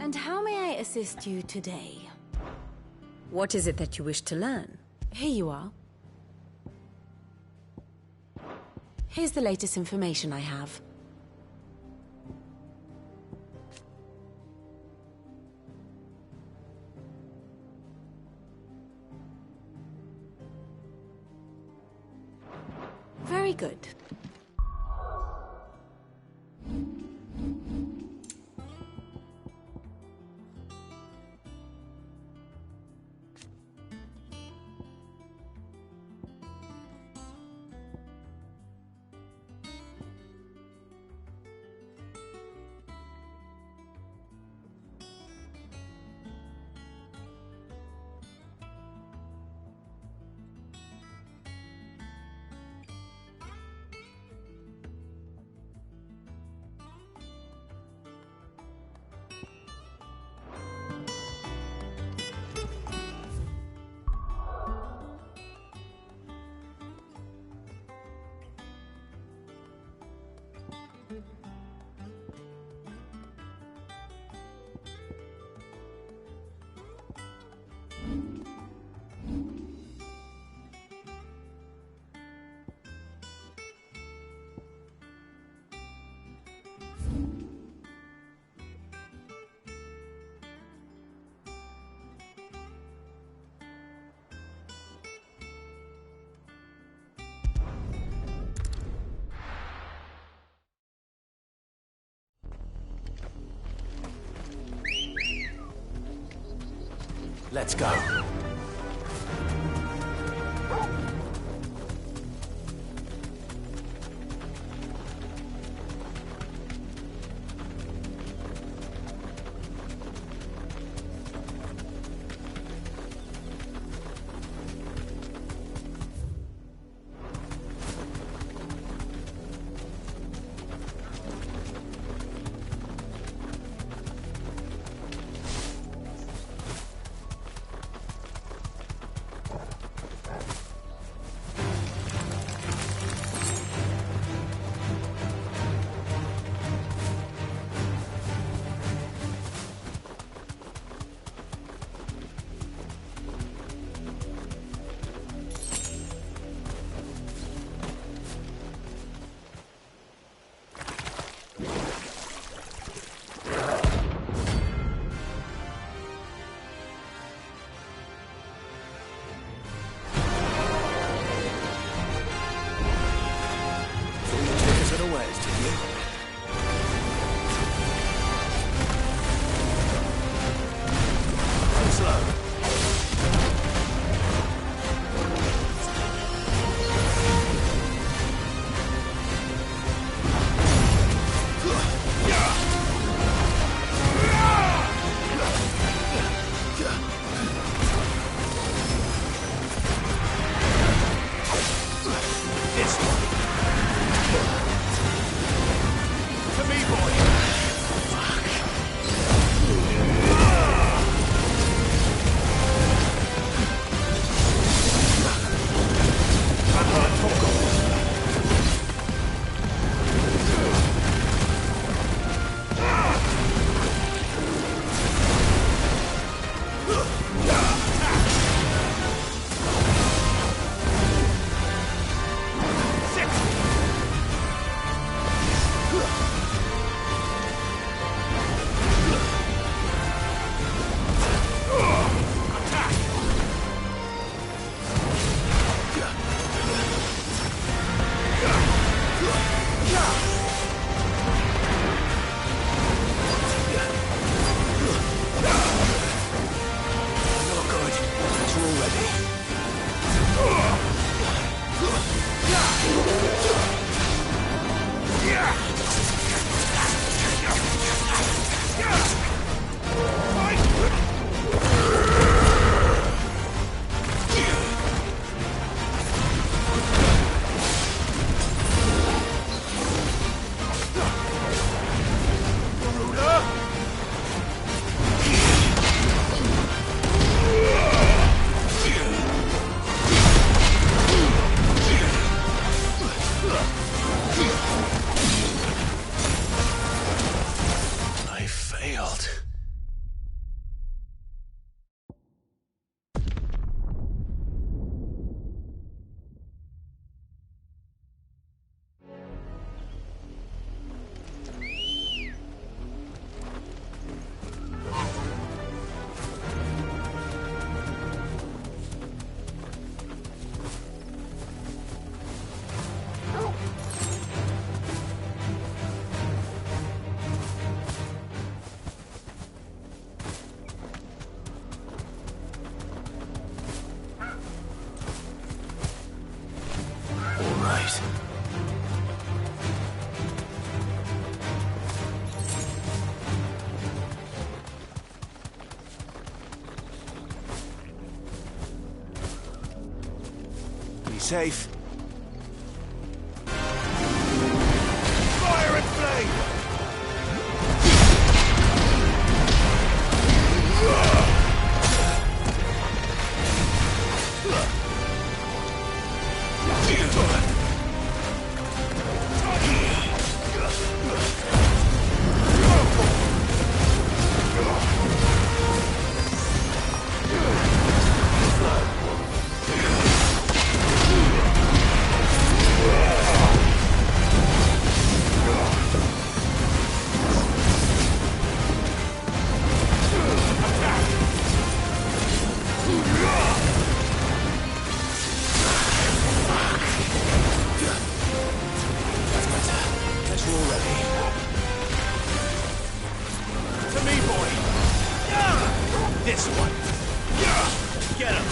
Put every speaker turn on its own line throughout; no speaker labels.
And how may I assist you today?
What is it that you wish to learn?
Here you are. Here's the latest information I have. Very good.
Let's go. shield. Be safe. Fire and flame! This one. Get him.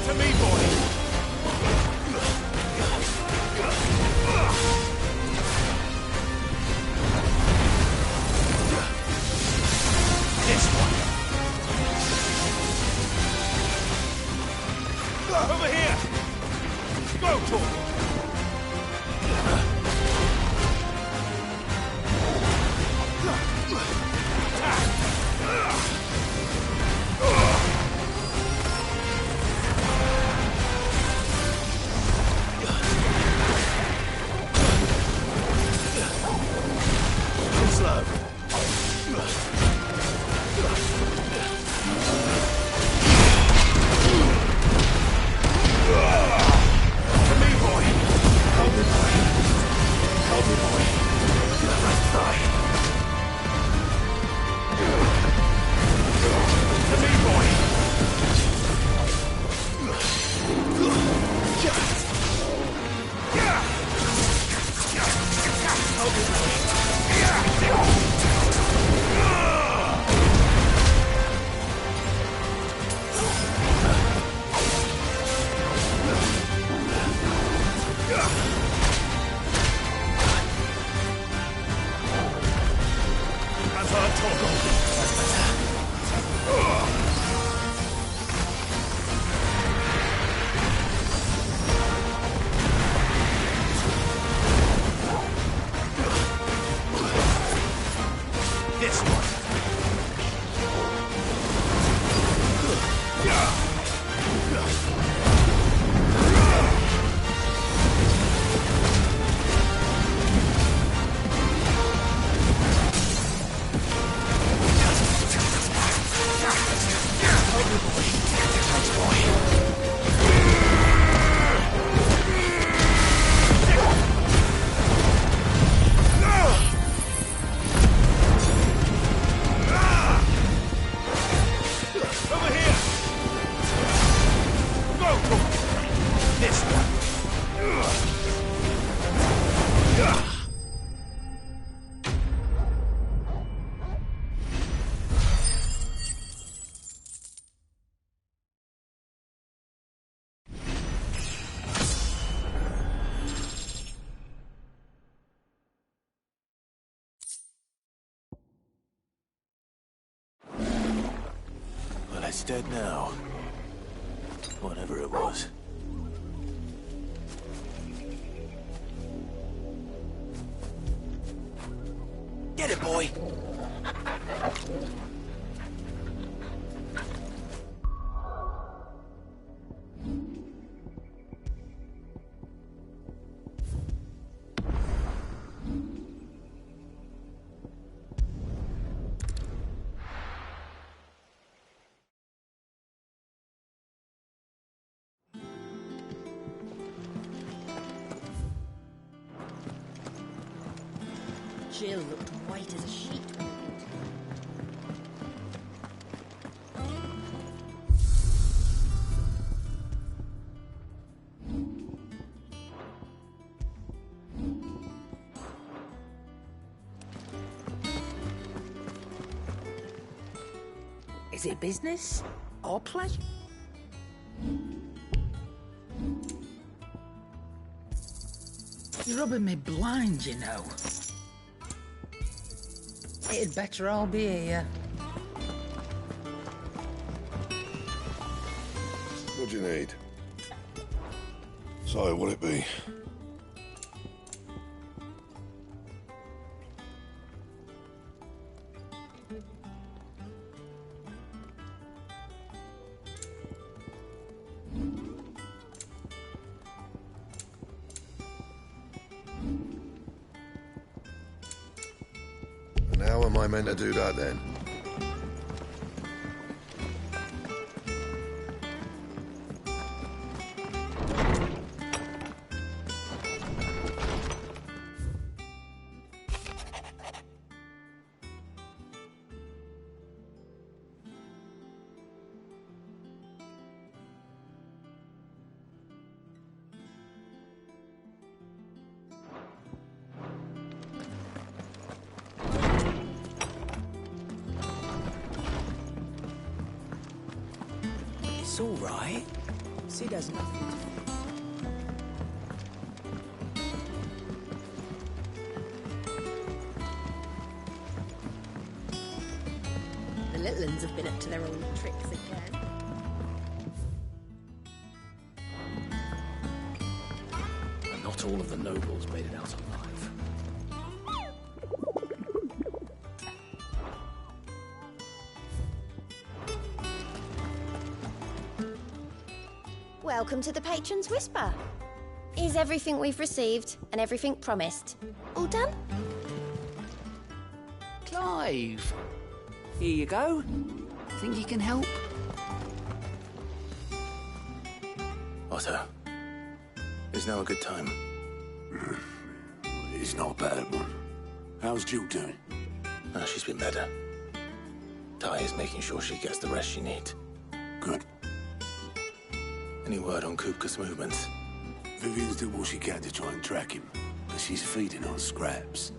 To me, boy! This one! Over here! Go, Torgal! To me, boy! This one.
Well, it's dead now. Whatever it was. Get it, boy!
Jill looked white as a sheet when we came to. Is it business or pleasure? You're rubbing me blind, you know. It'd better all be here.
What do you need? So, what'll it be? And how am I meant to do that then?
It's all right. Sid has nothing to fear.
The little uns have been up to their old tricks again.
And not all of the nobles made it out alive.
Welcome to the Patron's Whisper. Is everything we've received and everything promised all done?
Clive! Here you go. Think you can help?
Otto, is now a good time?
It's not a bad one. How's Jill doing?
She's been better. Ty is making sure she gets the rest she needs.
Good.
Any word on Kupka's movements?
Vivian's did what she can to try and track him, but she's feeding on scraps.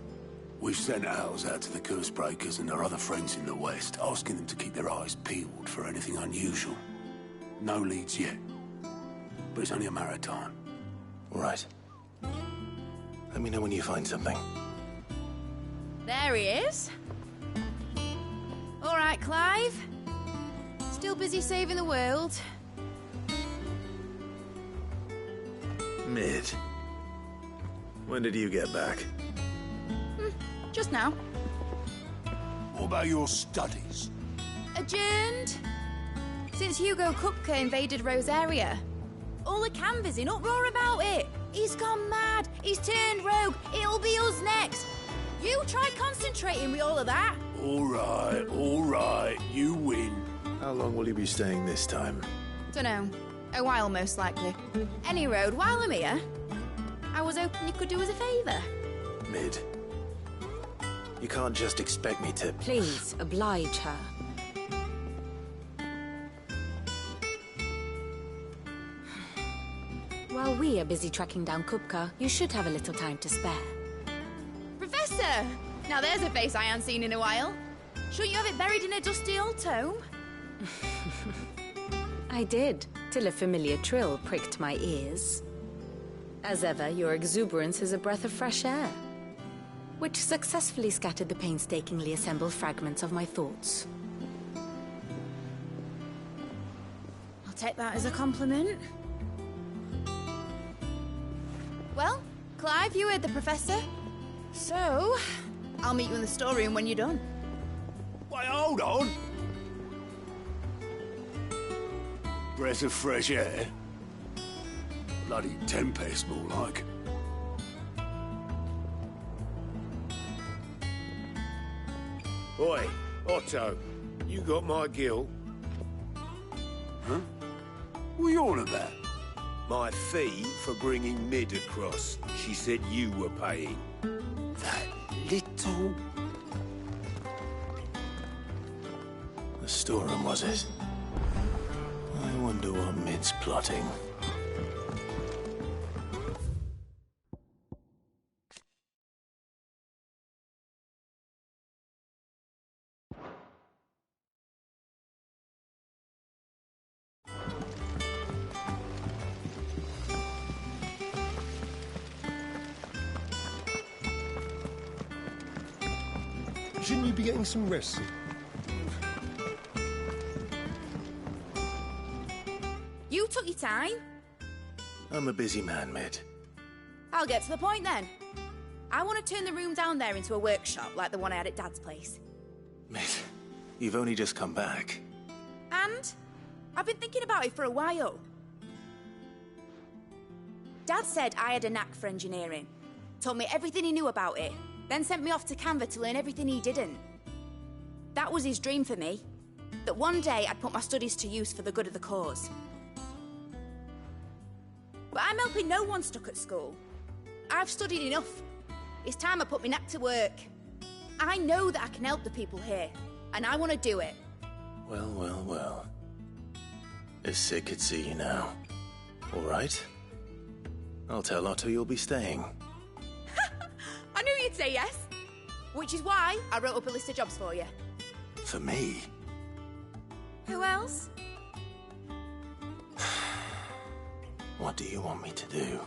We've sent ours out to the curse breakers and our other friends in the west, asking them to keep their eyes peeled for anything unusual. No leads yet, but it's only a matter of time.
All right. Let me know when you find something.
There he is. All right, Clive. Still busy saving the world.
Mid. When did you get back?
Just now.
What about your studies?
Adjourned. Since Hugo Kupka invaded Rosaria. All the canvas in uproar about it. He's gone mad. He's turned rogue. It'll be us next. You try concentrating with all of that.
All right, you win.
How long will you be staying this time?
Dunno. A while, most likely. Any road, while I'm here, I was hoping you could do us a favour.
Mid. You can't just expect me to...
Please, oblige her. While we are busy tracking down Kupka, you should have a little time to spare.
Professor! Now there's a face I haven't seen in a while. Shouldn't you have it buried in a dusty old tome?
I did, till a familiar trill pricked my ears. As ever, your exuberance is a breath of fresh air, which successfully scattered the painstakingly assembled fragments of my thoughts.
I'll take that as a compliment. Well, Clive, you heard the Professor. So, I'll meet you in the storeroom when you're done.
Wait, hold on! Breath of fresh air? Bloody tempest, more like.
Oi, Otto, you got my gill?
Huh? What are you on about?
My fee for bringing Mid across. She said you were paying.
That little...
The storeroom, was it? I wonder what Mid's plotting.
Shouldn't you be getting some rest?
You took your time.
I'm a busy man, Mid.
I'll get to the point then. I want to turn the room down there into a workshop like the one I had at Dad's place.
Mid, you've only just come back.
And I've been thinking about it for a while. Dad said I had a knack for engineering. Told me everything he knew about it. Then sent me off to Canva to learn everything he didn't. That was his dream for me. That one day I'd put my studies to use for the good of the cause. But I'm helping no one stuck at school. I've studied enough. It's time I put my knack to work. I know that I can help the people here, and I want to do it.
Well, well, well. If Sid could see you now. All right. I'll tell Otto you'll be staying.
I knew you'd say yes. Which is why I wrote up a list of jobs for you.
For me?
Who else?
What do you want me to do?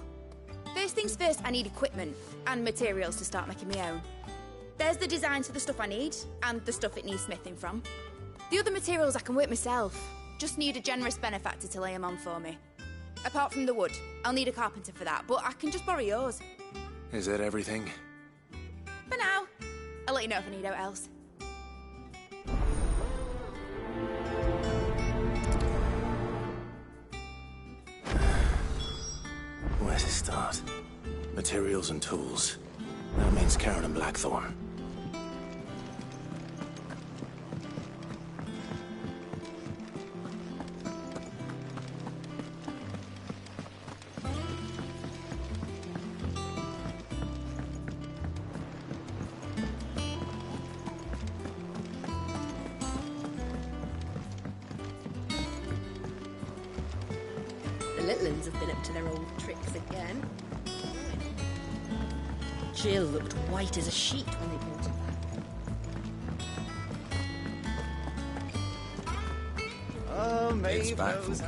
First things first, I need equipment and materials to start making my own. There's the designs for the stuff I need and the stuff it needs smithing from. The other materials I can work myself. Just need a generous benefactor to lay them on for me. Apart from the wood, I'll need a carpenter for that, but I can just borrow yours.
Is that everything?
For now. I'll let you know if I need out else.
Where to start? Materials and tools. That means Karen and Blackthorn.
The little uns have been up to their old tricks again. Jill looked white as a sheet when they brought her back.
Oh, Maeve
It's back
knows.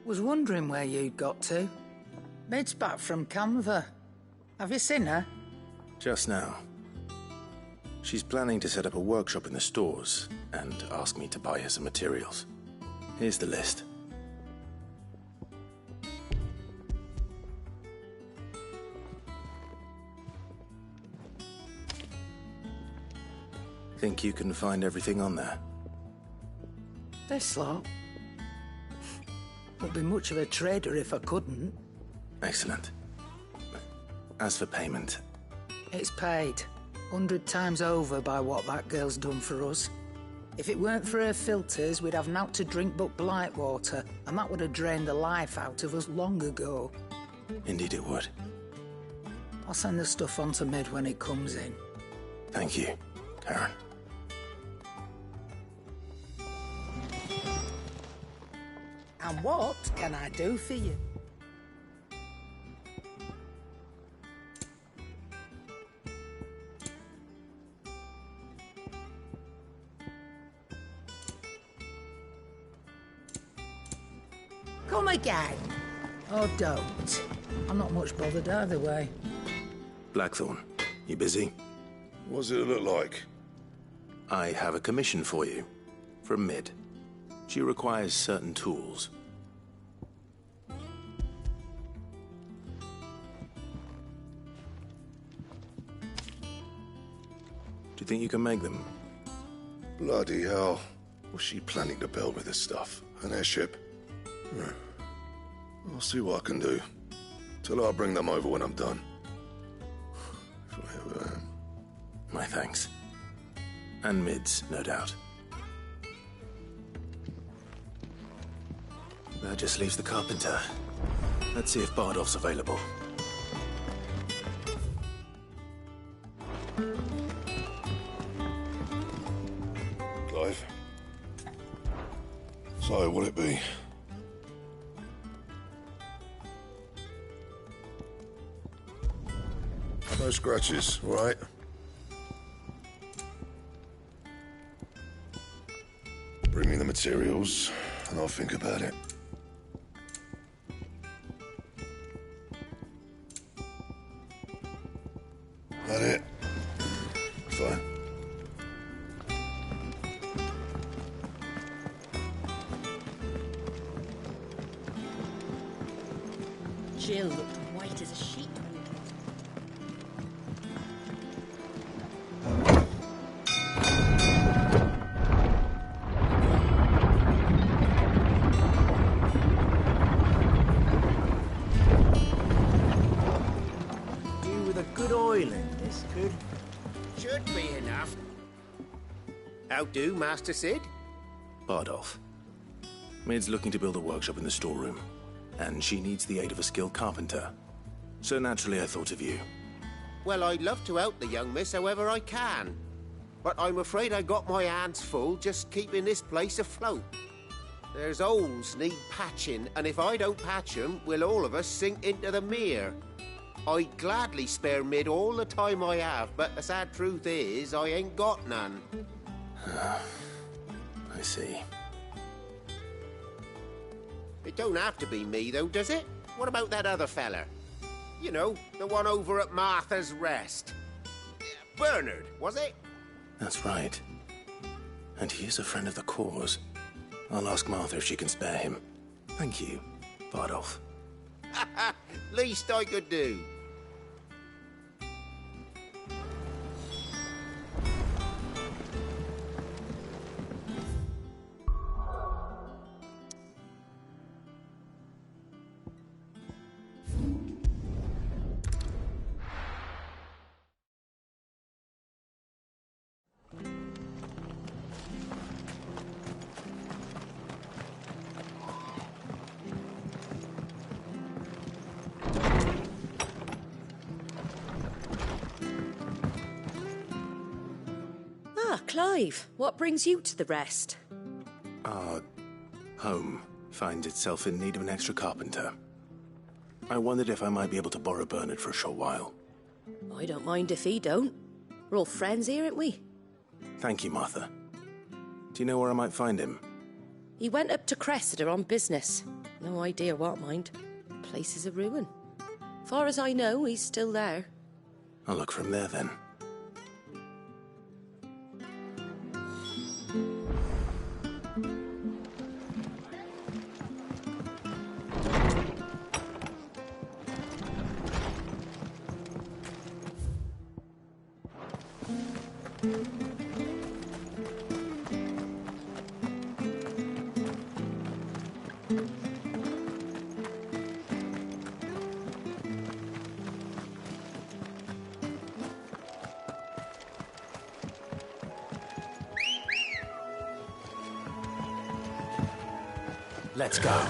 Was wondering where you'd got to. Mid's back from Canva. Have you seen her?
Just now. She's planning to set up a workshop in the stores and ask me to buy her some materials. Here's the list. Think you can find everything on there?
This lot. Wouldn't be much of a trader if I couldn't.
Excellent. As for payment,
It's paid. 100 times over by what that girl's done for us. If it weren't for her filters, we'd have naught to drink but blight water, and that would have drained the life out of us long ago.
Indeed it would.
I'll send the stuff on to Mid when it comes in.
Thank you, Karen.
And what can I do for you? Come again. Or don't. I'm not much bothered either way.
Blackthorn, you busy?
What's it look like?
I have a commission for you. From Mid. She requires certain tools. Do you think you can make them?
Bloody hell. What's she planning to build with this stuff? An airship? I'll see what I can do. Tell her I'll bring them over when I'm done. If I ever am.
My thanks. And Mid's, no doubt. That just leaves the carpenter. Let's see if Bardolph's available.
Clive. So, what'll it be? No scratches, all right? Bring me the materials, and I'll think about it. That it? Fine.
Jill looked white as a sheet.
Should be enough. How do, Master Sid?
Bardolph. Mid's looking to build a workshop in the storeroom, and she needs the aid of a skilled carpenter. So naturally I thought of you.
Well, I'd love to help the young miss however I can. But I'm afraid I got my hands full just keeping this place afloat. There's holes need patching, and if I don't patch them, we'll all of us sink into the mere. I'd gladly spare Mid all the time I have, but the sad truth is, I ain't got none.
I see.
It don't have to be me, though, does it? What about that other fella? You know, the one over at Martha's Rest. Bernard, was it?
That's right. And he is a friend of the cause. I'll ask Martha if she can spare him. Thank you, Bardolph.
Least I could do.
Clive, what brings you to the Rest?
Our home finds itself in need of an extra carpenter. I wondered if I might be able to borrow Bernard for a short while.
I don't mind if he don't. We're all friends here, aren't we?
Thank you, Martha. Do you know where I might find him?
He went up to Cressida on business. No idea what, mind. Place is a ruin. Far as I know, he's still there.
I'll look for him there, then.
Let's go.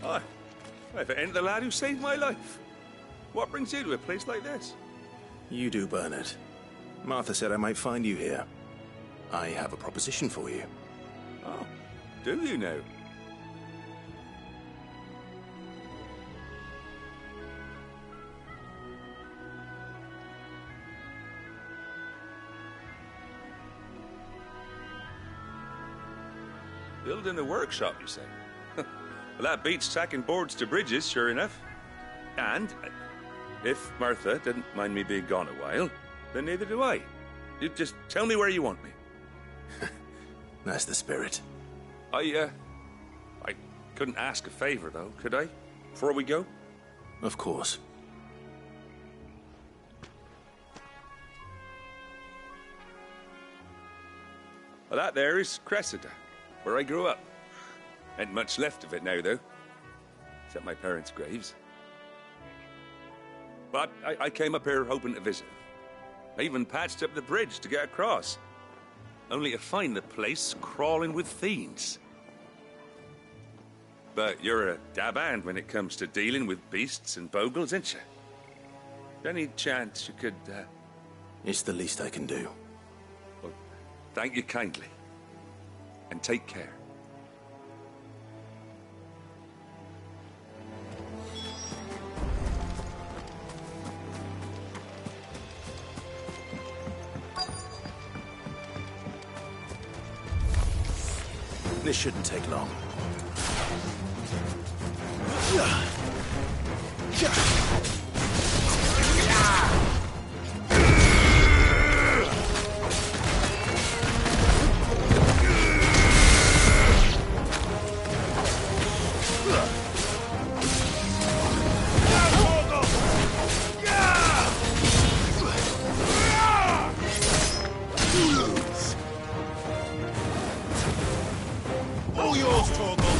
Hi. If it ain't the lad who saved my life. What brings you to a place like this?
You do, Bernard. Martha said I might find you here. I have a proposition for you.
Oh, do you now? Building a workshop, you say? Well, that beats tacking boards to bridges, sure enough. And if Martha didn't mind me being gone a while, then neither do I. You just tell me where you want me.
That's the spirit.
I couldn't ask a favor, though, could I? Before we go?
Of course.
Well, that there is Cressida, where I grew up. Ain't much left of it now, though. Except my parents' graves. But I came up here hoping to visit. I even patched up the bridge to get across. Only to find the place crawling with fiends. But you're a dab hand when it comes to dealing with beasts and bogles, ain't you? Any chance you could,
It's the least I can do.
Well, thank you kindly. And take care.
This shouldn't take long.
All yours, Torgal.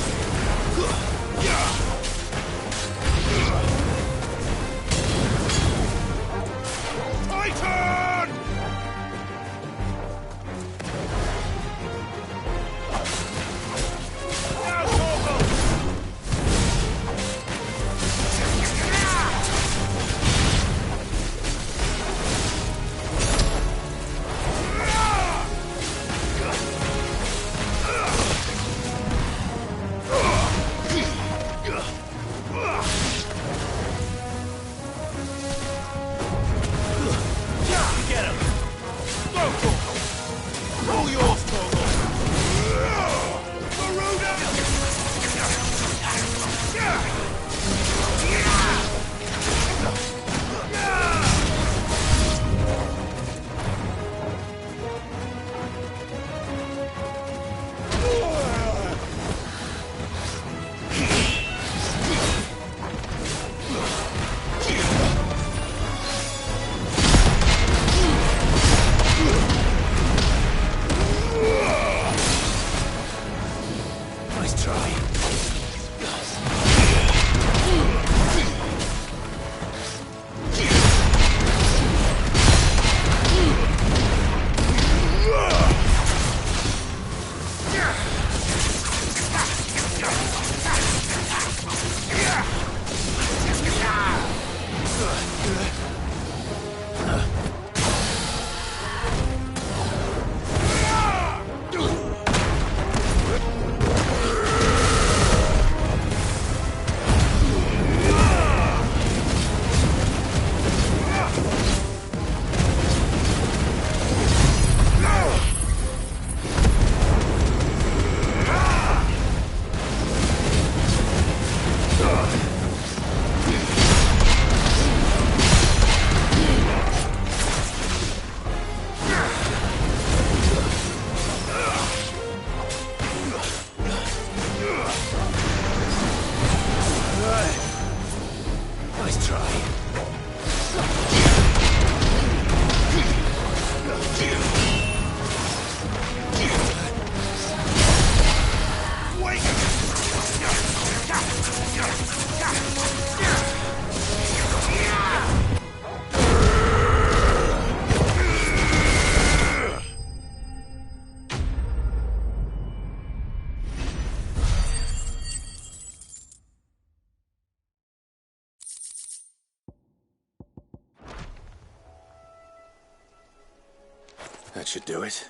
That should do it.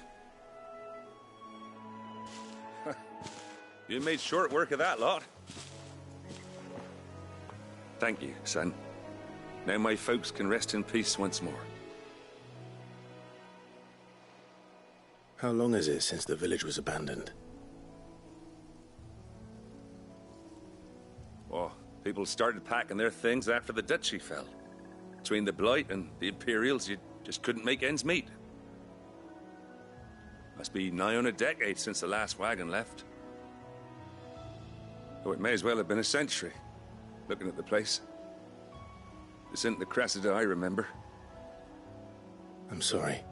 You made short work of that lot. Thank you, son. Now my folks can rest in peace once more.
How long is it since the village was abandoned?
Oh, people started packing their things after the duchy fell. Between the Blight and the Imperials, you just couldn't make ends meet. Must be nigh on a decade since the last wagon left. Oh, it may as well have been a century, looking at the place. This isn't the Cressida I remember.
I'm sorry.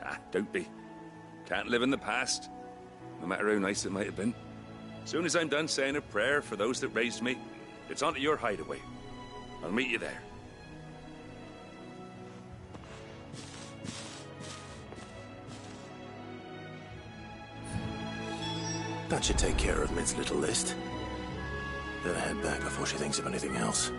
Ah, don't be. Can't live in the past, no matter how nice it might have been. Soon as I'm done saying a prayer for those that raised me, it's on to your hideaway. I'll meet you there.
That should take care of Mid's little list. Better head back before she thinks of anything else.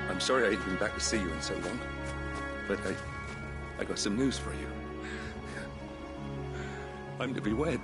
I'm sorry I ain't been back to see you in so long, but I got some news for you. I'm to be wed.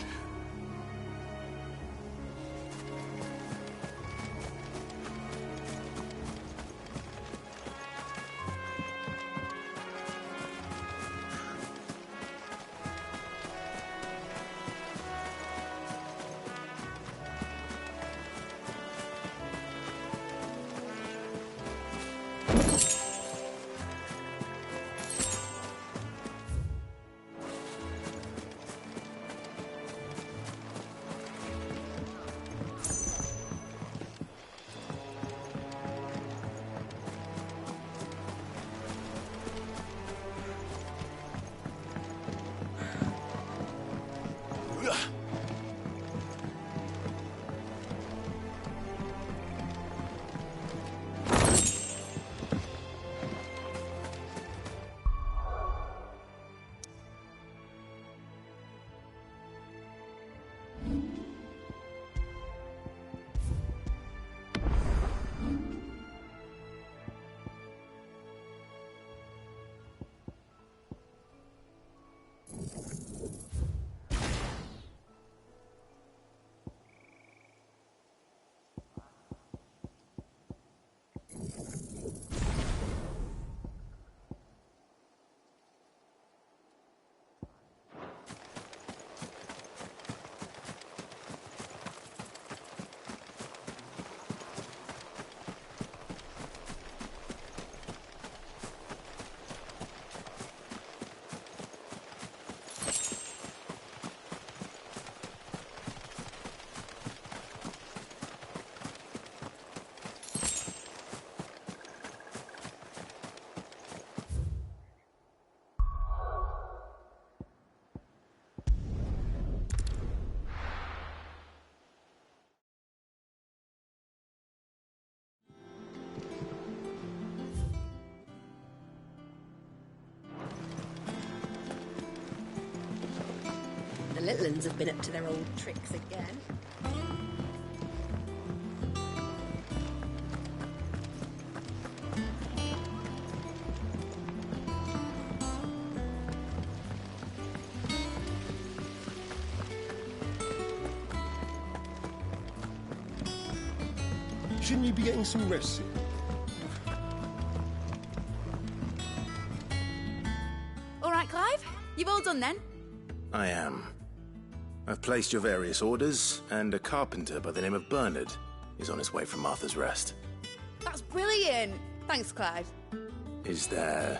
The little ones have been up to their old tricks again.
Shouldn't you be getting some rest?
All right, Clive. You've all done then?
I am. I've placed your various orders, and a carpenter by the name of Bernard is on his way from Martha's Rest.
That's brilliant! Thanks, Clyde.
Is there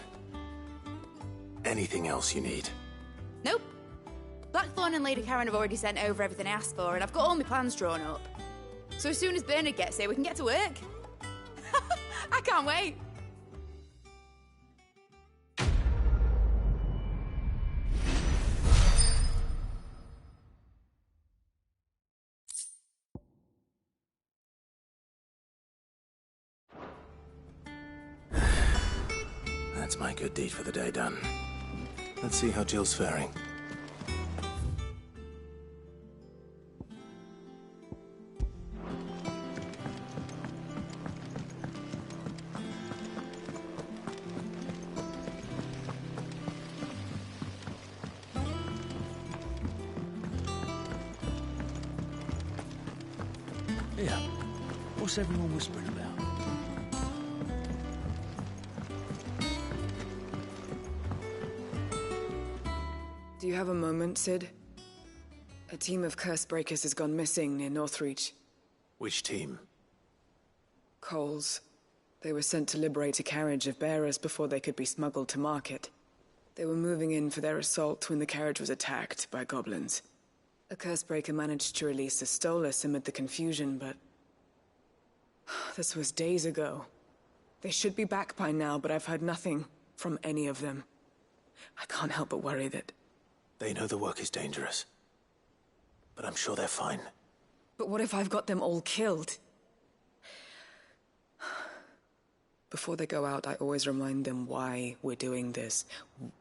anything else you need?
Nope. Blackthorn and Lady Karen have already sent over everything I asked for, and I've got all my plans drawn up. So as soon as Bernard gets here, we can get to work. I can't wait.
That's my good deed for the day done. Let's see how Jill's faring.
Yeah. What's everyone whispering about?
Do you have a moment, Sid? A team of curse breakers has gone missing near Northreach.
Which team?
Coles. They were sent to liberate a carriage of bearers before they could be smuggled to market. They were moving in for their assault when the carriage was attacked by goblins. A curse breaker managed to release a Stolas amid the confusion, but... this was days ago. They should be back by now, but I've heard nothing from any of them. I can't help but worry that...
They know the work is dangerous. But I'm sure they're fine.
But what if I've got them all killed? Before they go out, I always remind them why we're doing this,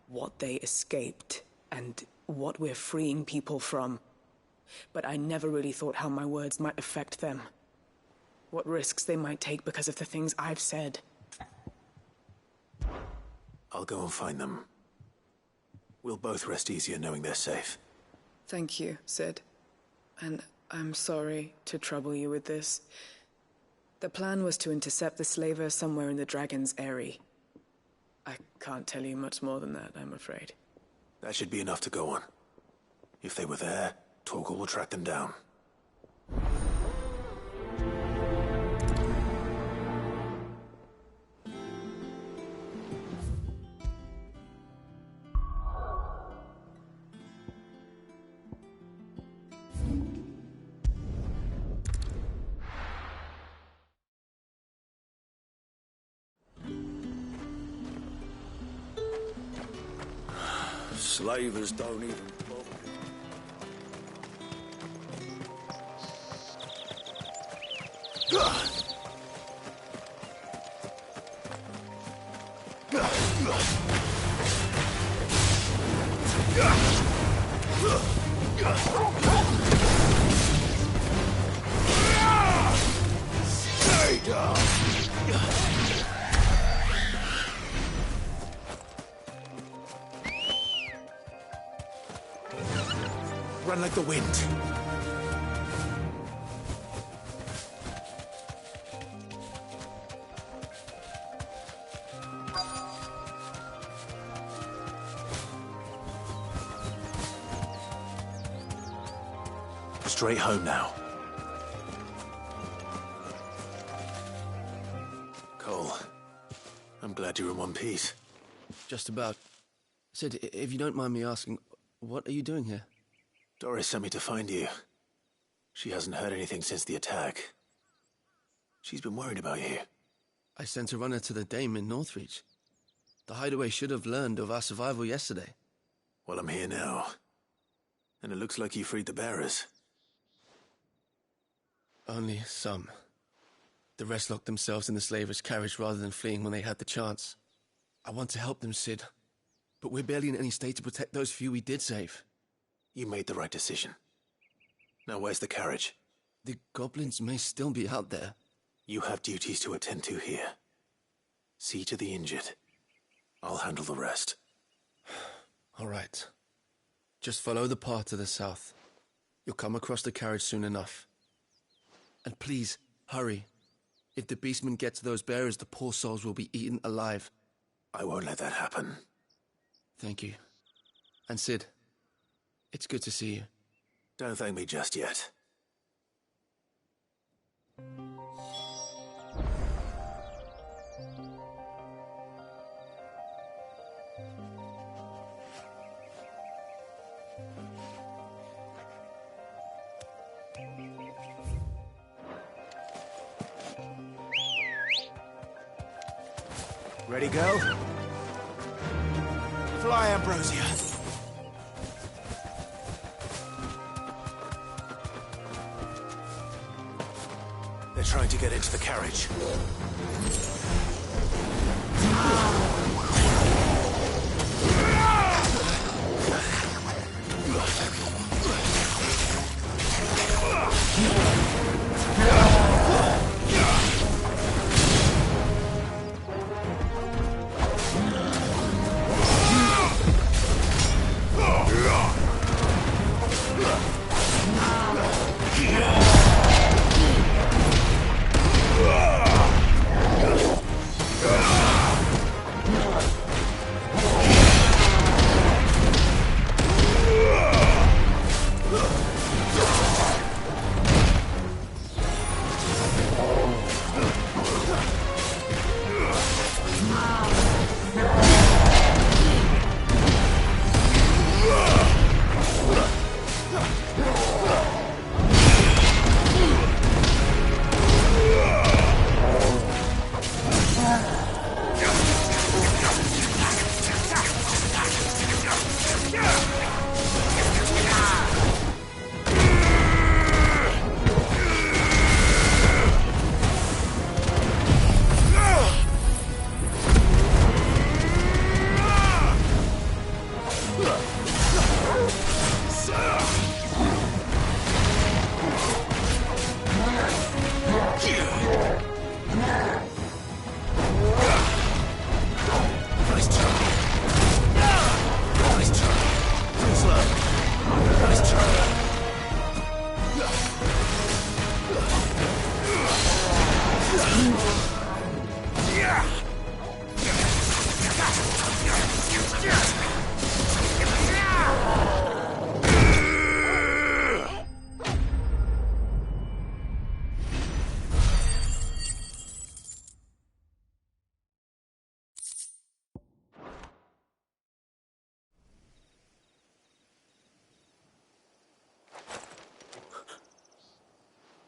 what they escaped, and what we're freeing people from. But I never really thought how my words might affect them. What risks they might take because of the things I've said.
I'll go and find them. We'll both rest easier knowing they're safe.
Thank you, Sid. And I'm sorry to trouble you with this. The plan was to intercept the slaver somewhere in the Dragon's Eyrie. I can't tell you much more than that, I'm afraid.
That should be enough to go on. If they were there, Torgal will track them down.
Slavers don't even bother. Stay down!
Run like the wind. Straight home now. Cole, I'm glad you're in one piece.
Just about. Sid, if you don't mind me asking, what are you doing here?
Doris sent me to find you. She hasn't heard anything since the attack. She's been worried about you.
I sent a runner to the Dame in Northreach. The hideaway should have learned of our survival yesterday.
Well, I'm here now. And it looks like you freed the bearers.
Only some. The rest locked themselves in the slaver's carriage rather than fleeing when they had the chance. I want to help them, Sid. But we're barely in any state to protect those few we did save.
You made the right decision. Now where's the carriage?
The goblins may still be out there.
You have duties to attend to here. See to the injured. I'll handle the rest.
All right. Just follow the path to the south. You'll come across the carriage soon enough. And please, hurry. If the beastmen get to those bearers, the poor souls will be eaten alive.
I won't let that happen.
Thank you. And Sid, it's good to see you.
Don't thank me just yet.
Ready, girl? Fly, Ambrosia.
They're trying to get into the carriage.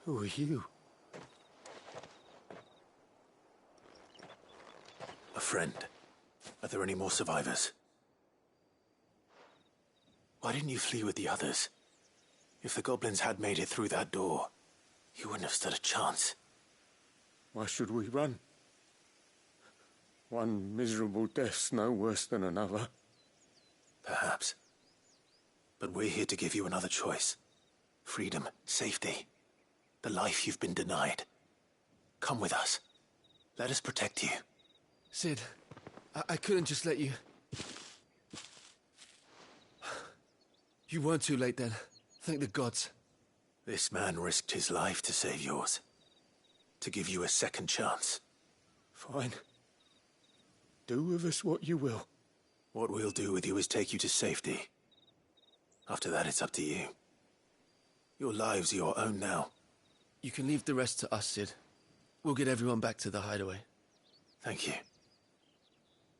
Who are you?
A friend. Are there any more survivors? Why didn't you flee with the others? If the goblins had made it through that door, you wouldn't have stood a chance.
Why should we run? One miserable death's no worse than another.
Perhaps. But we're here to give you another choice. Freedom, safety. The life you've been denied. Come with us. Let us protect you.
Sid, I couldn't just let you... You weren't too late then. Thank the gods.
This man risked his life to save yours. To give you a second chance.
Fine. Do with us what you will.
What we'll do with you is take you to safety. After that, it's up to you. Your lives are your own now.
You can leave the rest to us, Sid. We'll get everyone back to the hideaway.
Thank you.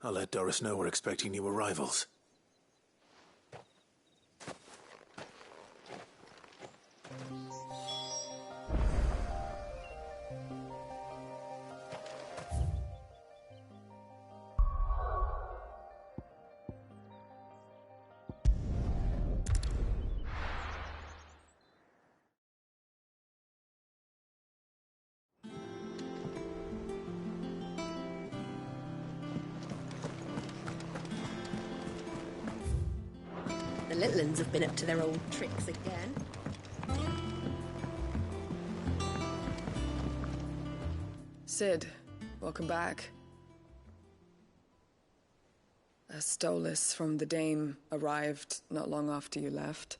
I'll let Doris know we're expecting new arrivals.
The little uns have been up to their old tricks again.
Sid, welcome back. A Stolas from the Dame arrived not long after you left.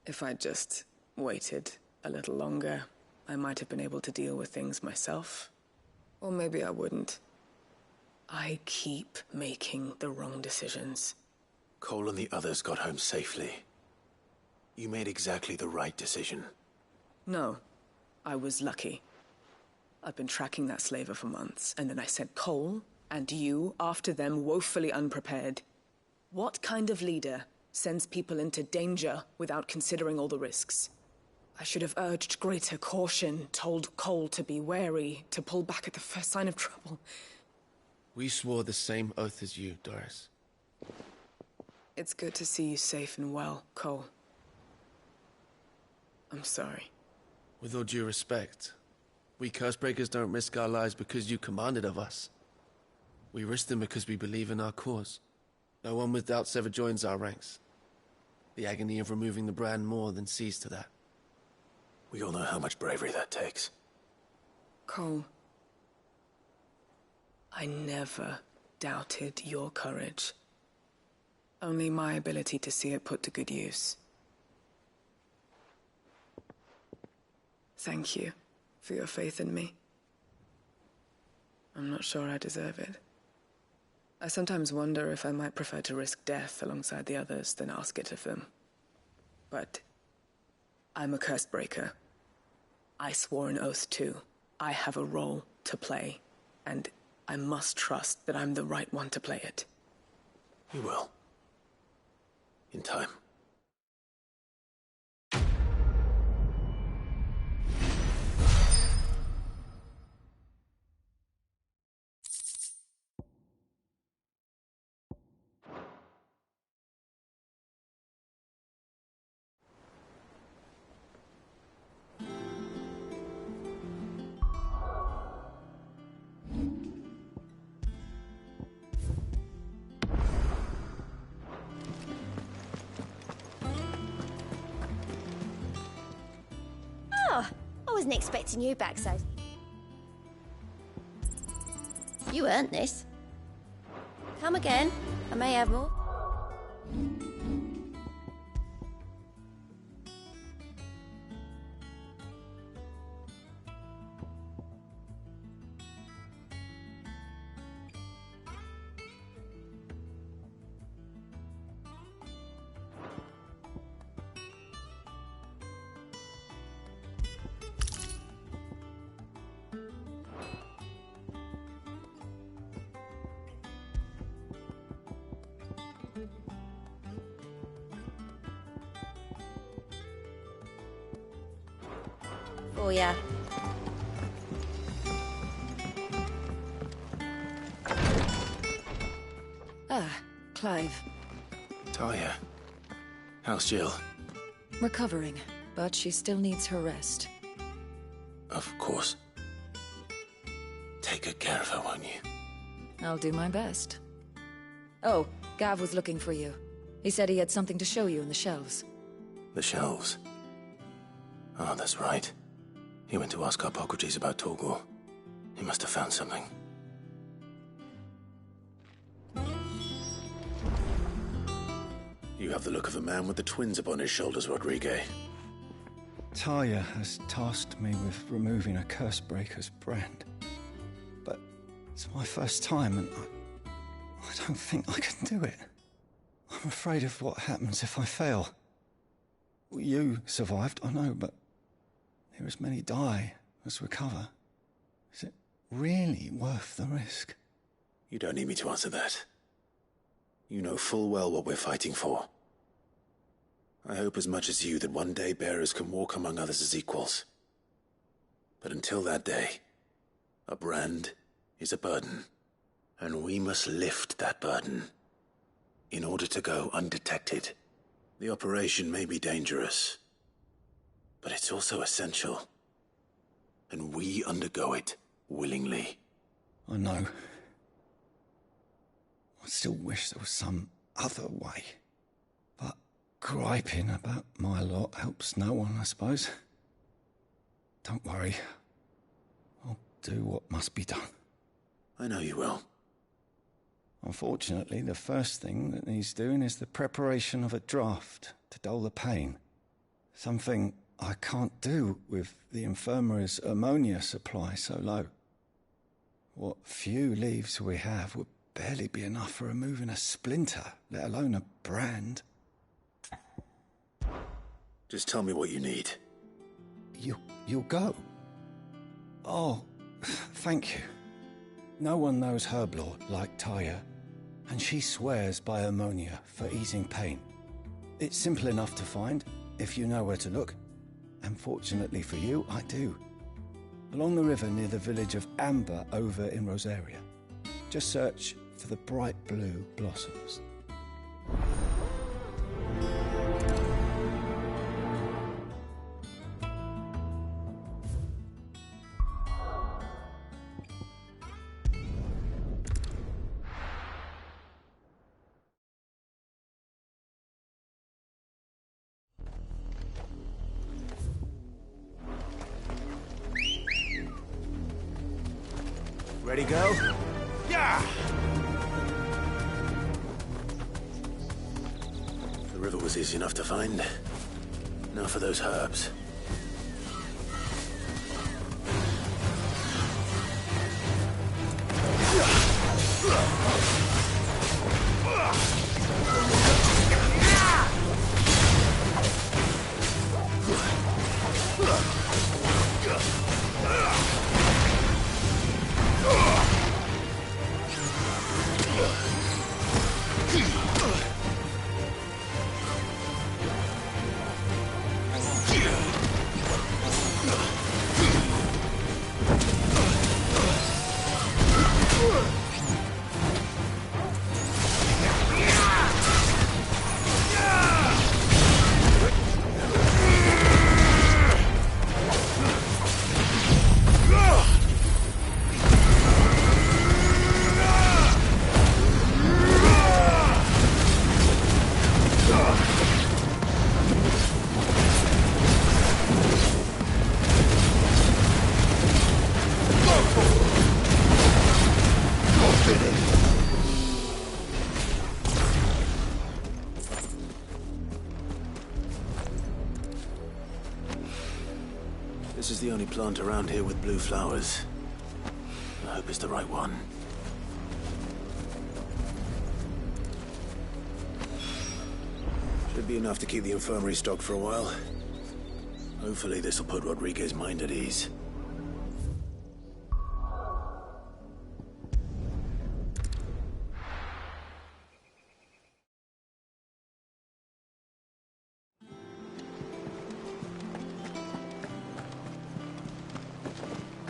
If I'd just waited a little longer, I might have been able to deal with things myself. Or maybe I wouldn't. I keep making the wrong decisions.
Cole and the others got home safely. You made exactly the right decision.
No, I was lucky. I've been tracking that slaver for months, and then I sent Cole and you after them woefully unprepared. What kind of leader sends people into danger without considering all the risks? I should have urged greater caution, told Cole to be wary, to pull back at the first sign of trouble.
We swore the same oath as you, Doris.
It's good to see you safe and well, Cole. I'm sorry.
With all due respect, we Cursebreakers don't risk our lives because you commanded of us. We risk them because we believe in our cause. No one with doubts ever joins our ranks. The agony of removing the brand more than sees to that.
We all know how much bravery that takes.
Cole, I never doubted your courage. Only my ability to see it put to good use. Thank you for your faith in me. I'm not sure I deserve it. I sometimes wonder if I might prefer to risk death alongside the others than ask it of them. But I'm a Cursebreaker. I swore an oath too. I have a role to play, and I must trust that I'm the right one to play it.
You will. In time.
Oh, I wasn't expecting you back so. You earned this. Come again. I may have more. Oh, yeah.
Ah, Clive.
Talia. How's Jill?
Recovering, but she still needs her rest.
Of course. Take good care of her, won't you?
I'll do my best. Oh, Gav was looking for you. He said he had something to show you in the shelves.
The shelves? Oh, that's right. He went to ask Harpocrates about Torgor. He must have found something. You have the look of a man with the twins upon his shoulders, Rodrigue.
Talia has tasked me with removing a Cursebreaker's brand. But it's my first time, and I don't think I can do it. I'm afraid of what happens if I fail. You survived, I know, but there as many die as recover. Is it really worth the risk?
You don't need me to answer that. You know full well what we're fighting for. I hope as much as you that one day bearers can walk among others as equals. But until that day, a brand is a burden, and we must lift that burden in order to go undetected. The operation may be dangerous, but it's also essential, and we undergo it willingly.
I know. I still wish there was some other way. But griping about my lot helps no one, I suppose. Don't worry. I'll do what must be done.
I know you will.
Unfortunately, the first thing that needs doing is the preparation of a draft to dull the pain. Something I can't do with the infirmary's ammonia supply so low. What few leaves we have would barely be enough for removing a splinter, let alone a brand.
Just tell me what you need.
You'll go? Oh, thank you. No one knows herb lore like Taya, and she swears by ammonia for easing pain. It's simple enough to find, if you know where to look. And fortunately for you, I do. Along the river near the village of Amber over in Rosaria. Just search for the bright blue blossoms.
Ready, go? Yeah!
The river was easy enough to find. Now for those herbs. This is the only plant around here with blue flowers. I hope it's the right one. Should be enough to keep the infirmary stocked for a while. Hopefully this will put Rodriguez's mind at ease.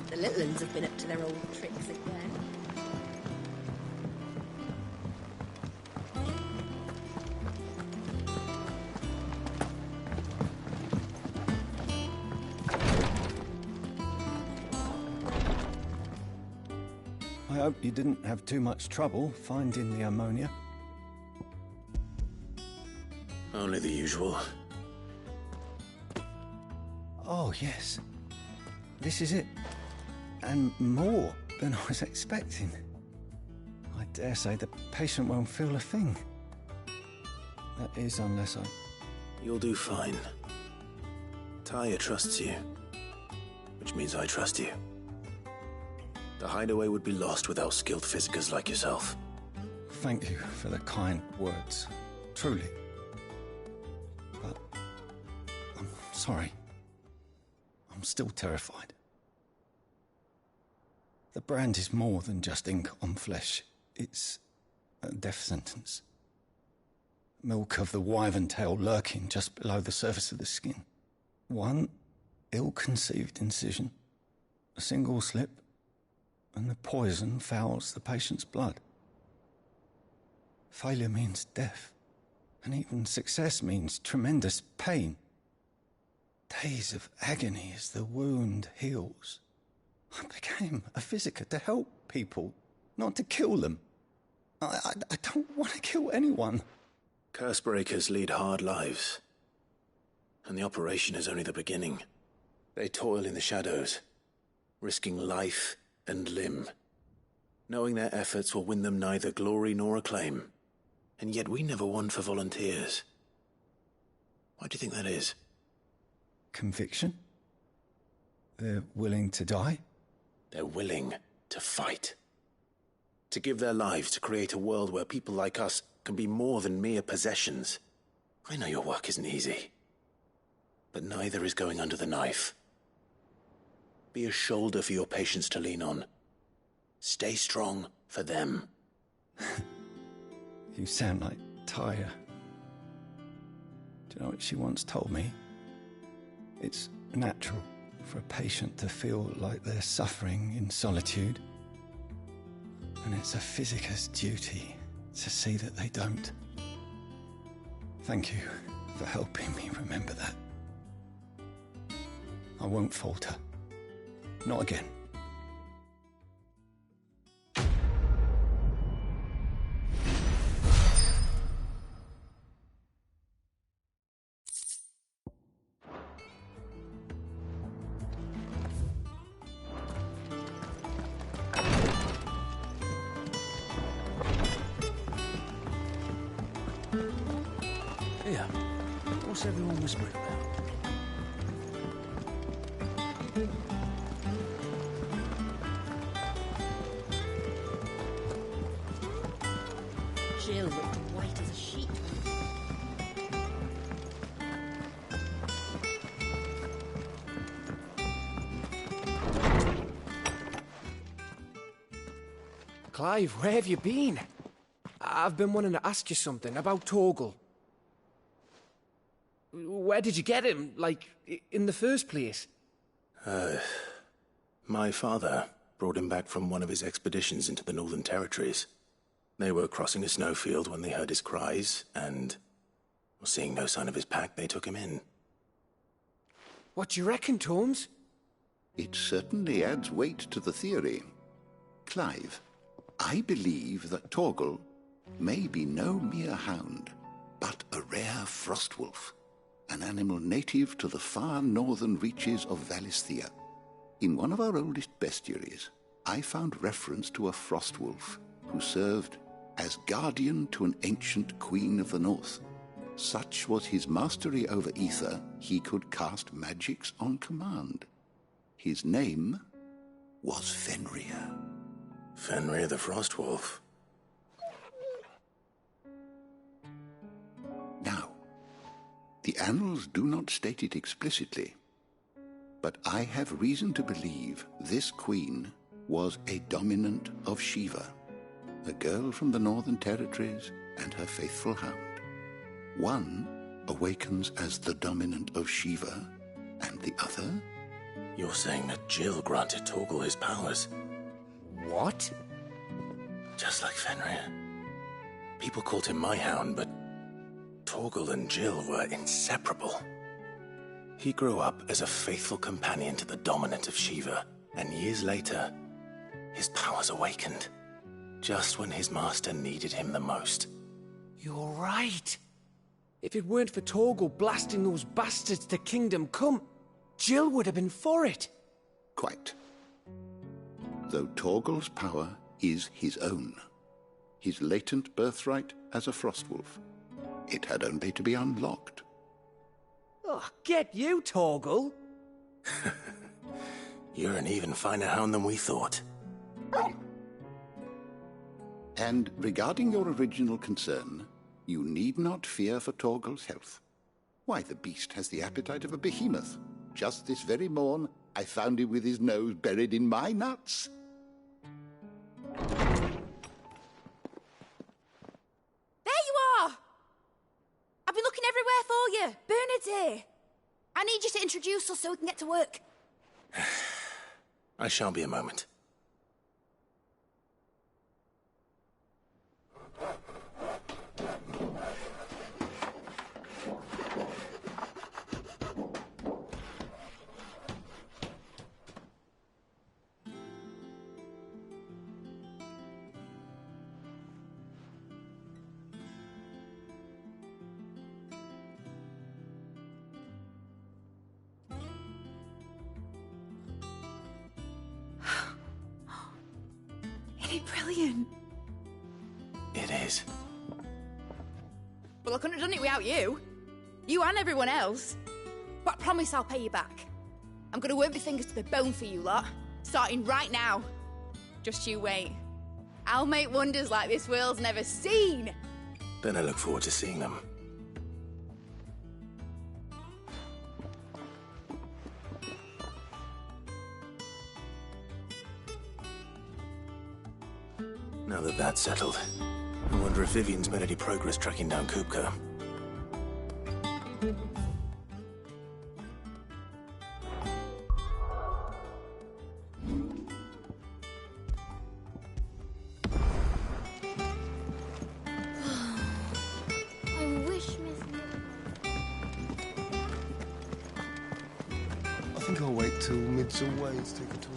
The little uns have been up to their old tricks again.
I hope you didn't have too much trouble finding the ammonia.
Only the usual.
Oh, yes. This is it. And more than I was expecting. I dare say the patient won't feel a thing. That is, unless I...
You'll do fine. Taya trusts you. Which means I trust you. The hideaway would be lost without skilled physicers like yourself.
Thank you for the kind words. Truly. But... I'm sorry. I'm still terrified. The brand is more than just ink on flesh. It's a death sentence. Milk of the wyvern tail lurking just below the surface of the skin. One ill-conceived incision, a single slip, and the poison fouls the patient's blood. Failure means death, and even success means tremendous pain. Days of agony as the wound heals. I became a physiker to help people, not to kill them. I don't want to kill anyone.
Cursebreakers lead hard lives. And the operation is only the beginning. They toil in the shadows, risking life and limb, knowing their efforts will win them neither glory nor acclaim. And yet we never won for volunteers. Why do you think that is?
Conviction? They're willing to die?
They're willing to fight. To give their lives to create a world where people like us can be more than mere possessions. I know your work isn't easy. but neither is going under the knife. Be a shoulder for your patients to lean on. Stay strong for them.
You sound like Tyre. Do you know what she once told me? It's natural for a patient to feel like they're suffering in solitude. And it's a physicist's duty to see that they don't. Thank you for helping me remember that. I won't falter. Not again.
Here, what's everyone whispering about?
Jill looked white as a sheet.
Clive, where have you been? I've been wanting to ask you something about Torgal. Where did you get him, like, in the first place?
My father brought him back from one of his expeditions into the Northern Territories. They were crossing a snowfield when they heard his cries, and seeing no sign of his pack, they took him in.
What do you reckon, Torms?
It certainly adds weight to the theory. Clive, I believe that Torgal may be no mere hound, but a rare frostwolf, an animal native to the far northern reaches of Valisthea. In one of our oldest bestiaries, I found reference to a frostwolf who served as guardian to an ancient queen of the north. Such was his mastery over ether, he could cast magics on command. His name was Fenrir.
Fenrir the Frostwolf.
Now, the annals do not state it explicitly, but I have reason to believe this queen was a dominant of Shiva, a girl from the Northern Territories and her faithful hound. One awakens as the dominant of Shiva, and the other?
You're saying that Jill granted Torgal his powers?
What?
Just like Fenrir. People called him my hound, but Torgal and Jill were inseparable. He grew up as a faithful companion to the dominant of Shiva, and years later, his powers awakened, just when his master needed him the most.
You're right. If it weren't for Torgal blasting those bastards to Kingdom Come, Jill would have been for it.
Quite. Though Torgal's power is his own, his latent birthright as a Frostwolf, it had only to be unlocked.
Oh, get you, Torgal!
You're an even finer hound than we thought.
And regarding your original concern, you need not fear for Torgal's health. Why, the beast has the appetite of a behemoth. Just this very morn, I found him with his nose buried in my nuts.
There you are! I've been looking everywhere for you. Bernard's here. I need you to introduce us so we can get to work.
I shall be a moment.
Brilliant.
It is.
Well, I couldn't have done it without you. You and everyone else. But I promise I'll pay you back. I'm gonna work my fingers to the bone for you lot, starting right now. Just you wait. I'll make wonders like this world's never seen.
Then I look forward to seeing them. Now that that's settled, I wonder if Vivian's made any progress tracking down Kupka.
I wish Miss...
I think I'll wait till mid's away to take a tour.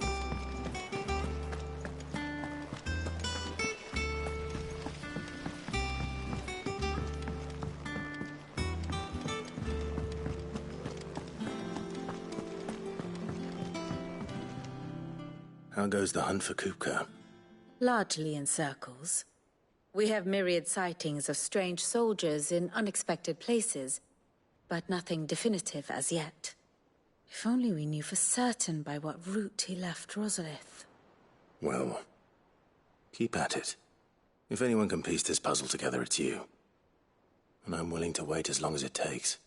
How goes the hunt for Kupka?
Largely in circles. We have myriad sightings of strange soldiers in unexpected places, but nothing definitive as yet. If only we knew for certain by what route he left Rosalith.
Well, keep at it. If anyone can piece this puzzle together, it's you. And I'm willing to wait as long as it takes.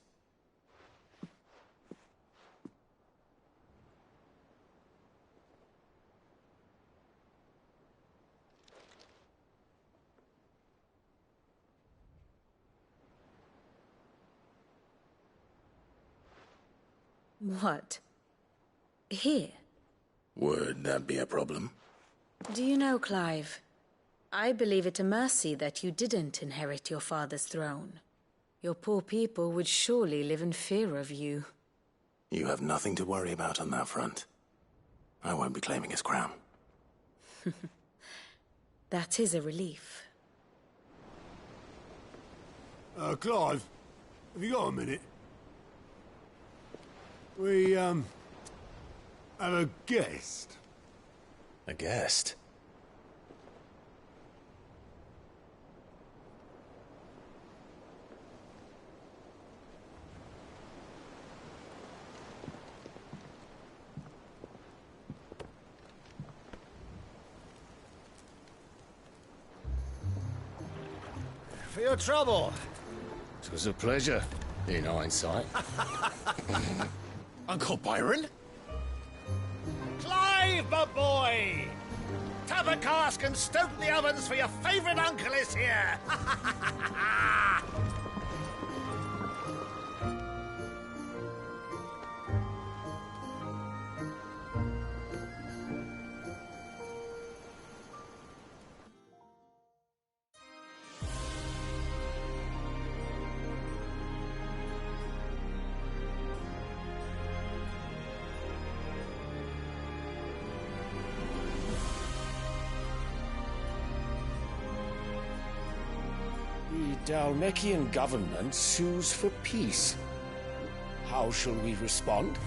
What? Here?
Would that be a problem?
Do you know, Clive? I believe it a mercy that you didn't inherit your father's throne. Your poor people would surely live in fear of you.
You have nothing to worry about on that front. I won't be claiming his crown.
That is a relief.
Clive, have you got a minute? We, have a guest.
A guest?
For your trouble.
It was a pleasure, in hindsight.
Uncle Byron? Clive, my boy! Tap a cask and stoke the ovens, for your favourite uncle is here!
The Dalmekian government sues for peace. How shall we respond?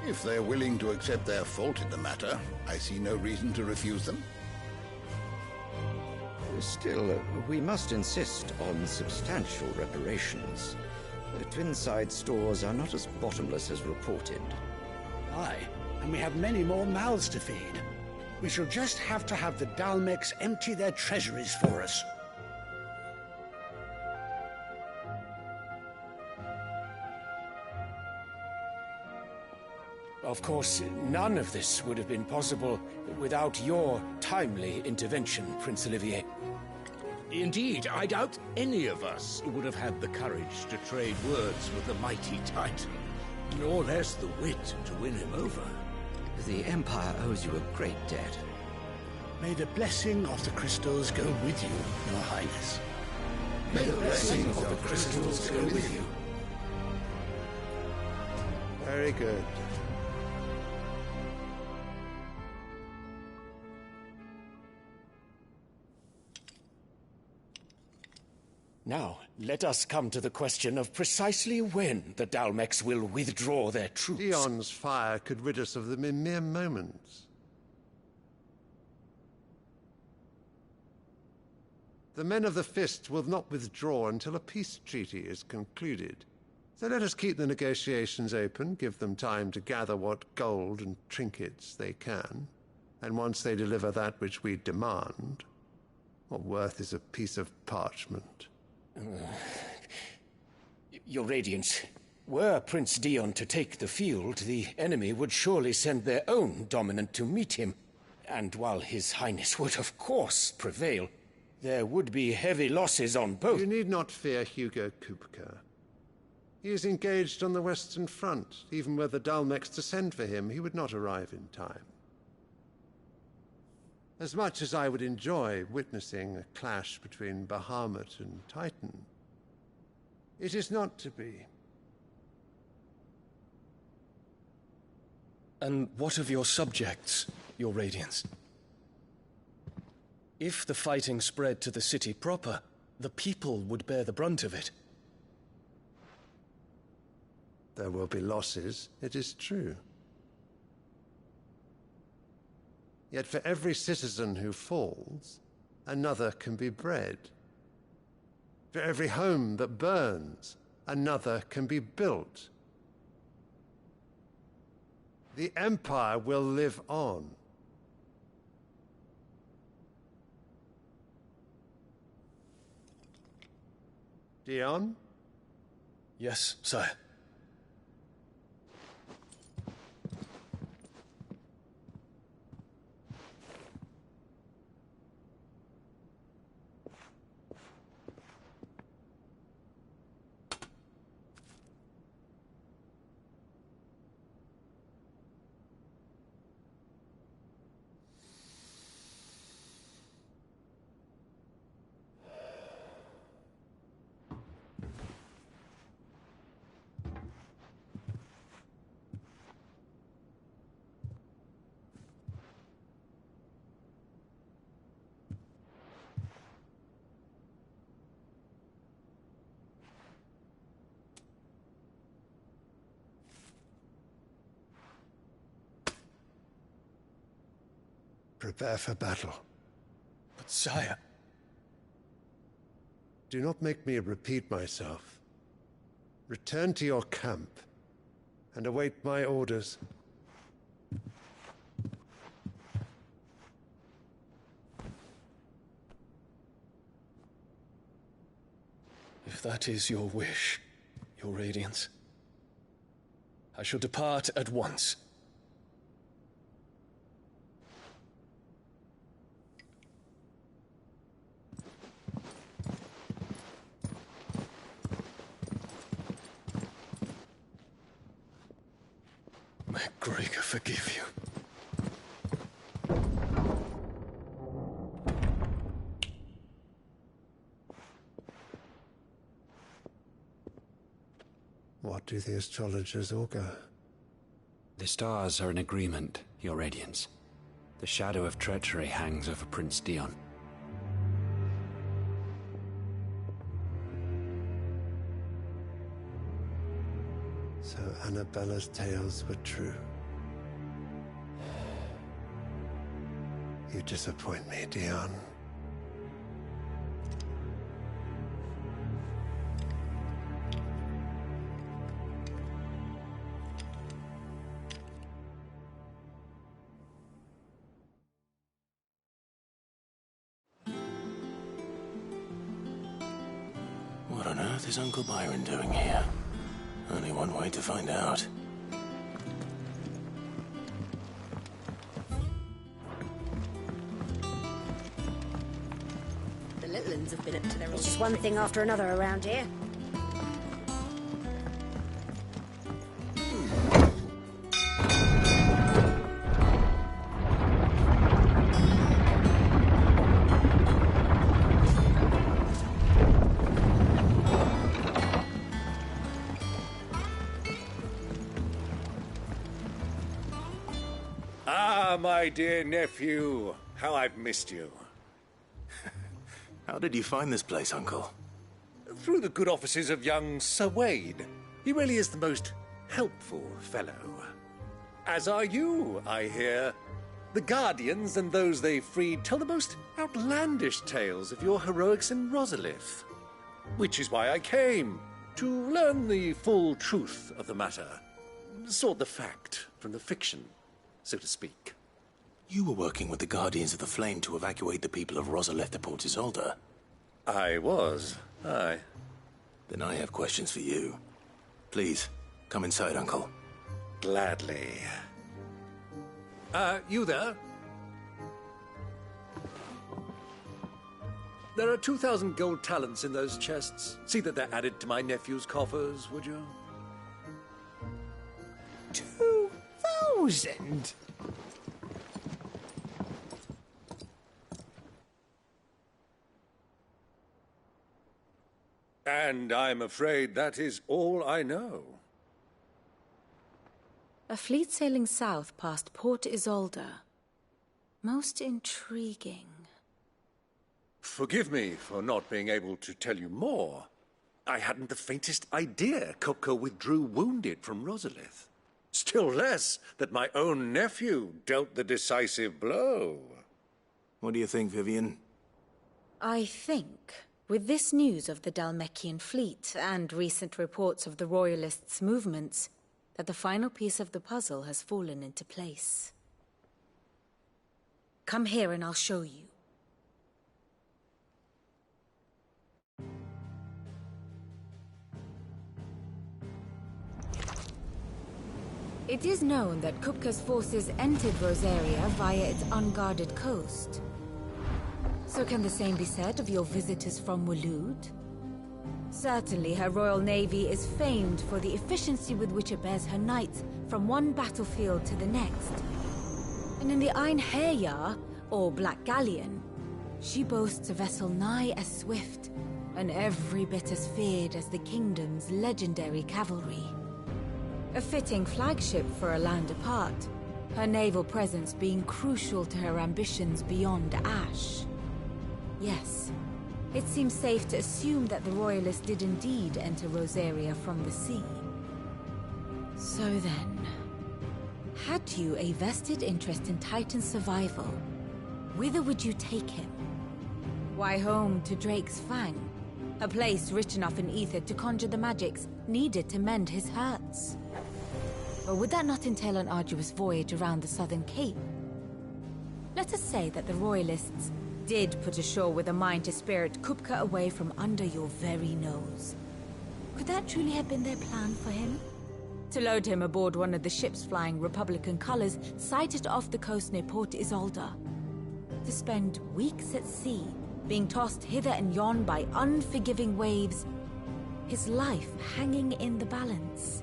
If they're willing to accept their fault in the matter, I see no reason to refuse them.
Still, we must insist on substantial reparations. The Twinside stores are not as bottomless as reported.
Aye, and we have many more mouths to feed. We shall just have to have the Dalmeks empty their treasuries for us.
Of course, none of this would have been possible without your timely intervention, Prince Olivier.
Indeed, I doubt any of us would have had the courage to trade words with the mighty Titan, nor less the wit to win him over.
The Empire owes you a great debt.
May the blessing of the crystals go with you, Your Highness.
May the blessing of the crystals go with you.
Very good.
Now, let us come to the question of precisely when the Dalmeks will withdraw their troops.
Dion's fire could rid us of them in mere moments. The men of the Fist will not withdraw until a peace treaty is concluded. So let us keep the negotiations open, give them time to gather what gold and trinkets they can, and once they deliver that which we demand, what worth is a piece of parchment?
Your Radiance, were Prince Dion to take the field, the enemy would surely send their own dominant to meet him. And while His Highness would of course prevail, there would be heavy losses on both.
You need not fear Hugo Kupka. He is engaged on the Western Front. Even were the Dalmex to send for him, he would not arrive in time. As much as I would enjoy witnessing a clash between Bahamut and Titan, it is not to be.
And what of your subjects, Your Radiance? If the fighting spread to the city proper, the people would bear the brunt of it.
There will be losses, it is true. Yet for every citizen who falls, another can be bred. For every home that burns, another can be built. The Empire will live on. Dion?
Yes, sire.
Prepare for battle.
But sire...
Do not make me repeat myself. Return to your camp and await my orders.
If that is your wish, Your Radiance, I shall depart at once. May Gregor forgive you.
What do the astrologers augur?
The stars are in agreement, Your Radiance. The shadow of treachery hangs over Prince Dion.
So Annabella's tales were true. You disappoint me, Dion.
What on earth is Uncle Byron doing here? Only one way to find out.
The little ones have been up to their old...
It's just one thing after another around here.
My dear nephew, how I've missed you.
How did you find this place, Uncle?
Through the good offices of young Sir Wade. He really is the most helpful fellow. As are you, I hear. The Guardians and those they freed tell the most outlandish tales of your heroics in Rosalith. Which is why I came, to learn the full truth of the matter. Sort the fact from the fiction, so to speak.
You were working with the Guardians of the Flame to evacuate the people of Rosalith to Port Isolde.
I was, aye.
Then I have questions for you. Please, come inside, Uncle.
Gladly. You there? There are 2,000 gold talents in those chests. See that they're added to my nephew's coffers, would you?
2,000?
And I'm afraid that is all I know.
A fleet sailing south past Port Isolde. Most intriguing.
Forgive me for not being able to tell you more. I hadn't the faintest idea Kupka withdrew wounded from Rosalith. Still less that my own nephew dealt the decisive blow.
What do you think, Vivian?
I think, with this news of the Dalmekian fleet and recent reports of the Royalists' movements, that the final piece of the puzzle has fallen into place. Come here and I'll show you. It is known that Kupka's forces entered Rosaria via its unguarded coast. So can the same be said of your visitors from Waloed? Certainly her Royal Navy is famed for the efficiency with which it bears her knights from one battlefield to the next. And in the Einherjar, or Black Galleon, she boasts a vessel nigh as swift and every bit as feared as the kingdom's legendary cavalry. A fitting flagship for a land apart, her naval presence being crucial to her ambitions beyond Ash. Yes, it seems safe to assume that the Royalists did indeed enter Rosaria from the sea. So then, had you a vested interest in Titan's survival, whither would you take him? Why, home to Drake's Fang, a place rich enough in ether to conjure the magics needed to mend his hurts. Or would that not entail an arduous voyage around the southern cape? Let us say that the Royalists did put ashore with a mind to spirit Kupka away from under your very nose. Could that truly have been their plan for him? To load him aboard one of the ships flying Republican colors sighted off the coast near Port Isolde. To spend weeks at sea, being tossed hither and yon by unforgiving waves, his life hanging in the balance.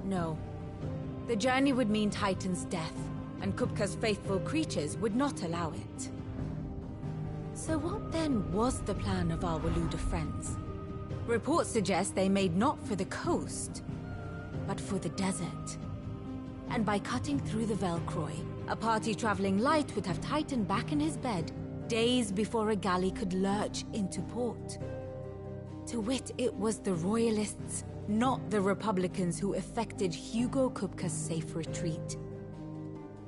No. The journey would mean Titan's death, and Kupka's faithful creatures would not allow it. So what then was the plan of our Waluda friends? Reports suggest they made not for the coast, but for the desert. And by cutting through the Velcroy, a party traveling light would have Titan back in his bed days before a galley could lurch into port. To wit, it was the Royalists, not the Republicans, who effected Hugo Kupka's safe retreat.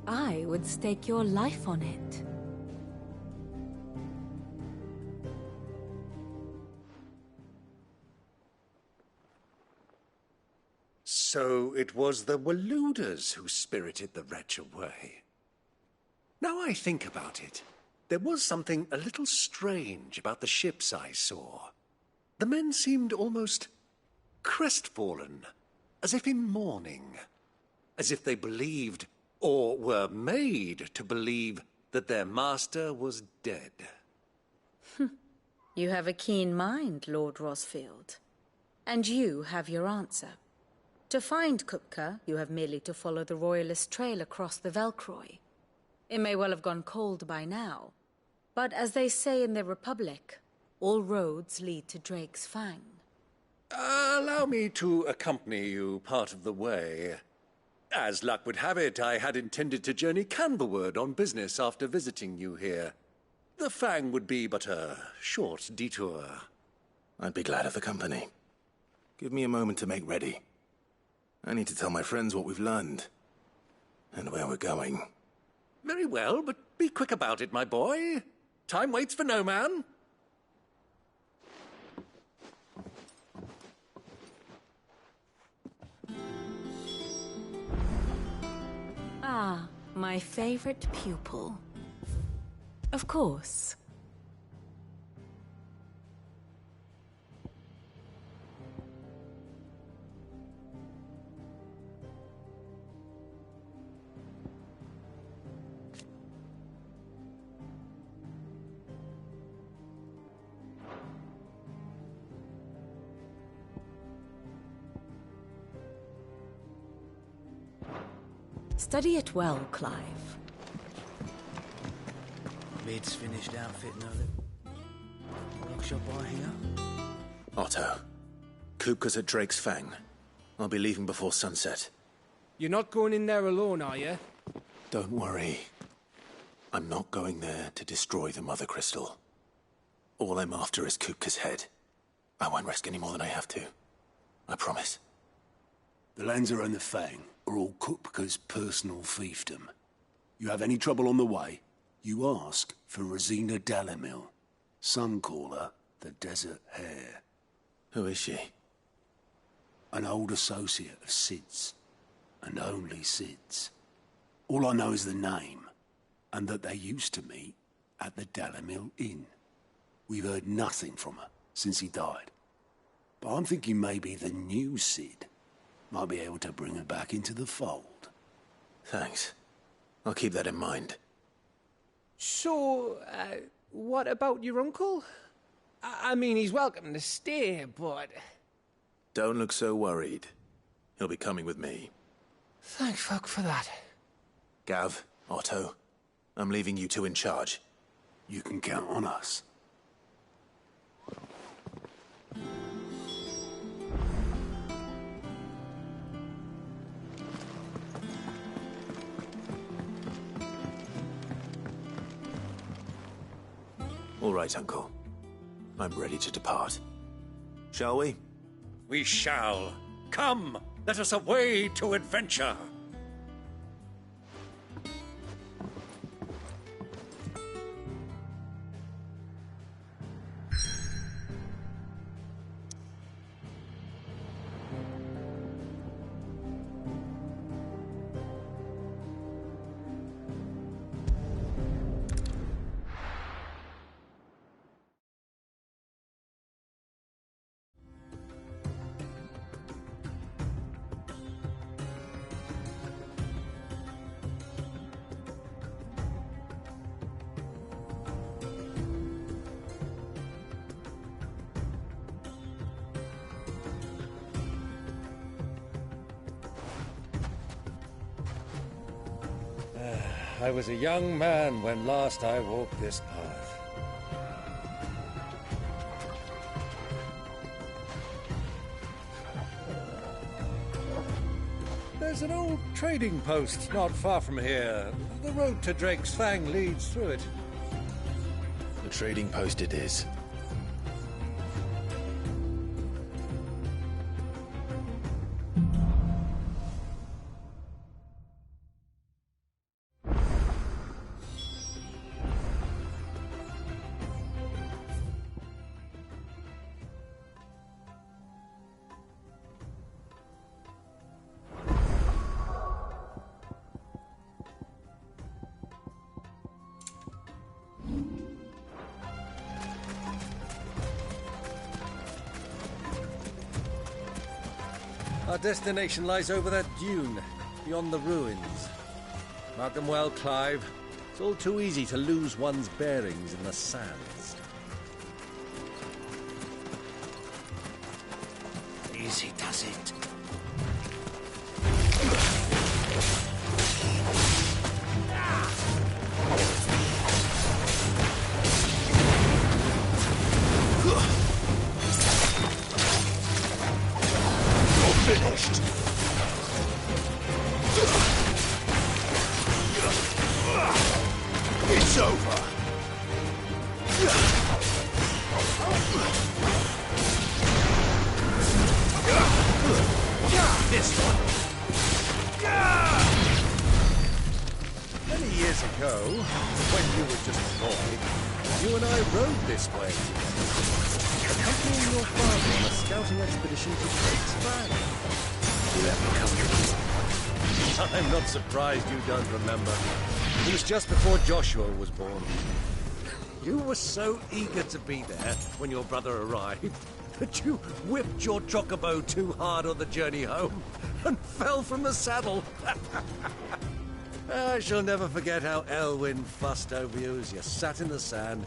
I would stake your life on it.
So it was the Waluders who spirited the wretch away. Now I think about it, there was something a little strange about the ships I saw. The men seemed almost crestfallen, as if in mourning, as if they believed, or were made to believe, that their master was dead.
You have a keen mind, Lord Rosfield. And you have your answer. To find Kupka, you have merely to follow the Royalist trail across the Velcroy. It may well have gone cold by now, but as they say in the Republic, all roads lead to Drake's Fang.
Allow me to accompany you part of the way. As luck would have it, I had intended to journey Canberward on business after visiting you here. The Fang would be but a short detour.
I'd be glad of the company. Give me a moment to make ready. I need to tell my friends what we've learned, and where we're going.
Very well, but be quick about it, my boy. Time waits for no man.
Ah, my favorite pupil. Of course. Study it well, Clive.
Mid's finished outfitting her. Workshop by here.
Otto, Kupka's at Drake's Fang. I'll be leaving before sunset.
You're not going in there alone, are you?
Don't worry. I'm not going there to destroy the Mother Crystal. All I'm after is Kupka's head. I won't risk any more than I have to. I promise.
The lands around the Fang are all Kupka's personal fiefdom. You have any trouble on the way, you ask for Rosina Dalamil. Some call her the Desert Hare.
Who is she?
An old associate of Sid's. And only Sid's. All I know is the name, and that they used to meet at the Dalamil Inn. We've heard nothing from her since he died. But I'm thinking maybe the new Sid might be able to bring her back into the fold.
Thanks. I'll keep that in mind.
So, what about your uncle? I mean, he's welcome to stay, but...
Don't look so worried. He'll be coming with me.
Thank fuck for that.
Gav, Otto, I'm leaving you two in charge.
You can count on us.
All right, Uncle. I'm ready to depart. Shall we?
We shall. Come, let us away to adventure.
I was a young man when last I walked this path. There's an old trading post not far from here. The road to Drake's Fang leads through it.
The trading post it is.
Our destination lies over that dune, beyond the ruins. Mark them well, Clive. It's all too easy to lose one's bearings in the sands.
Easy does it.
Finished. It's over.
This one. Many years ago, when you were just a boy, you and I rode this way, accompanying your father on a scouting expedition to Drake's Fang. I'm not surprised you don't remember. It was just before Joshua was born. You were so eager to be there when your brother arrived that you whipped your chocobo too hard on the journey home and fell from the saddle. I shall never forget how Elwyn fussed over you as you sat in the sand,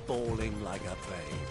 bawling like a babe.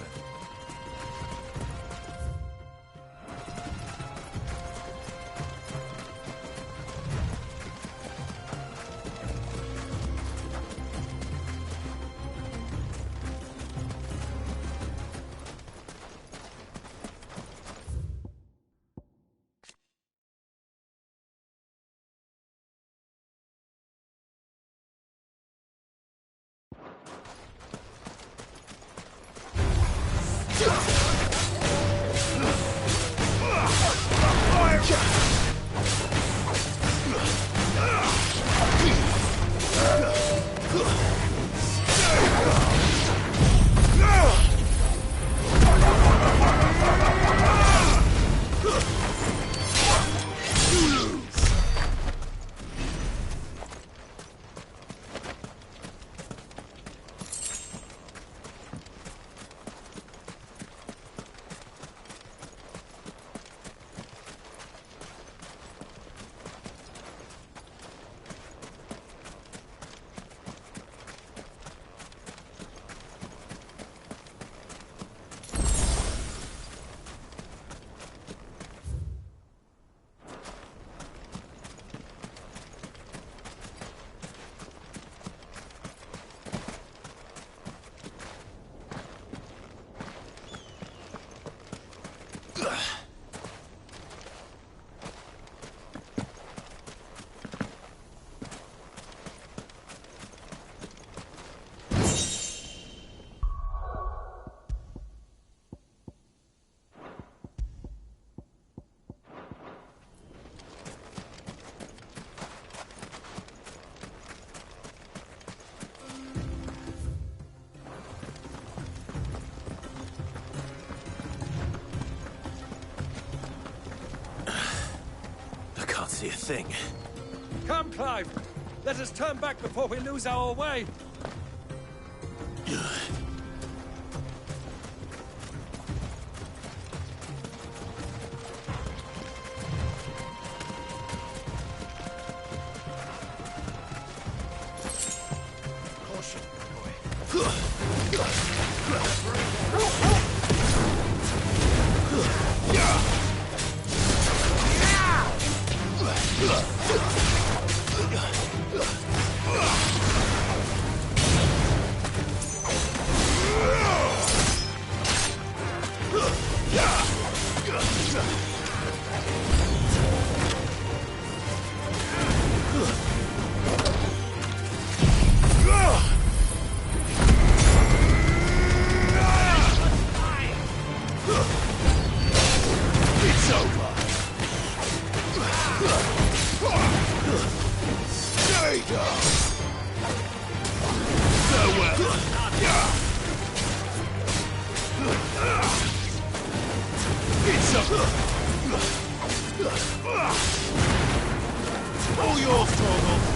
See a thing.
Come, Clive! Let us turn back before we lose our way!
All yours, Torgal.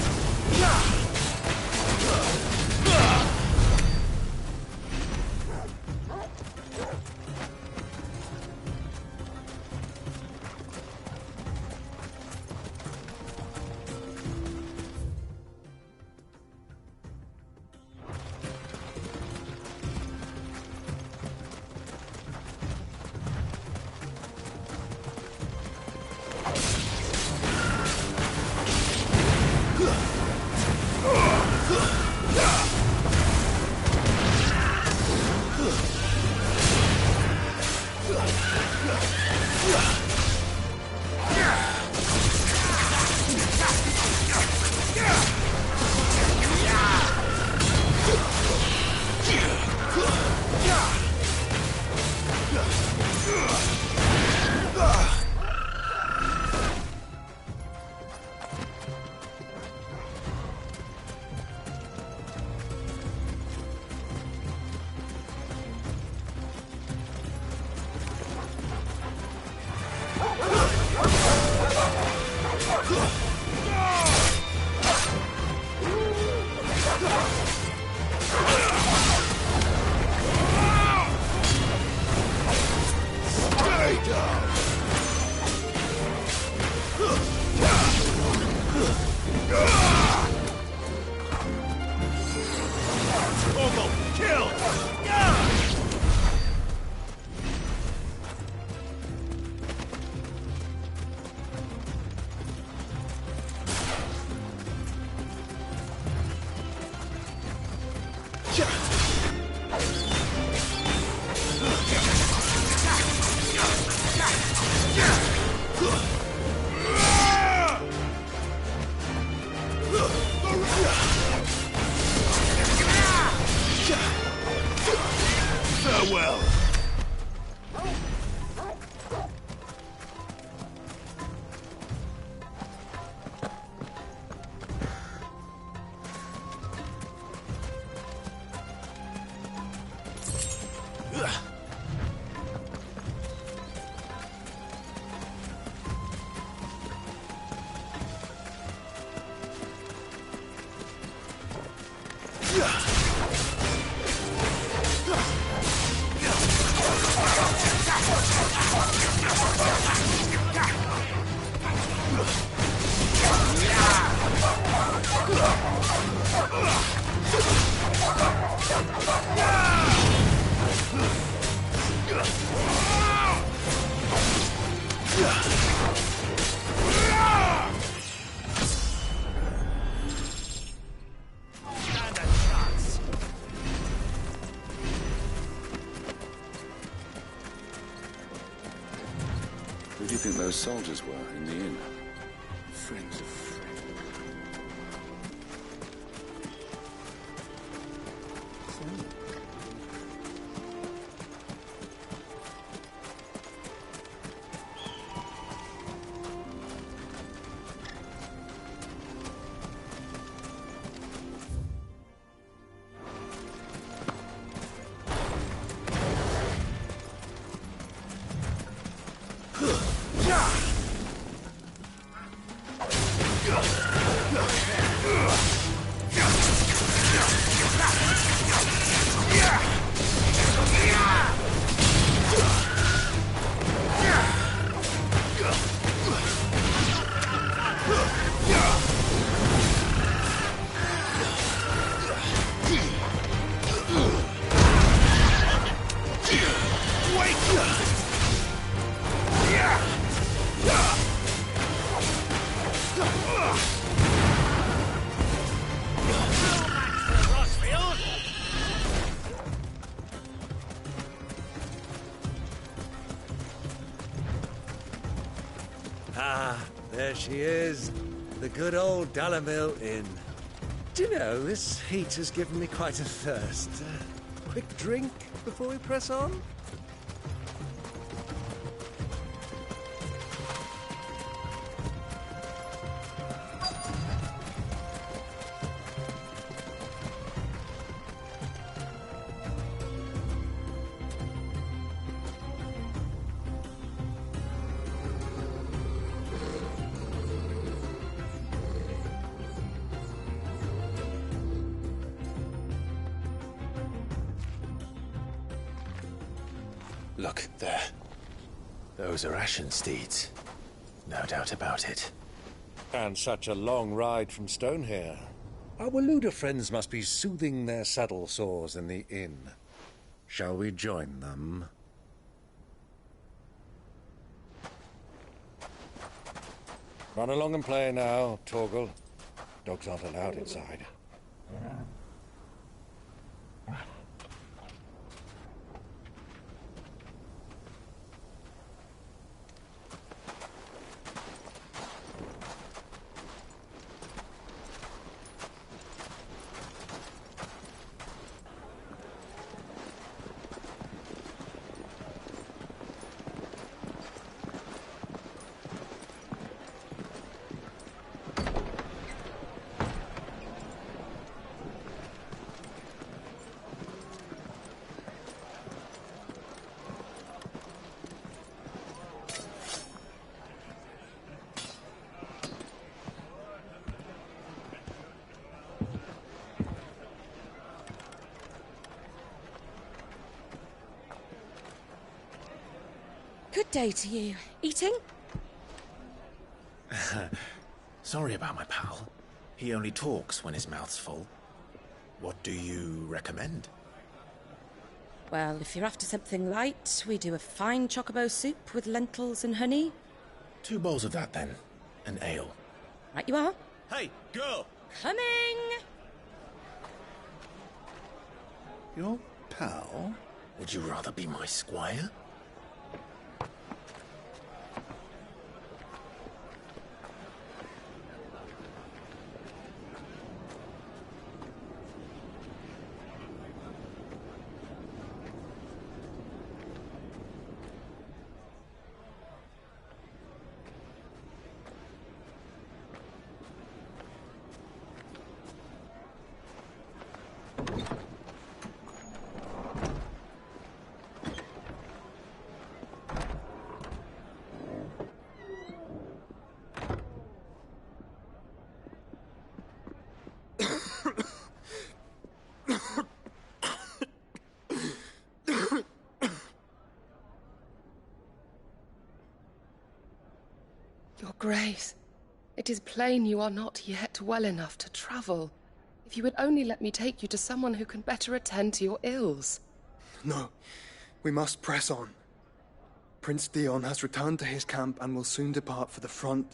Who do you think those soldiers were in the inn?
Friends of friends.
Ah, there she is. The good old Dalamil Inn. Do you know, this heat has given me quite a thirst. Quick drink before we press on?
Look, there. Those are Ashen steeds. No doubt about it.
And such a long ride from Stonehere. Our Waluda friends must be soothing their saddle sores in the inn. Shall we join them? Run along and play now, Torgal. Dogs aren't allowed inside.
Good day to you. Eating?
Sorry about my pal. He only talks when his mouth's full. What do you recommend?
Well, if you're after something light, we do a fine chocobo soup with lentils and honey.
2 bowls of that, then. An ale.
Right you are.
Hey, girl!
Coming!
Your pal? Would you rather be my squire?
Grace, it is plain you are not yet well enough to travel. If you would only let me take you to someone who can better attend to your ills.
No, we must press on. Prince Theon has returned to his camp and will soon depart for the front.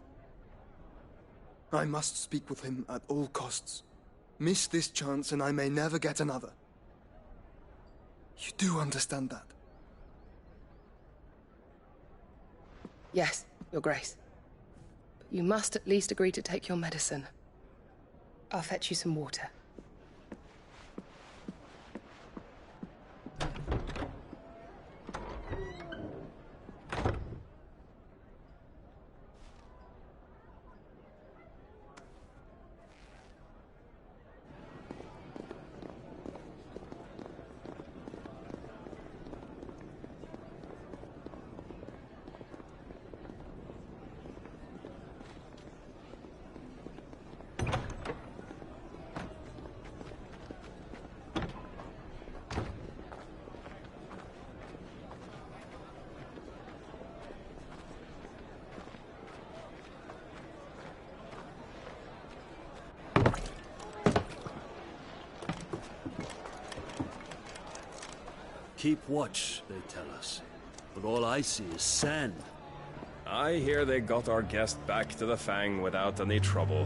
I must speak with him at all costs. Miss this chance and I may never get another. You do understand that?
Yes, Your Grace. But you must at least agree to take your medicine. I'll fetch you some water.
Keep watch, they tell us. But all I see is sand.
I hear they got our guest back to the Fang without any trouble.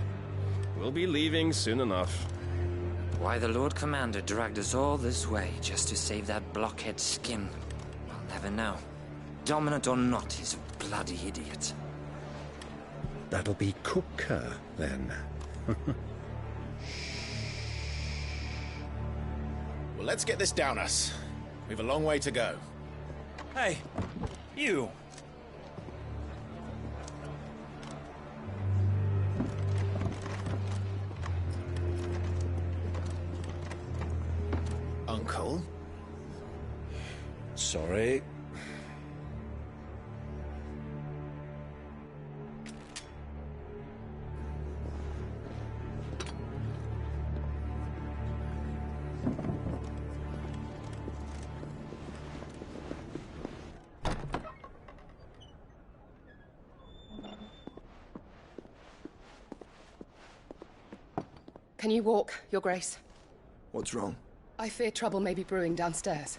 We'll be leaving soon enough.
Why the Lord Commander dragged us all this way just to save that blockhead skin, I'll never know. Dominant or not, he's a bloody idiot.
That'll be Cooker, then.
Well, let's get this down us. We've a long way to go.
Hey, you.
Uncle?
Sorry.
Can you walk, Your Grace?
What's wrong?
I fear trouble may be brewing downstairs.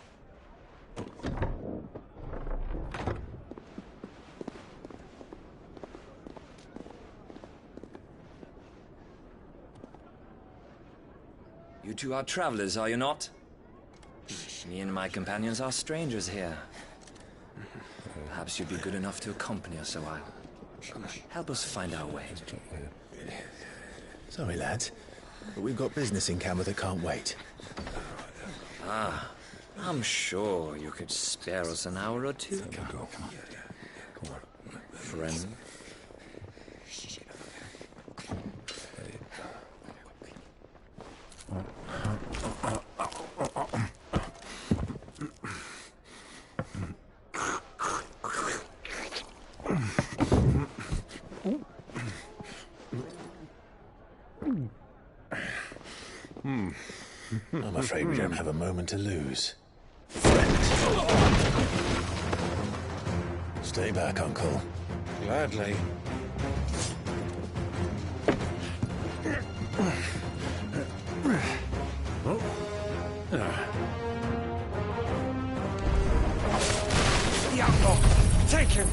You two are travelers, are you not? Me and my companions are strangers here. Perhaps you'd be good enough to accompany us a while. Help us find our way.
Sorry, lads, but we've got business in camera that can't wait.
Ah, I'm sure you could spare us an hour or two. Friend.
I'm afraid we don't have a moment to lose. Stay back, Uncle.
Gladly.
The outlaw! Take him!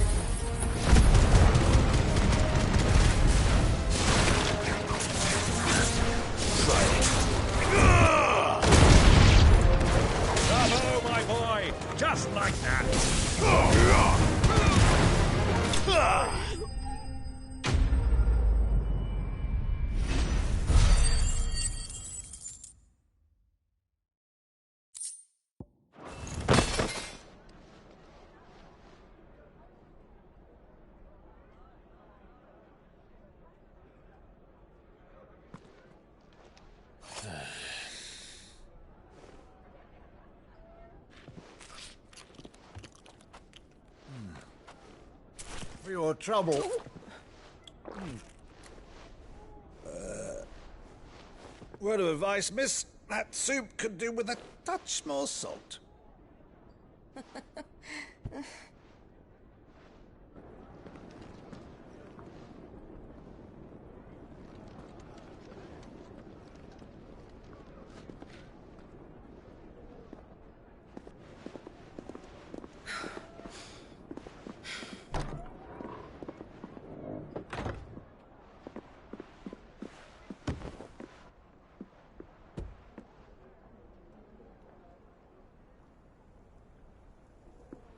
Bravo, my boy! Just like that!
For your trouble. Word of advice, miss. That soup could do with a touch more salt.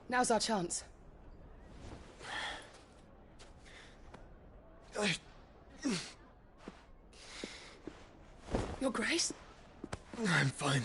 Now's our chance. Your Grace?
I'm fine.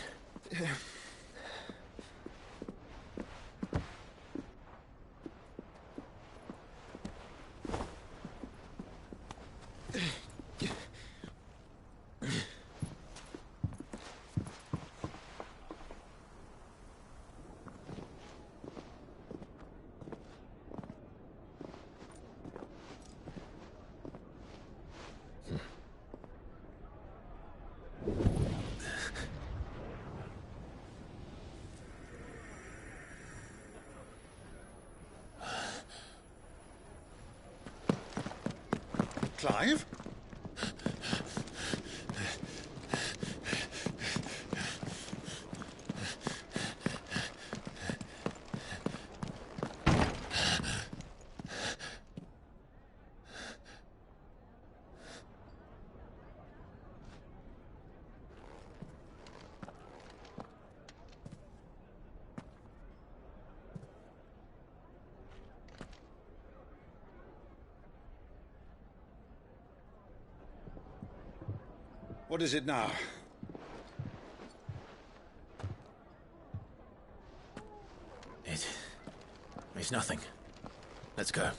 Clive? What is it now?
It's nothing. Let's go.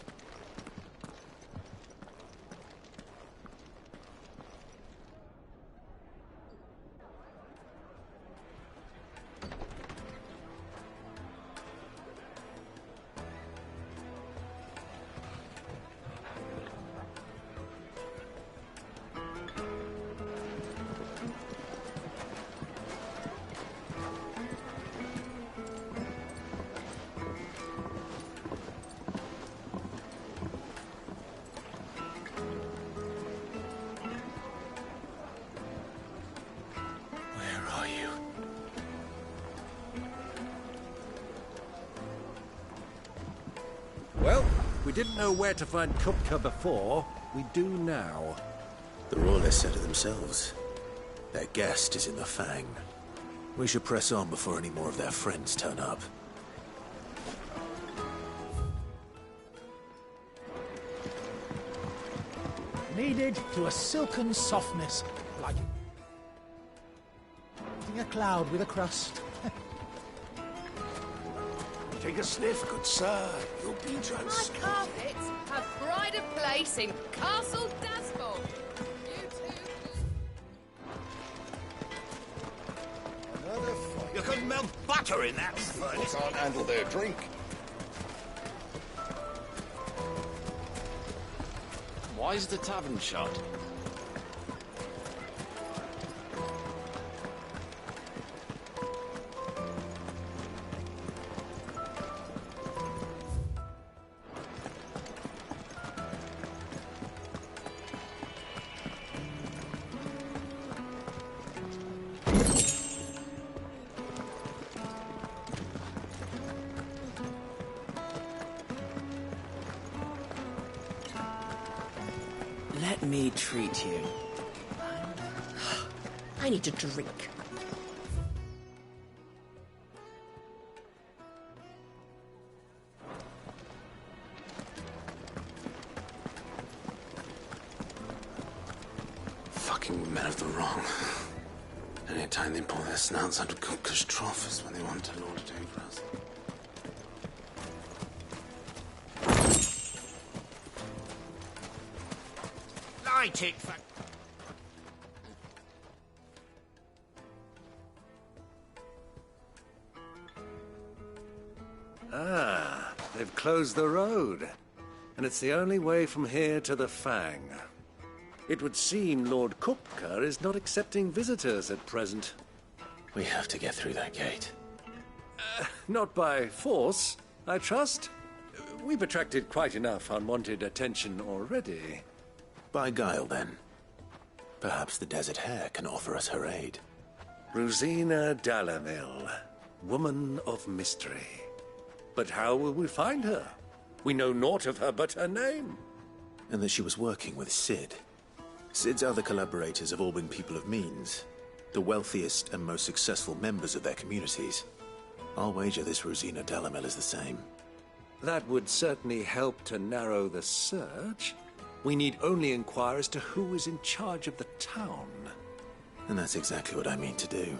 Well, we didn't know where to find Kupka before. We do now.
The Royalists said it themselves. Their guest is in the Fang. We should press on before any more of their friends turn up.
Kneaded to a silken softness, like a cloud with a crust.
Take a sniff, good sir. You'll be
My
transformed.
carpets have pride of place in Castle Dasbog.
You can melt butter in that furnace.
Can't handle their drink.
Why is the tavern shut?
Let me treat you.
I need a drink.
Fucking men of the wrong. Anytime they pull their snouts out of cookers' trough is when they want to lord it over us.
Light it,
Ah, they've closed the road. And it's the only way from here to the Fang. It would seem Lord Kupka is not accepting visitors at present.
We have to get through that gate.
Not by force, I trust. We've attracted quite enough unwanted attention already.
By guile, then. Perhaps the Desert Hare can offer us her aid.
Rosina Dalamil, woman of mystery. But how will we find her? We know naught of her but her name.
And that she was working with Sid. Sid's other collaborators have all been people of means, the wealthiest and most successful members of their communities. I'll wager this Rosina Dalamil is the same.
That would certainly help to narrow the search. We need only inquire as to who is in charge of the town.
And that's exactly what I mean to do.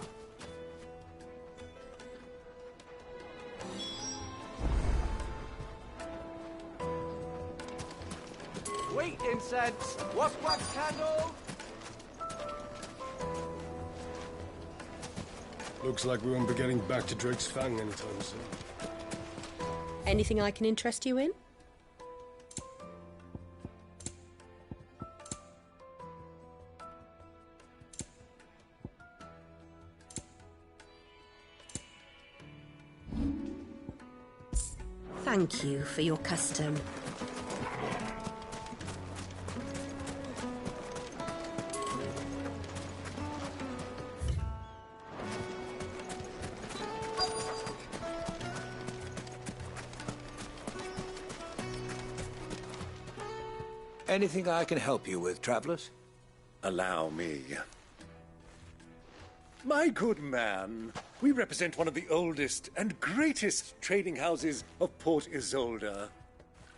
Wheat incense! What's wax candle?
Looks like we won't be getting back to Drake's Fang anytime soon.
Anything I can interest you in? Thank you for your custom.
Anything I can help you with, travelers? Allow me. My good man, we represent one of the oldest and greatest trading houses of Port Isolde.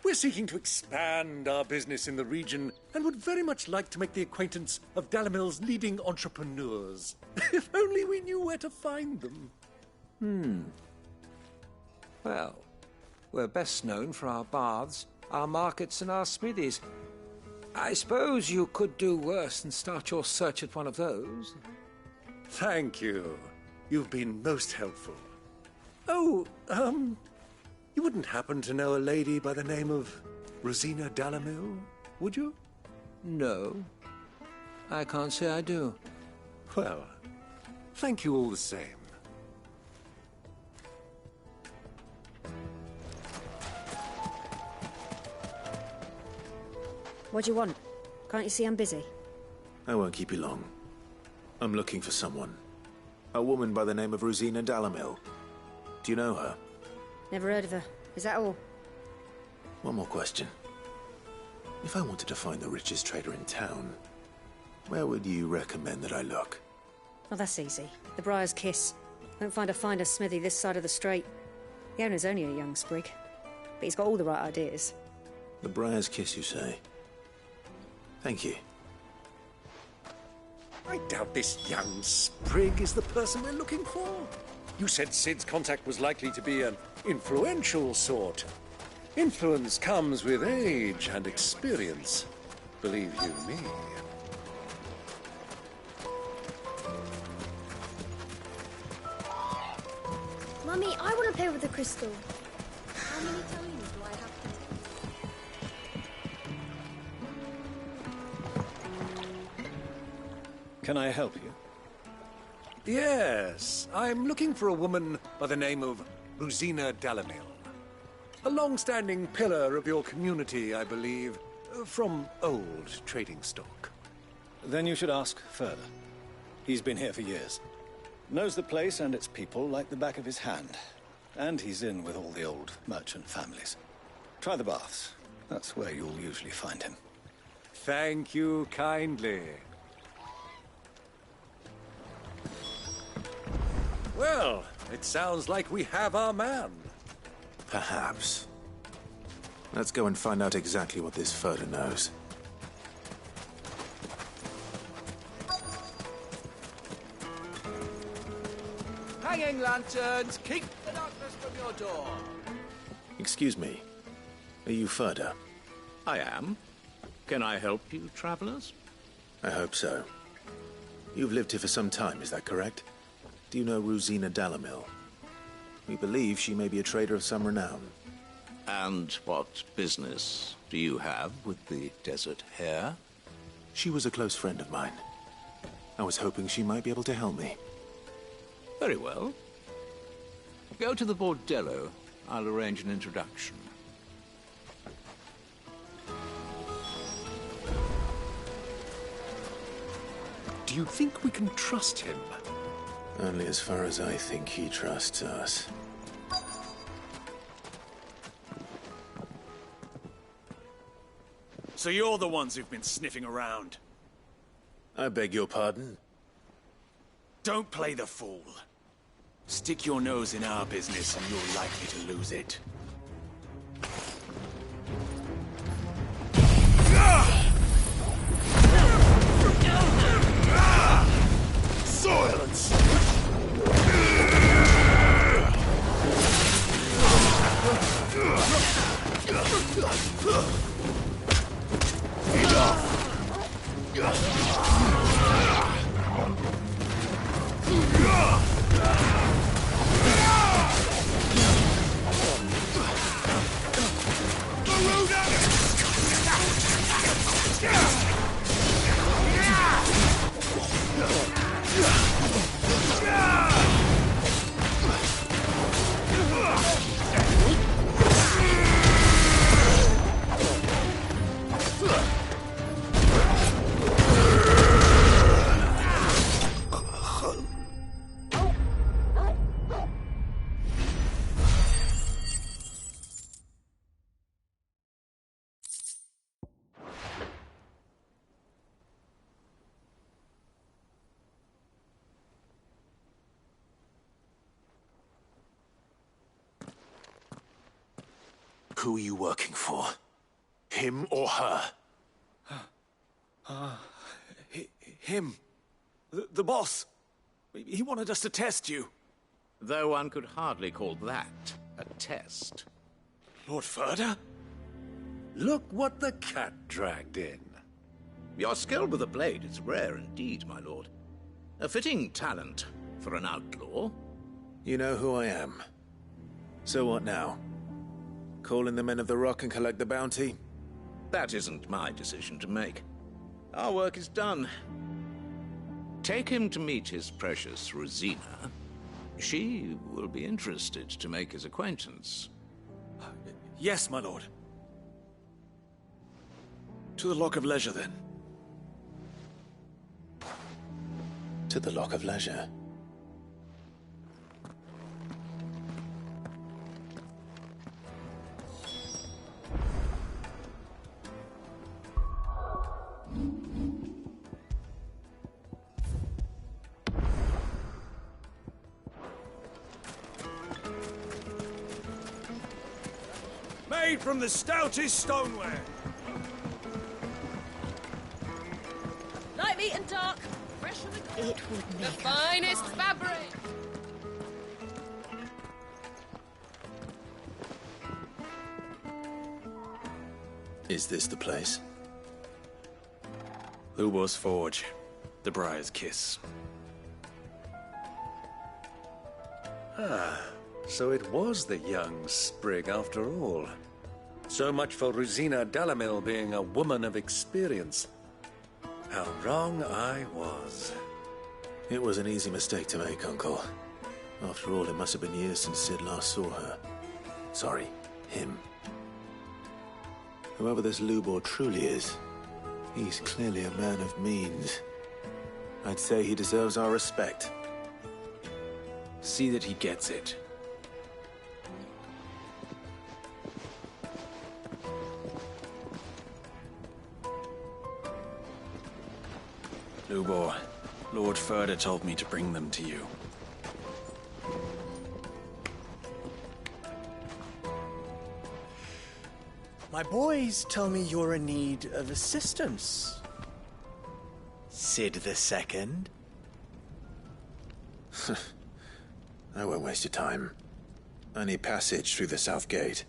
We're seeking to expand our business in the region and would very much like to make the acquaintance of Dalamil's leading entrepreneurs. If only we knew where to find them.
Well, we're best known for our baths, our markets, and our smithies. I suppose you could do worse than start your search at one of those.
Thank you. You've been most helpful. Oh, you wouldn't happen to know a lady by the name of Rosina Dalamil, would you?
No, I can't say I do.
Well, thank you all the same.
What do you want? Can't you see I'm busy?
I won't keep you long. I'm looking for someone. A woman by the name of Rosina Dalamil. Do you know her?
Never heard of her. Is that all?
One more question. If I wanted to find the richest trader in town, where would you recommend that I look?
Oh, that's easy. The Briar's Kiss. Won't find a finer smithy this side of the strait. The owner's only a young sprig, but he's got all the right ideas.
The Briar's Kiss, you say? Thank you.
I doubt this young sprig is the person we're looking for. You said Sid's contact was likely to be an influential sort. Influence comes with age and experience, believe you me.
Mummy, I want to play with the crystal. How many times do I have to
Can I help you? Yes, I'm looking for a woman by the name of Rosina Dalamil. A long-standing pillar of your community, I believe, from old trading stock.
Then you should ask further. He's been here for years. Knows the place and its people like the back of his hand. And he's in with all the old merchant families. Try the baths. That's where you'll usually find him.
Thank you kindly. Well, it sounds like we have our man.
Perhaps. Let's go and find out exactly what this Furter knows.
Hanging lanterns, keep the darkness from your door.
Excuse me. Are you Furter?
I am. Can I help you, travelers?
I hope so. You've lived here for some time, is that correct? Do you know Rosina Dalamil? We believe she may be a trader of some renown.
And what business do you have with the desert hare?
She was a close friend of mine. I was hoping she might be able to help me.
Very well. Go to the bordello. I'll arrange an introduction.
Do you think we can trust him?
Only as far as I think he trusts us.
So you're the ones who've been sniffing around?
I beg your pardon?
Don't play the fool. Stick your nose in our business and you're likely to lose it.
Silence! Who are you working for? Him or her?
Him. The boss. He wanted us to test you.
Though one could hardly call that a test.
Lord Ferda?
Look what the cat dragged in.
Your skill with the blade is rare indeed, my lord. A fitting talent for an outlaw.
You know who I am. So what now? Call in the Men of the Rock and collect the bounty?
That isn't my decision to make. Our work is done. Take him to meet his precious Rosina. She will be interested to make his acquaintance.
Yes, my lord. To the Lock of Leisure, then.
To the Lock of Leisure.
Made from the stoutest stoneware.
Light, meat, and dark. Fresh from the...
It would make
The finest fabric!
Is this the place?
Lubor's Forge. The Briar's Kiss.
Ah, so it was the young sprig after all. So much for Rosina Dalamil being a woman of experience. How wrong I was.
It was an easy mistake to make, Uncle. After all, it must have been years since Sid last saw her. Sorry, him. Whoever this Lubor truly is, he's clearly a man of means. I'd say he deserves our respect.
See that he gets it. Lubor, Lord Ferda told me to bring them to you.
My boys tell me you're in need of assistance. Sid the Second?
I won't waste your time. I need passage through the south gate.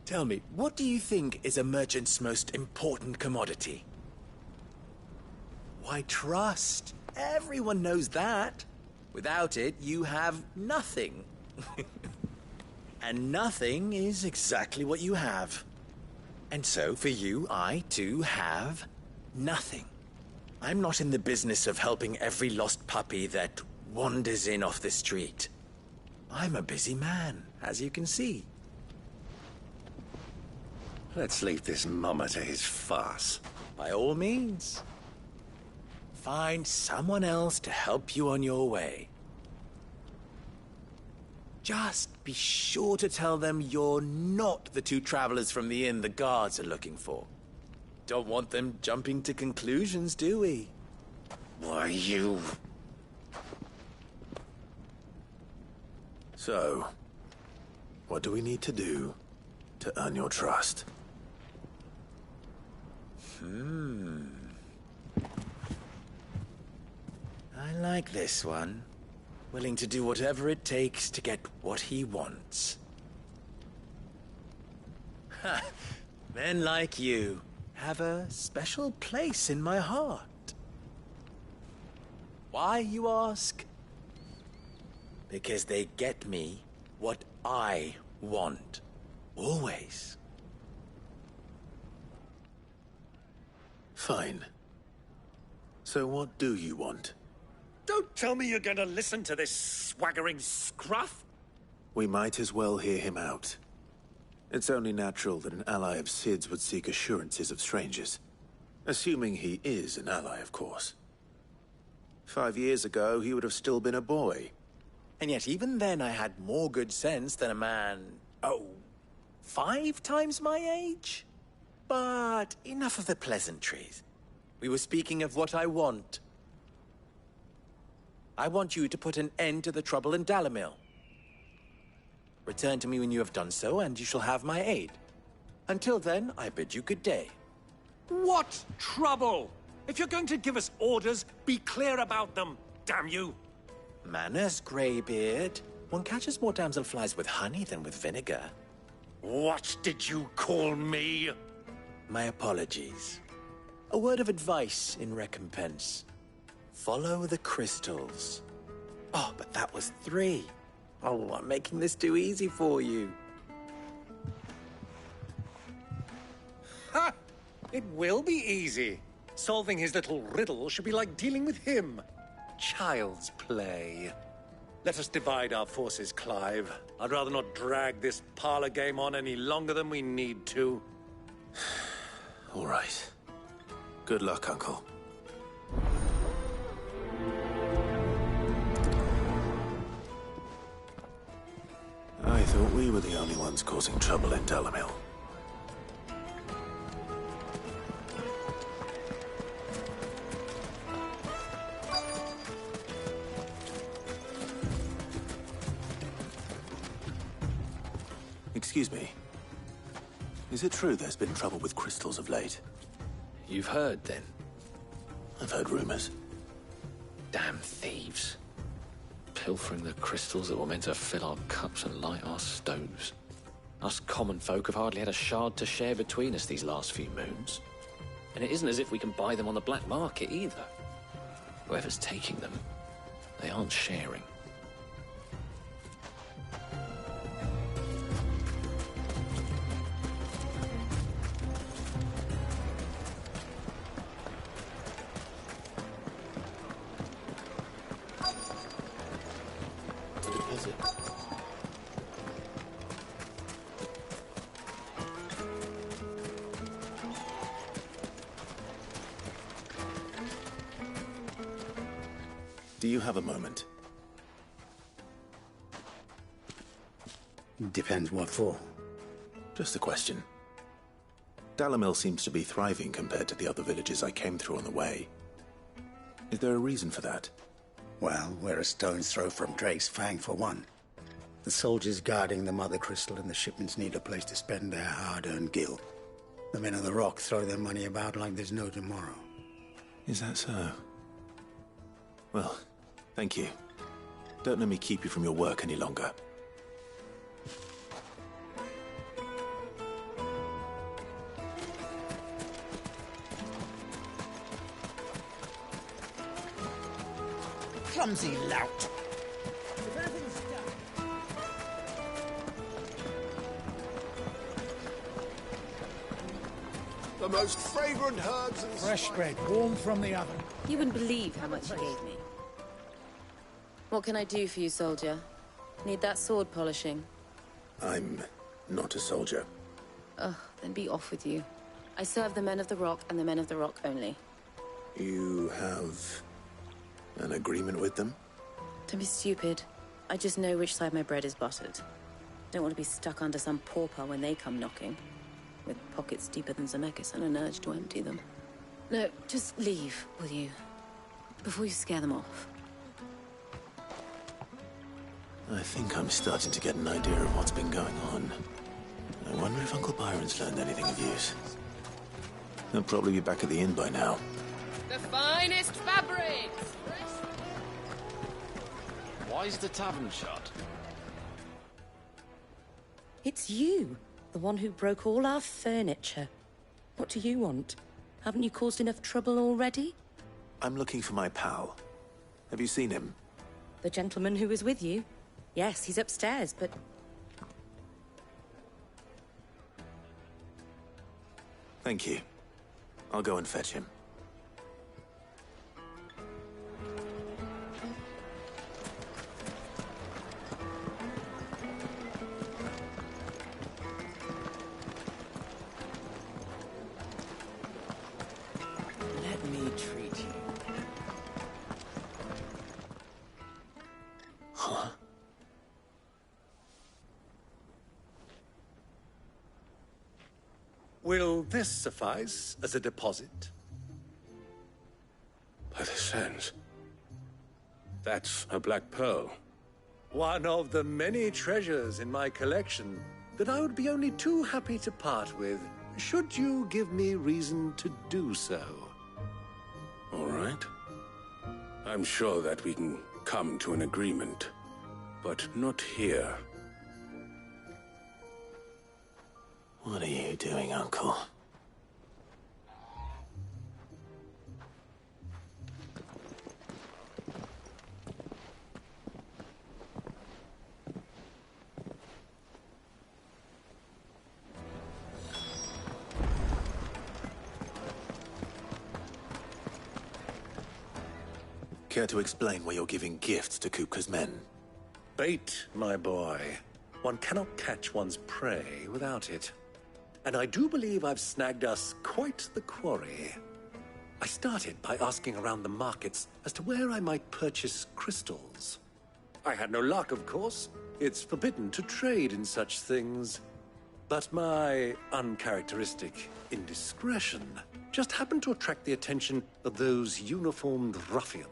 Tell me, what do you think is a merchant's most important commodity? Why, trust. Everyone knows that. Without it, you have nothing. And nothing is exactly what you have. And so, for you, I, too, have nothing. I'm not in the business of helping every lost puppy that wanders in off the street. I'm a busy man, as you can see.
Let's leave this mummer to his farce.
By all means. Find someone else to help you on your way. Just be sure to tell them you're not the two travelers from the inn the guards are looking for. Don't want them jumping to conclusions, do we?
Why, you...
So, what do we need to do to earn your trust?
I like this one. Willing to do whatever it takes to get what he wants. Ha! Men like you have a special place in my heart. Why, you ask? Because they get me what I want. Always.
Fine. So what do you want?
Don't tell me you're going to listen to this swaggering scruff!
We might as well hear him out. It's only natural that an ally of Sid's would seek assurances of strangers. Assuming he is an ally, of course. 5 years ago, he would have still been a boy.
And yet even then I had more good sense than a man, 5 times my age? But enough of the pleasantries. We were speaking of what I want. I want you to put an end to the trouble in Dalamil. Return to me when you have done so, and you shall have my aid. Until then, I bid you good day.
What trouble? If you're going to give us orders, be clear about them, damn you!
Manners, Greybeard. One catches more damselflies with honey than with vinegar.
What did you call me?
My apologies. A word of advice in recompense. Follow the crystals. Oh, but that was 3. Oh, I'm making this too easy for you.
Ha! It will be easy. Solving his little riddle should be like dealing with him. Child's play. Let us divide our forces, Clive. I'd rather not drag this parlor game on any longer than we need to.
All right. Good luck, Uncle. I thought we were the only ones causing trouble in Dalamil. Excuse me. Is it true there's been trouble with crystals of late?
You've heard, then?
I've heard rumors.
Damn thieves. Pilfering the crystals that were meant to fill our cups and light our stoves. Us common folk have hardly had a shard to share between us these last few moons. And it isn't as if we can buy them on the black market either. Whoever's taking them, they aren't sharing.
Do you have a moment?
Depends what for.
Just a question. Dalamil seems to be thriving compared to the other villages I came through on the way. Is there a reason for that?
Well, we're a stone's throw from Drake's Fang, for one. The soldiers guarding the Mother Crystal and the shipments need a place to spend their hard-earned gil. The men of the Rock throw their money about like there's no tomorrow.
Is that so? Well, thank you. Don't let me keep you from your work any longer.
Clumsy lout.
The most fragrant herbs and
Fresh bread, warm from the oven.
You wouldn't believe how much he gave me. What can I do for you, soldier? Need that sword polishing?
I'm not a soldier.
Ugh, then be off with you. I serve the men of the Rock and the men of the Rock only.
You have an agreement with them?
Don't be stupid. I just know which side my bread is buttered. Don't want to be stuck under some pauper when they come knocking. With pockets deeper than Zemeckis and an urge to empty them. No, just leave, will you? Before you scare them off.
I think I'm starting to get an idea of what's been going on. I wonder if Uncle Byron's learned anything of use. He'll probably be back at the inn by now.
The finest fabrics!
Why is the tavern shut?
It's you, the one who broke all our furniture. What do you want? Haven't you caused enough trouble already?
I'm looking for my pal. Have you seen him?
The gentleman who was with you? Yes, he's upstairs, but...
Thank you. I'll go and fetch him.
Let me treat you.
Huh?
Will this suffice as a deposit?
By the sands. That's a black pearl.
One of the many treasures in my collection that I would be only too happy to part with, should you give me reason to do so.
All right. I'm sure that we can come to an agreement, but not here.
What are you doing, Uncle? Care to explain why you're giving gifts to Kupka's men?
Bait, my boy. One cannot catch one's prey without it. And I do believe I've snagged us quite the quarry. I started by asking around the markets as to where I might purchase crystals. I had no luck, of course. It's forbidden to trade in such things. But my uncharacteristic indiscretion just happened to attract the attention of those uniformed ruffians.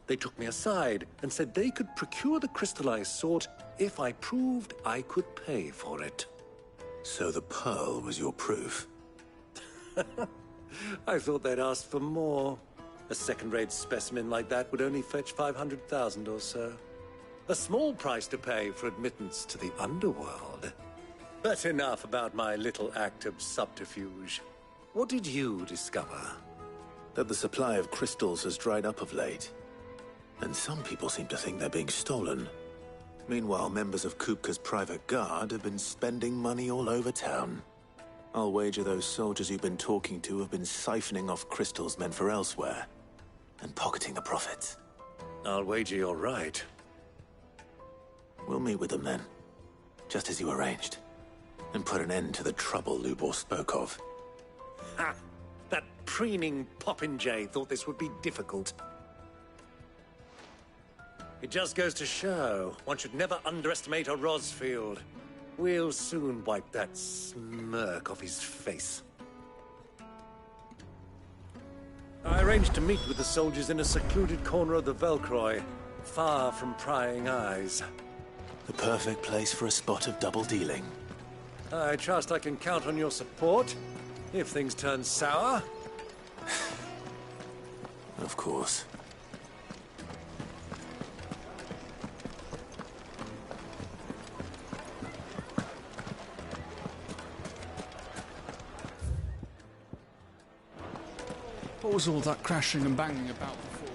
They took me aside and said they could procure the crystal I sought if I proved I could pay for it.
So the pearl was your proof?
I thought they'd asked for more. A second-rate specimen like that would only fetch 500,000 or so. A small price to pay for admittance to the underworld. But enough about my little act of subterfuge. What did you discover?
That the supply of crystals has dried up of late. And some people seem to think they're being stolen. Meanwhile, members of Kupka's private guard have been spending money all over town. I'll wager those soldiers you've been talking to have been siphoning off crystals meant for elsewhere, and pocketing the profits.
I'll wager you're right.
We'll meet with them then, just as you arranged, and put an end to the trouble Lubor spoke of.
Ha! That preening popinjay thought this would be difficult. It just goes to show one should never underestimate a Rosfield. We'll soon wipe that smirk off his face. I arranged to meet with the soldiers in a secluded corner of the Velcroy, far from prying eyes.
The perfect place for a spot of double dealing.
I trust I can count on your support, if things turn sour.
Of course.
What was all that crashing and banging about before?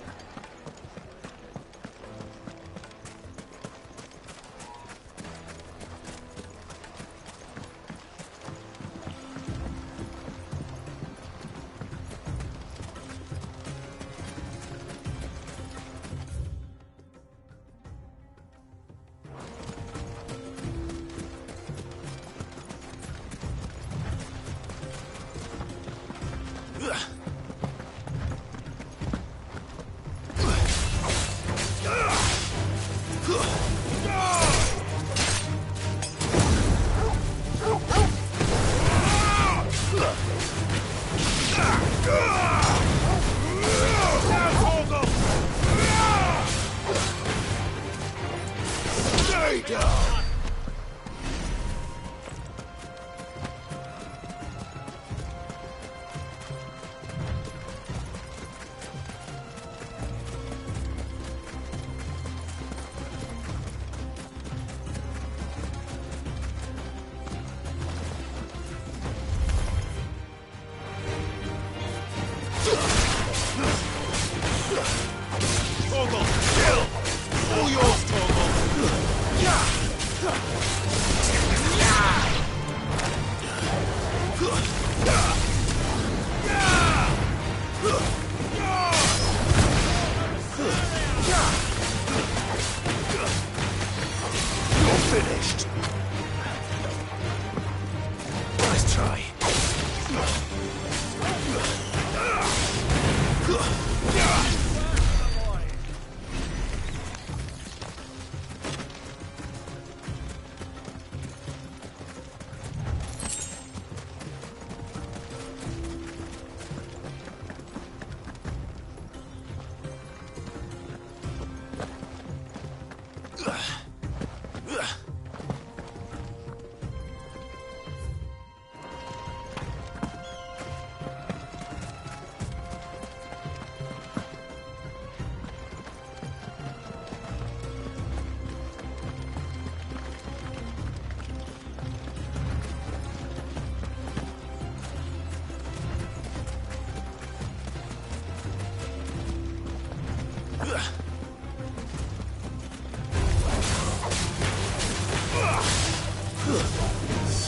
Torgal, kill! All yours, You're finished. Nice try.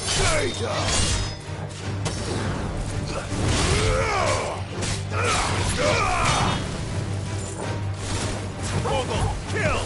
Stay down! Torgal, kill!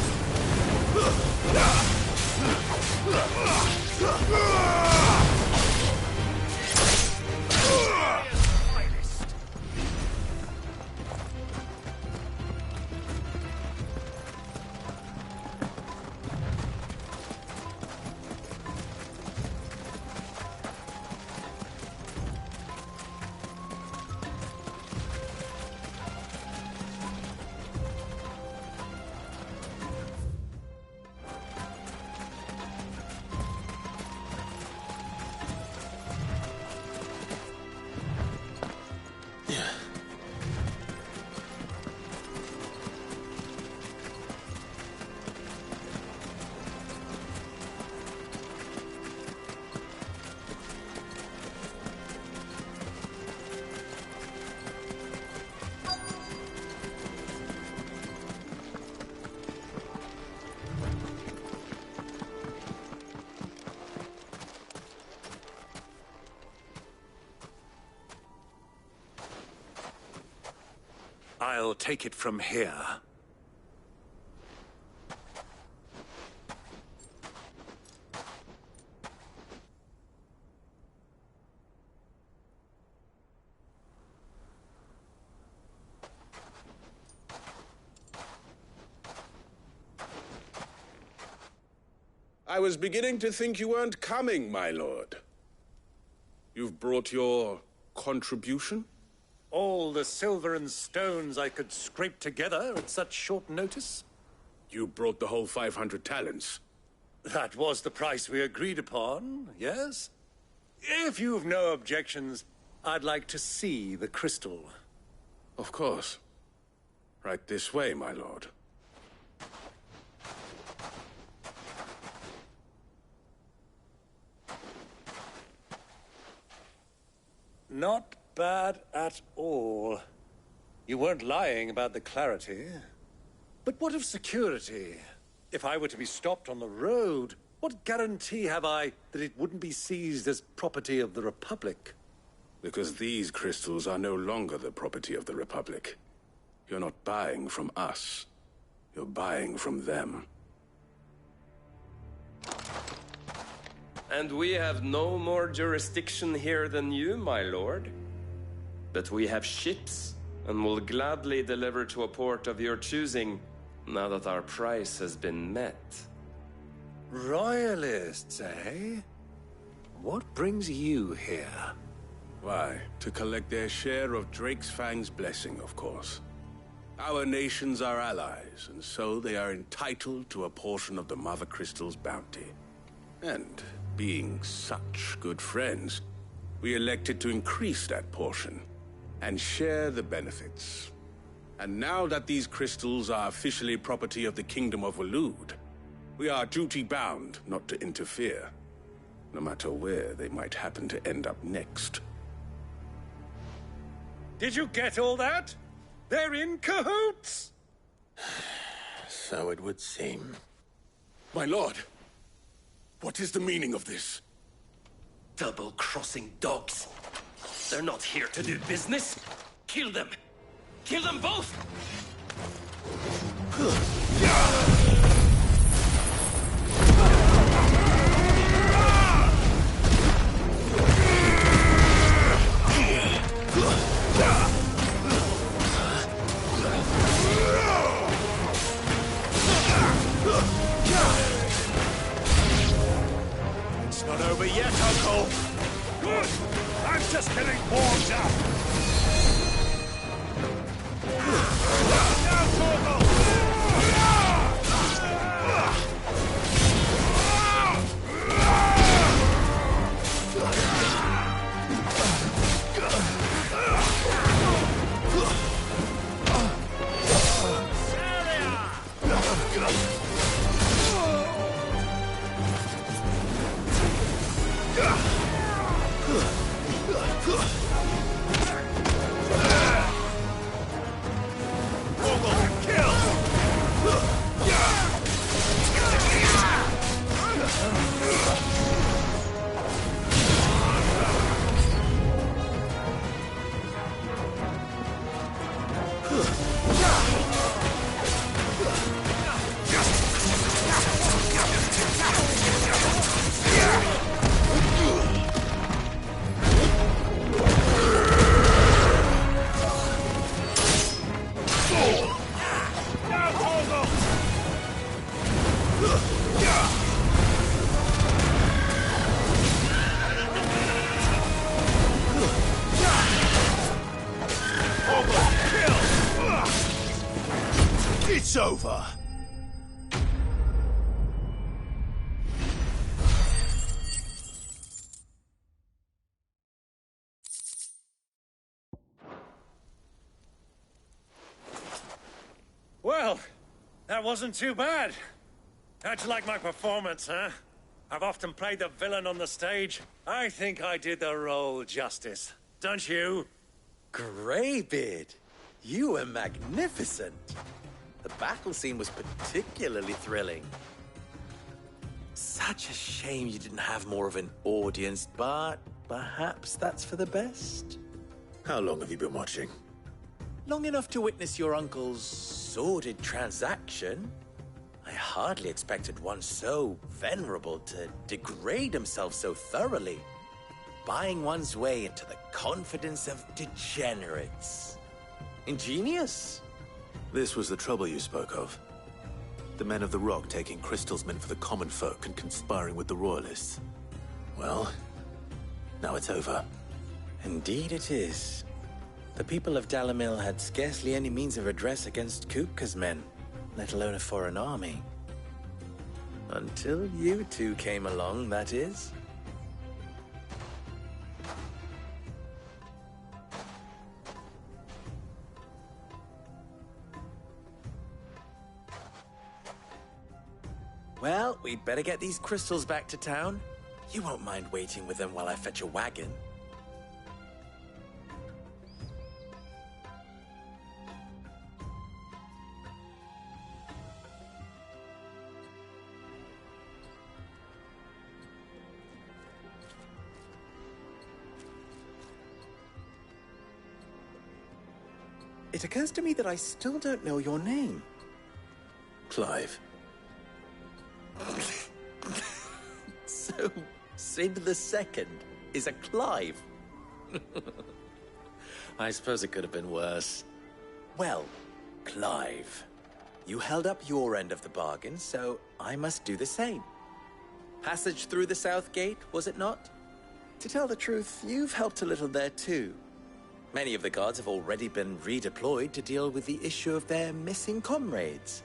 I'll take it from here. I was beginning to think you weren't coming, my lord. You've brought your contribution?
All the silver and stones I could scrape together at such short notice?
You brought the whole 500 talents.
That was the price we agreed upon, yes? If you've no objections, I'd like to see the crystal.
Of course. Right this way, my lord.
Not bad at all. You weren't lying about the clarity. But what of security? If I were to be stopped on the road, what guarantee have I that it wouldn't be seized as property of the Republic?
Because these crystals are no longer the property of the Republic. You're not buying from us. You're buying from them.
And we have no more jurisdiction here than you, my lord. But we have ships, and will gladly deliver to a port of your choosing, now that our price has been met.
Royalists, eh? What brings you here?
Why, to collect their share of Drake's Fang's blessing, of course. Our nations are allies, and so they are entitled to a portion of the Mother Crystal's bounty. And being such good friends, we elected to increase that portion and share the benefits. And now that these crystals are officially property of the Kingdom of Waloed, we are duty-bound not to interfere, no matter where they might happen to end up next.
Did you get all that? They're in cahoots!
So it would seem.
My lord, what is the meaning of this?
Double-crossing dogs. They're not here to do business. Kill them. Kill them both!
It's not over yet, Uncle! Good! I'm just getting warmed up! Now, Torgal!
It's over!
Well, that wasn't too bad. How'd you like my performance, huh? I've often played the villain on the stage. I think I did the role justice. Don't you?
Greybeard, you were magnificent. The battle scene was particularly thrilling. Such a shame you didn't have more of an audience, but perhaps that's for the best.
How long have you been watching?
Long enough to witness your uncle's sordid transaction. I hardly expected one so venerable to degrade himself so thoroughly, buying one's way into the confidence of degenerates. Ingenious.
This was the trouble you spoke of. The men of the Rock taking crystals meant for the common folk and conspiring with the Royalists. Well, now it's over.
Indeed it is. The people of Dalamil had scarcely any means of redress against Kupka's men, let alone a foreign army. Until you two came along, that is. Well, we'd better get these crystals back to town. You won't mind waiting with them while I fetch a wagon. It occurs to me that I still don't know your name.
Clive.
So, Sid the Second is a Clive? I suppose it could have been worse. Well, Clive, you held up your end of the bargain, so I must do the same. Passage through the South Gate, was it not? To tell the truth, you've helped a little there too. Many of the guards have already been redeployed to deal with the issue of their missing comrades.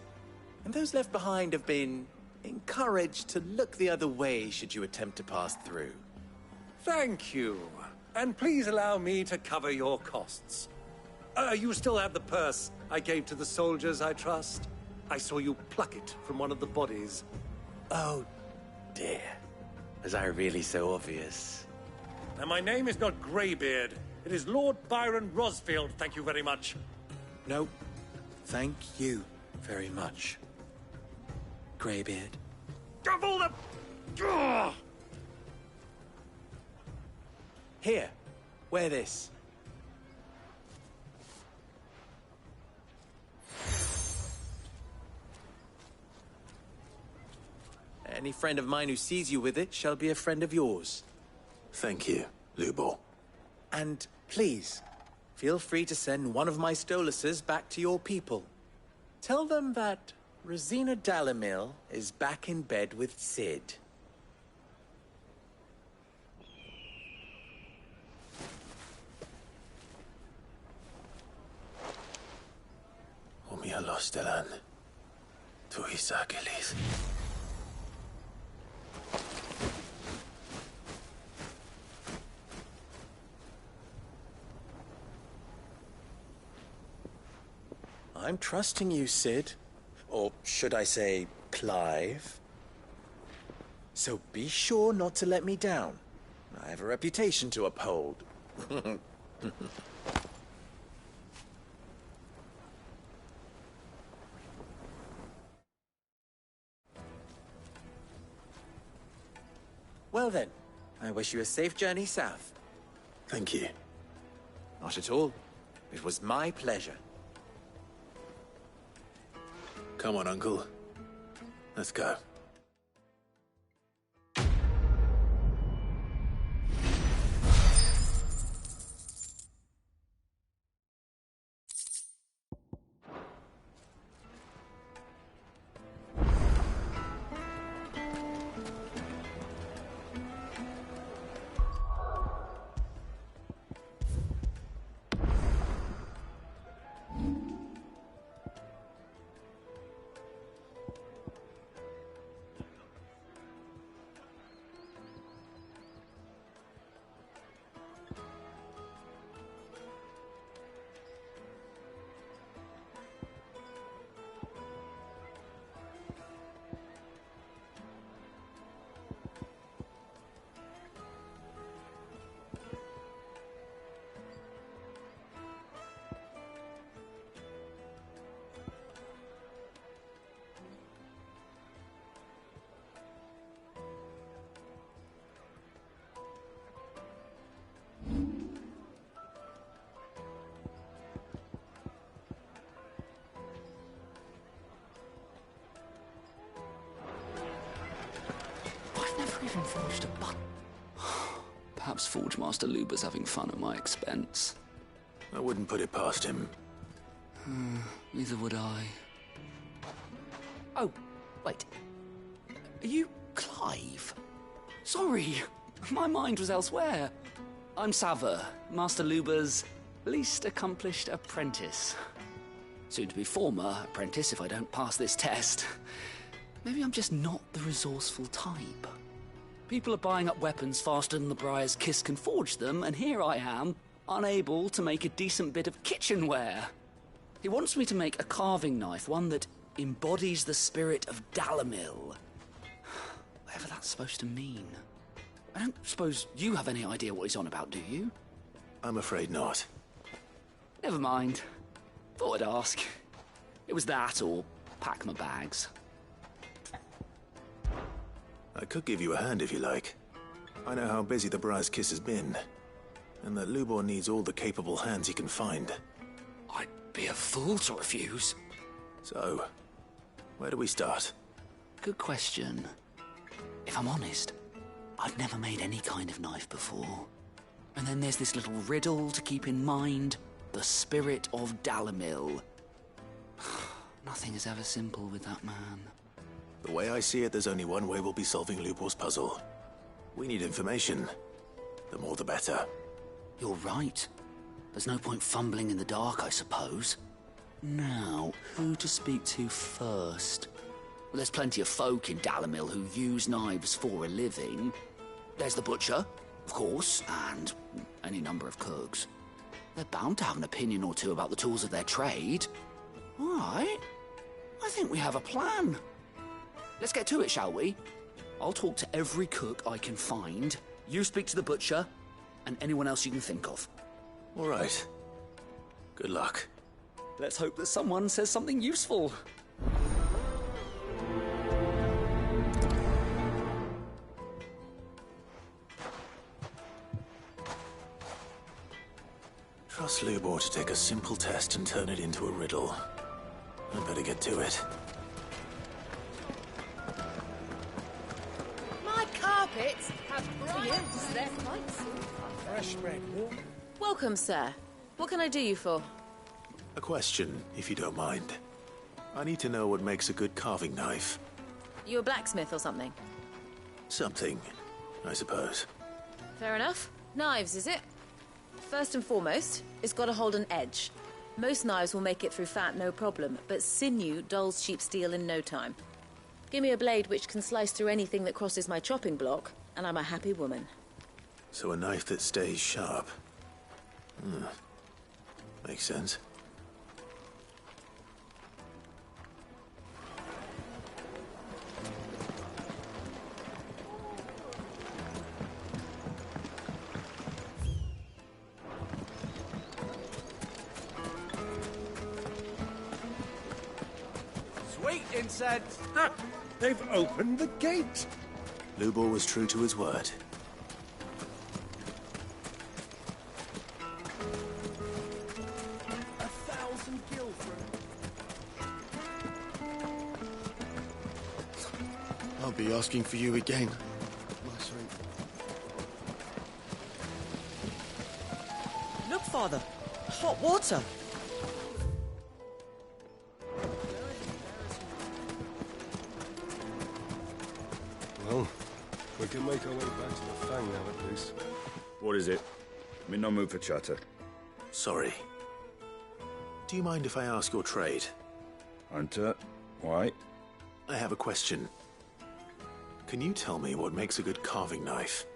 And those left behind have been encouraged to look the other way should you attempt to pass through.
Thank you. And please allow me to cover your costs. You still have the purse I gave to the soldiers, I trust? I saw you pluck it from one of the bodies.
Oh, dear. Was I really so obvious?
And my name is not Greybeard. It is Lord Byron Rosfield, thank you very much.
No, thank you very much, Greybeard.
Of all the... Ugh!
Here, wear this. Any friend of mine who sees you with it shall be a friend of yours.
Thank you, Lubor.
And please, feel free to send one of my Stoluses back to your people. Tell them that Rosina Dalamil is back in bed with Sid.
Omia Lostelan. Tuisa Gelis.
I'm trusting you, Sid. Or should I say, Clive? So be sure not to let me down. I have a reputation to uphold. Well then, I wish you a safe journey south.
Thank you.
Not at all. It was my pleasure.
Come on, Uncle. Let's go.
I've never even forged a button. Perhaps Forge Master Luber's having fun at my expense.
I wouldn't put it past him.
Neither would I.
Oh, wait. Are you Clive?
Sorry, my mind was elsewhere. I'm Sava, Master Luber's least accomplished apprentice. Soon to be former apprentice if I don't pass this test. Maybe I'm just not the resourceful type. People are buying up weapons faster than the Briar's Kiss can forge them, and here I am, unable to make a decent bit of kitchenware. He wants me to make a carving knife, one that embodies the spirit of Dalamil. Whatever that's supposed to mean. I don't suppose you have any idea what he's on about, do you?
I'm afraid not.
Never mind. Thought I'd ask. It was that or pack my bags.
I could give you a hand if you like. I know how busy the Briar's Kiss has been, and that Lubor needs all the capable hands he can find.
I'd be a fool to refuse.
So, where do we start?
Good question. If I'm honest, I've never made any kind of knife before. And then there's this little riddle to keep in mind. The spirit of Dalamil. Nothing is ever simple with that man.
The way I see it, there's only one way we'll be solving Lubor's puzzle. We need information. The more the better.
You're right. There's no point fumbling in the dark, I suppose. Now, who to speak to first? Well, there's plenty of folk in Dalamil who use knives for a living. There's the butcher, of course, and any number of cooks. They're bound to have an opinion or two about the tools of their trade. All right. I think we have a plan. Let's get to it, shall we? I'll talk to every cook I can find. You speak to the butcher, and anyone else you can think of.
All right. Good luck.
Let's hope that someone says something useful.
Trust Lubor to take a simple test and turn it into a riddle. I better get to it.
My carpets have brilliance. They're quite soft.
Fresh bread, warm.
Welcome, sir. What can I do you for?
A question, if you don't mind. I need to know what makes a good carving knife.
You a blacksmith or something?
Something, I suppose.
Fair enough. Knives, is it? First and foremost, it's got to hold an edge. Most knives will make it through fat, no problem, but sinew dulls cheap steel in no time. Give me a blade which can slice through anything that crosses my chopping block, and I'm a happy woman.
So a knife that stays sharp. Makes sense.
Sweet incense!
They've opened the gate!
Lubor was true to his word.
I'll be asking for you again.
Look, Father. Hot water.
Well, we can make our way back to the Fang now, at least.
What is it? I'm in no mood for chatter.
Sorry. Do you mind if I ask your trade?
Hunter, why?
I have a question. Can you tell me what makes a good carving knife?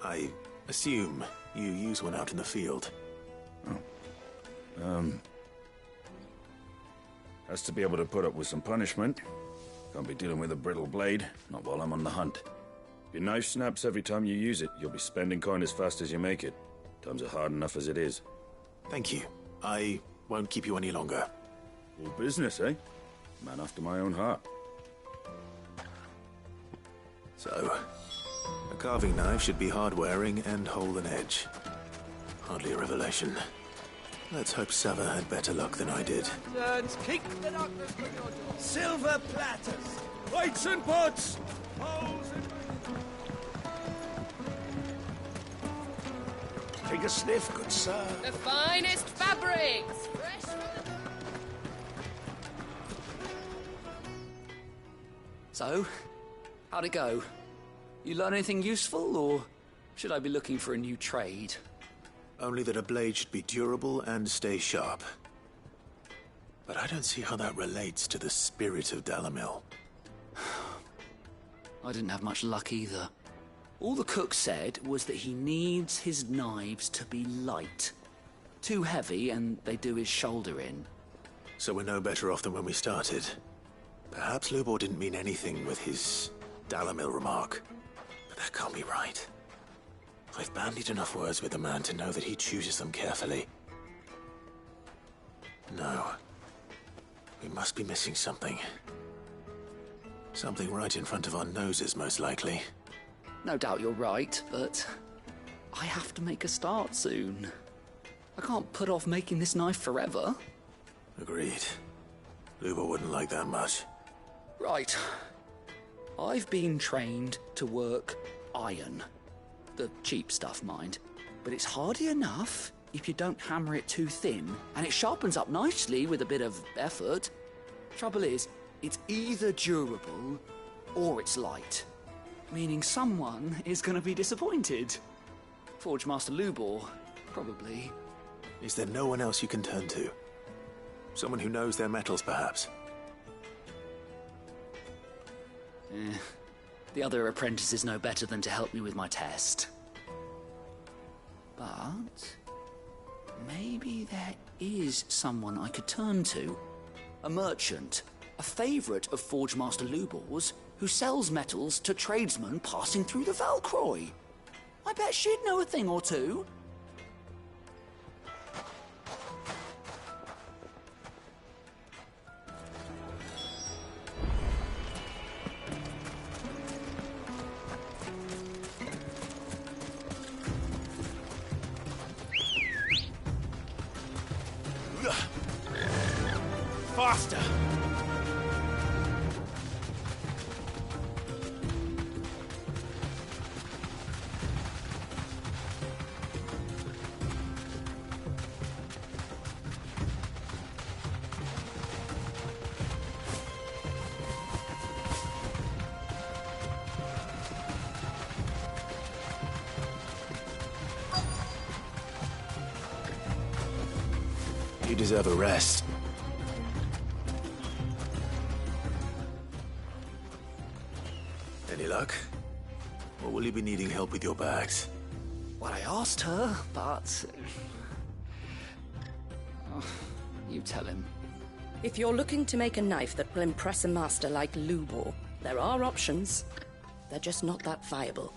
I assume you use one out in the field.
Has to be able to put up with some punishment. Can't be dealing with a brittle blade, not while I'm on the hunt. If your knife snaps every time you use it, you'll be spending coin as fast as you make it. Times are hard enough as it is.
Thank you. I won't keep you any longer.
All business, eh? Man after my own heart.
So, a carving knife should be hard-wearing and hold an edge. Hardly a revelation. Let's hope Sava had better luck than I did.
Turns, keep the darkness from your door.
Silver platters! Plates and pots! Bowls and... Take a sniff, good sir.
The finest fabrics! Fresh from the...
So, how'd it go? You learn anything useful, or should I be looking for a new trade?
Only that a blade should be durable and stay sharp. But I don't see how that relates to the spirit of Dalamil.
I didn't have much luck either. All the cook said was that he needs his knives to be light. Too heavy and they do his shoulder in.
So we're no better off than when we started. Perhaps Lubor didn't mean anything with his Dalamil remark. But that can't be right. I've bandied enough words with the man to know that he chooses them carefully. No. We must be missing something. Something right in front of our noses, most likely.
No doubt you're right, but I have to make a start soon. I can't put off making this knife forever.
Agreed. Lubor wouldn't like that much.
Right. I've been trained to work iron. The cheap stuff, mind. But it's hardy enough if you don't hammer it too thin, and it sharpens up nicely with a bit of effort. Trouble is, it's either durable or it's light. Meaning someone is going to be disappointed. Forge Master Lubor, probably.
Is there no one else you can turn to? Someone who knows their metals, perhaps?
The other apprentices know better than to help me with my test. But maybe there is someone I could turn to. A merchant, a favourite of Forge Master Lubor's, who sells metals to tradesmen passing through the Valcroy. I bet she'd know a thing or two.
faster!
You deserve a rest. Any luck? Or will you be needing help with your bags?
Well, I asked her, but... Oh, you tell him.
If you're looking to make a knife that will impress a master like Lubor, there are options. They're just not that viable.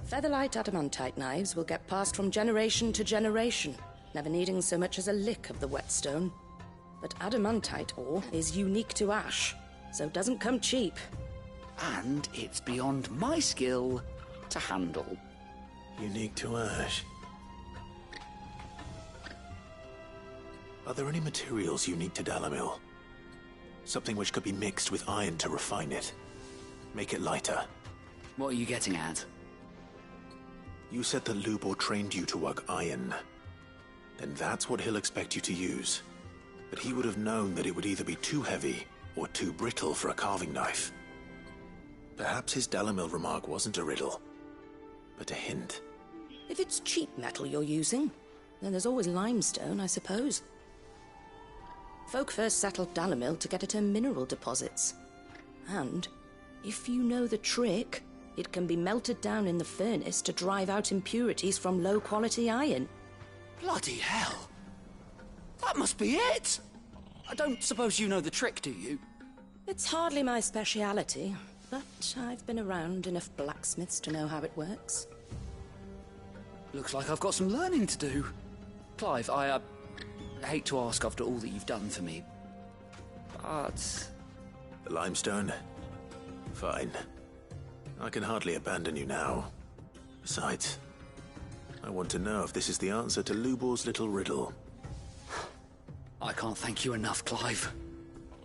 Featherlight adamantite knives will get passed from generation to generation, never needing so much as a lick of the whetstone. But adamantite ore is unique to ash, so doesn't come cheap.
And it's beyond my skill to handle.
Unique to ash. Are there any materials unique to Dalamil? Something which could be mixed with iron to refine it. Make it lighter.
What are you getting at?
You said that Lubor trained you to work iron. Then that's what he'll expect you to use. But he would have known that it would either be too heavy or too brittle for a carving knife. Perhaps his Dalamil remark wasn't a riddle, but a hint.
If it's cheap metal you're using, then there's always limestone, I suppose. Folk first settled Dalamil to get at her mineral deposits. And, if you know the trick, it can be melted down in the furnace to drive out impurities from low-quality iron.
Bloody hell! That must be it! I don't suppose you know the trick, do you?
It's hardly my speciality, but I've been around enough blacksmiths to know how it works.
Looks like I've got some learning to do. Clive, I hate to ask after all that you've done for me, but...
The limestone? Fine. I can hardly abandon you now. Besides, I want to know if this is the answer to Lubor's little riddle.
I can't thank you enough, Clive.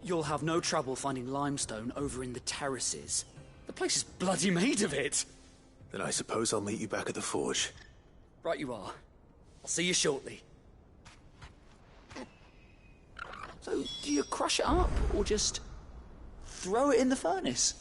You'll have no trouble finding limestone over in the terraces. The place is bloody made of it.
Then I suppose I'll meet you back at the forge.
Right you are. I'll see you shortly. So, do you crush it up, or just throw it in the furnace?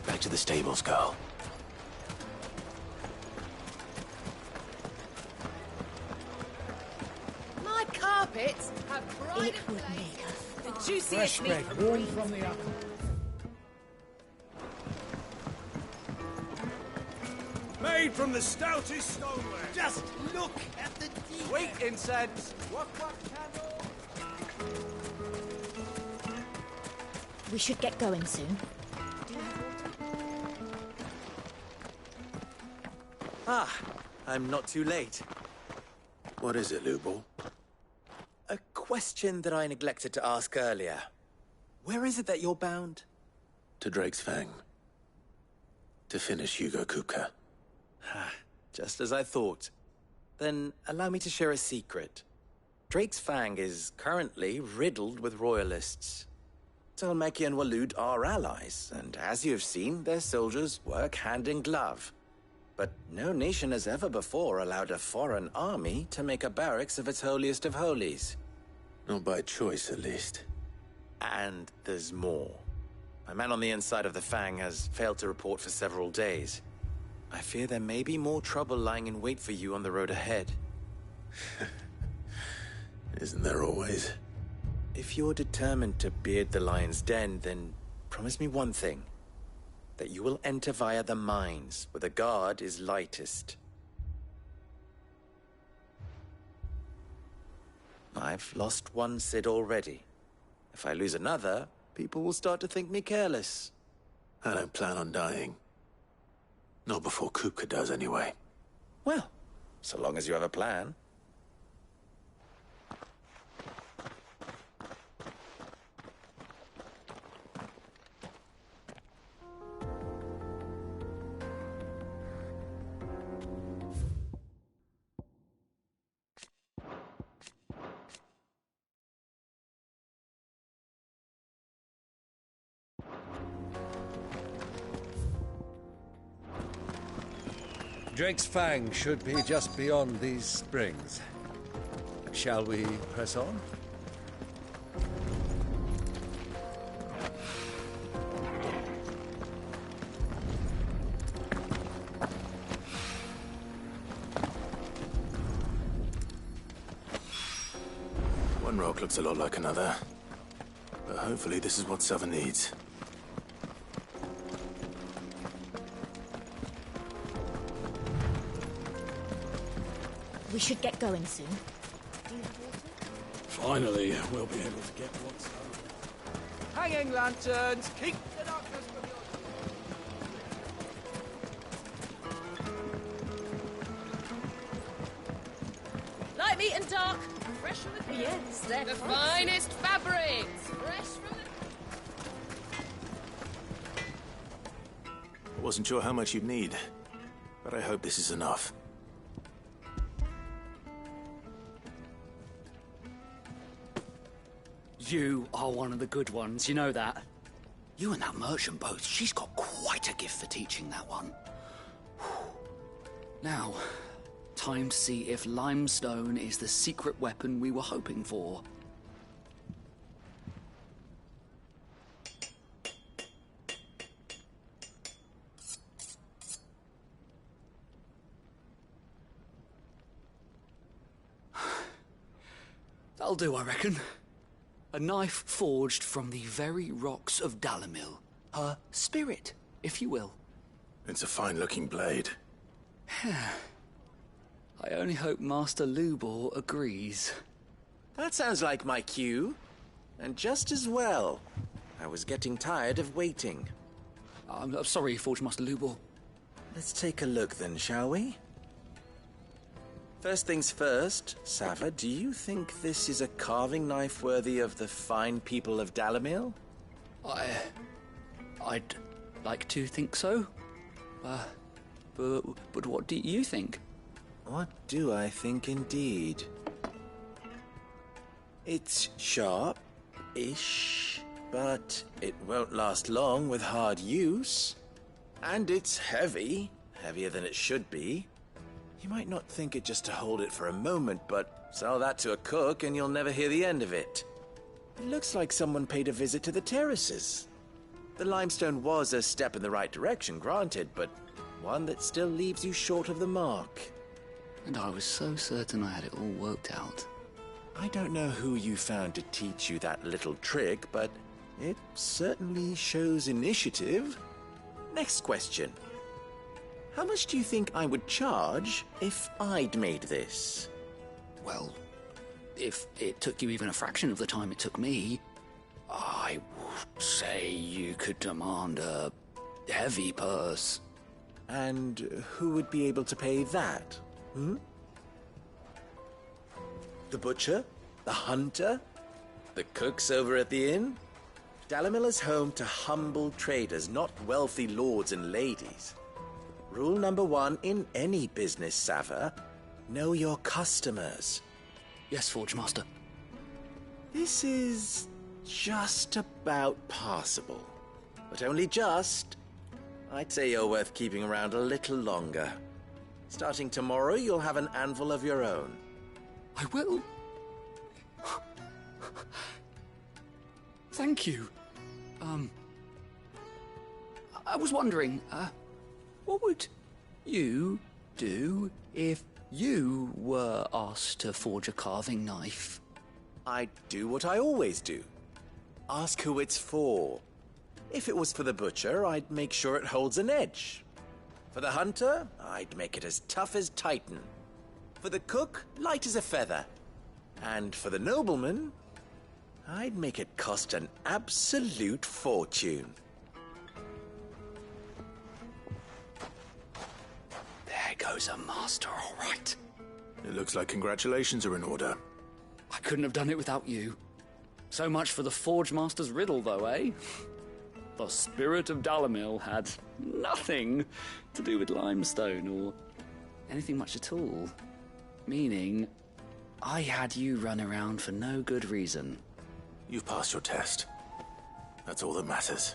Back to the stables, girl.
My carpets have bright the juiciest
Fresh
meat
bread,
from
warm
Greece.
from the oven.
Made from the stoutest stoneware. Just look at the detail. Sweet incense. What candle?
We should get going soon.
Ah, I'm not too late.
What is it, Lubor?
A question that I neglected to ask earlier. Where is it that you're bound?
To Drake's Fang. To finish Hugo Kupka.
Just as I thought. Then allow me to share a secret. Drake's Fang is currently riddled with royalists. Talmeki and Walud are allies, and as you have seen, their soldiers work hand in glove. But no nation has ever before allowed a foreign army to make a barracks of its holiest of holies.
Not by choice, at least.
And there's more. A man on the inside of the Fang has failed to report for several days. I fear there may be more trouble lying in wait for you on the road ahead.
Isn't there always?
If you're determined to beard the lion's den, then promise me one thing. that you will enter via the mines, where the guard is lightest. I've lost one Cid already. If I lose another, people will start to think me careless.
I don't plan on dying. Not before Kupka does, anyway.
Well, so long as you have a plan.
Drake's Fang should be just beyond these springs. Shall we press on?
One rock looks a lot like another. But hopefully this is what Sava needs.
We should get going soon.
Finally, we'll be able to get what's
Hanging lanterns, keep the darkness from your...
Light, meat, and dark. Fresh from the... Yes, they're
The finest fabrics. Fresh from the...
I wasn't sure how much you'd need, but I hope this is enough.
You are one of the good ones, you know that? You and that merchant both, she's got quite a gift for teaching, that one. Now, time to see if limestone is the secret weapon we were hoping for. That'll do, I reckon. A knife forged from the very rocks of Dalamil. Her spirit, if you will.
It's a fine-looking blade.
I only hope Master Lubor agrees.
That sounds like my cue. And just as well. I was getting tired of waiting.
I'm sorry, Forge Master Lubor.
Let's take a look then, shall we? First things first, Sava, do you think this is a carving knife worthy of the fine people of Dalamil?
I'd like to think so. But what do you think?
What do I think indeed? It's sharp-ish, but it won't last long with hard use. And it's heavy, heavier than it should be. You might not think it just to hold it for a moment, but sell that to a cook and you'll never hear the end of it. It looks like someone paid a visit to the terraces. The limestone was a step in the right direction, granted, but one that still leaves you short of the mark.
And I was so certain I had it all worked out.
I don't know who you found to teach you that little trick, but it certainly shows initiative. Next question. How much do you think I would charge if I'd made this?
Well, if it took you even a fraction of the time it took me, I would say you could demand a heavy purse.
And who would be able to pay that? The butcher? The hunter? The cooks over at the inn? Dalamil is home to humble traders, not wealthy lords and ladies. Rule number 1 in any business, Sava, know your customers.
Yes, Forge Master.
This is just about passable. But only just. I'd say you're worth keeping around a little longer. Starting tomorrow, you'll have an anvil of your own.
I will. Thank you. I was wondering, what would you do if you were asked to forge a carving knife?
I'd do what I always do. Ask who it's for. If it was for the butcher, I'd make sure it holds an edge. For the hunter, I'd make it as tough as Titan. For the cook, light as a feather. And for the nobleman, I'd make it cost an absolute fortune.
There goes a master, all right.
It looks like congratulations are in order.
I couldn't have done it without you. So much for the Forge Master's riddle, though, eh? The spirit of Dalamil had nothing to do with limestone or anything much at all. Meaning, I had you run around for no good reason.
You've passed your test. That's all that matters.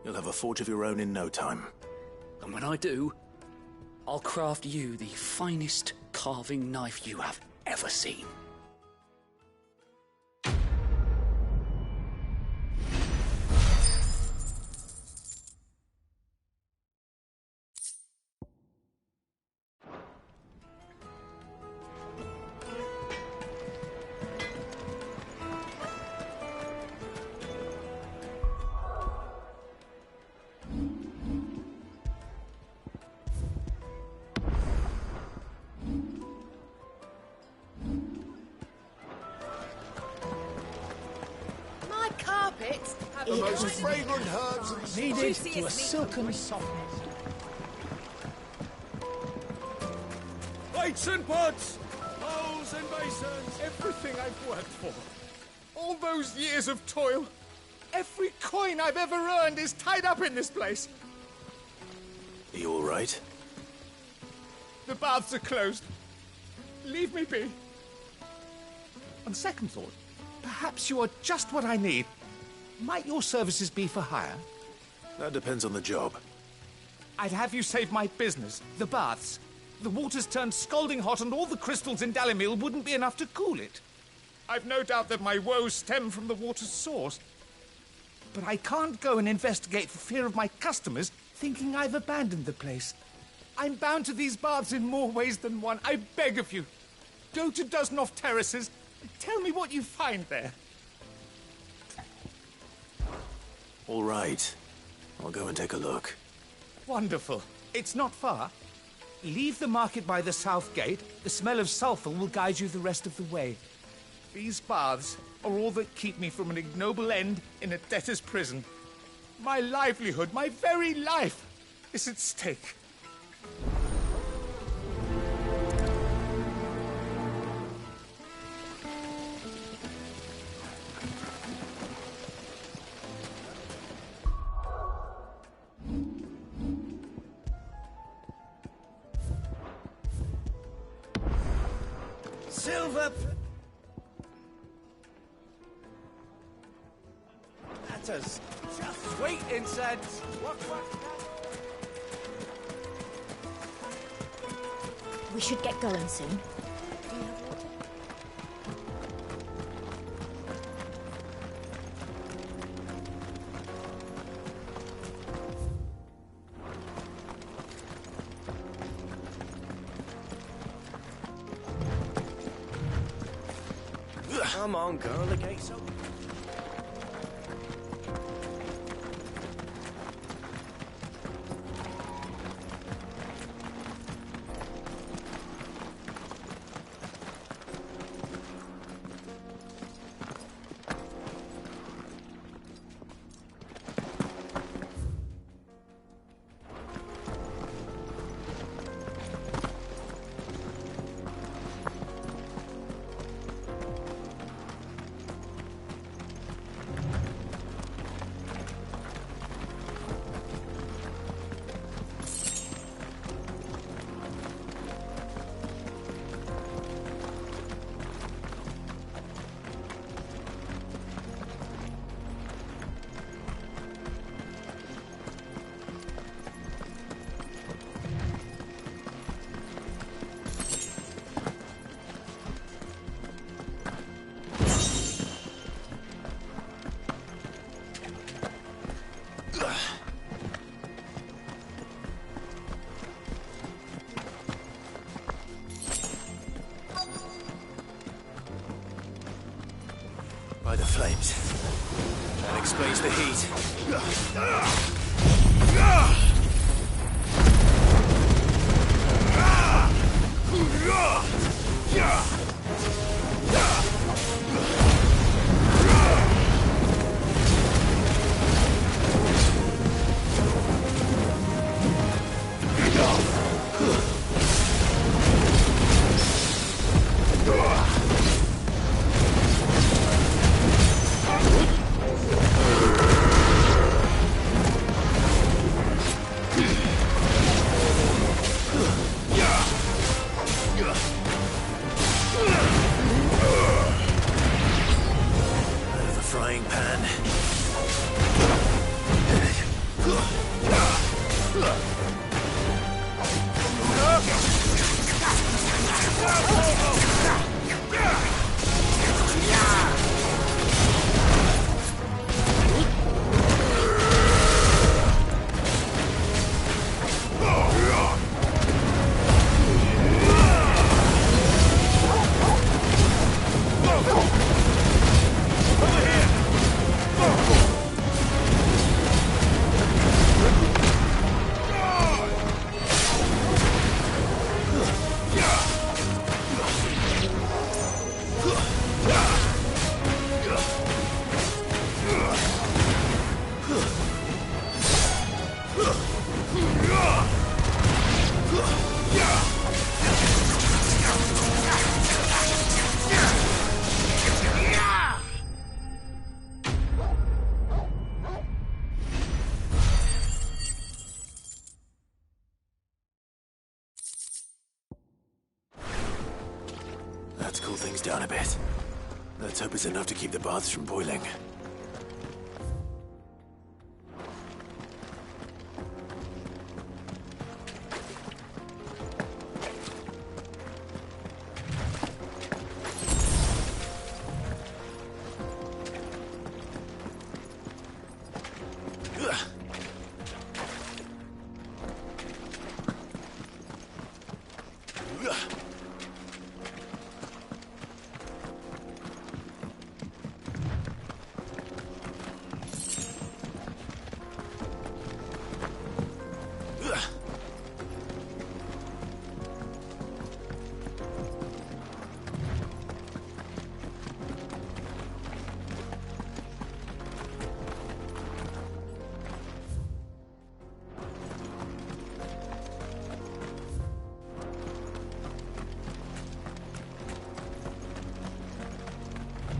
You'll have a forge of your own in no time.
And when I do, I'll craft you the finest carving knife you have ever seen.
The most fragrant herbs needed to a silken softness.
Plates and pots! Bowls and basins!
Everything I've worked for. All those years of toil. Every coin I've ever earned is tied up in this place.
Are you all right?
The baths are closed. Leave me be. On second thought, perhaps you are just what I need. Might your services be for hire?
That depends on the job.
I'd have you save my business, the baths. The water's turned scalding hot and all the crystals in Dalamil wouldn't be enough to cool it. I've no doubt that my woes stem from the water's source. But I can't go and investigate for fear of my customers thinking I've abandoned the place. I'm bound to these baths in more ways than one. I beg of you, go to Dusnoff Terraces and tell me what you find there.
All right. I'll go and take a look.
Wonderful. It's not far. Leave the market by the south gate. The smell of sulphur will guide you the rest of the way. These baths are all that keep me from an ignoble end in a debtor's prison. My livelihood, my very life, is at stake.
Silver... Matters. Just sweet incense. What?
We should get going soon.
Come on, girl, the gate's open.
By the flames. That explains the heat. Let's cool things down a bit. Let's hope it's enough to keep the baths from boiling.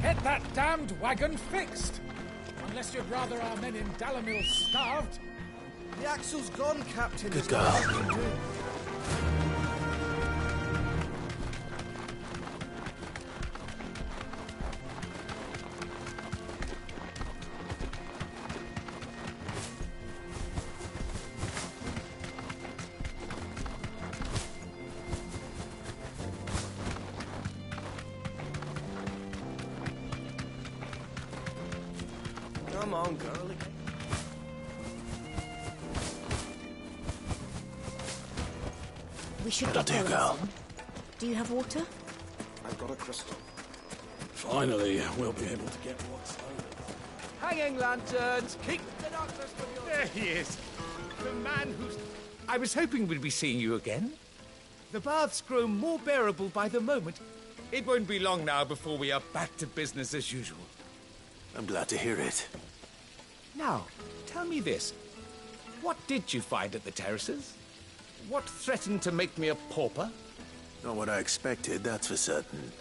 Get that damned wagon fixed! Unless you'd rather our men in Dalamil starved.
The axle's gone, Captain.
Good girl.
Come on, girlie.
We should
That'll
get
do,
going
girl.
soon. Do you have water?
I've got a crystal. Finally, we'll be able to get what's owed.
Hanging lanterns! Keep the darkness from your... There he is! The man who's... I was hoping we'd be seeing you again. The baths grow more bearable by the moment. It won't be long now before we are back to business as usual.
I'm glad to hear it.
Now, tell me this. What did you find at the terraces? What threatened to make me a pauper?
Not what I expected, that's for certain.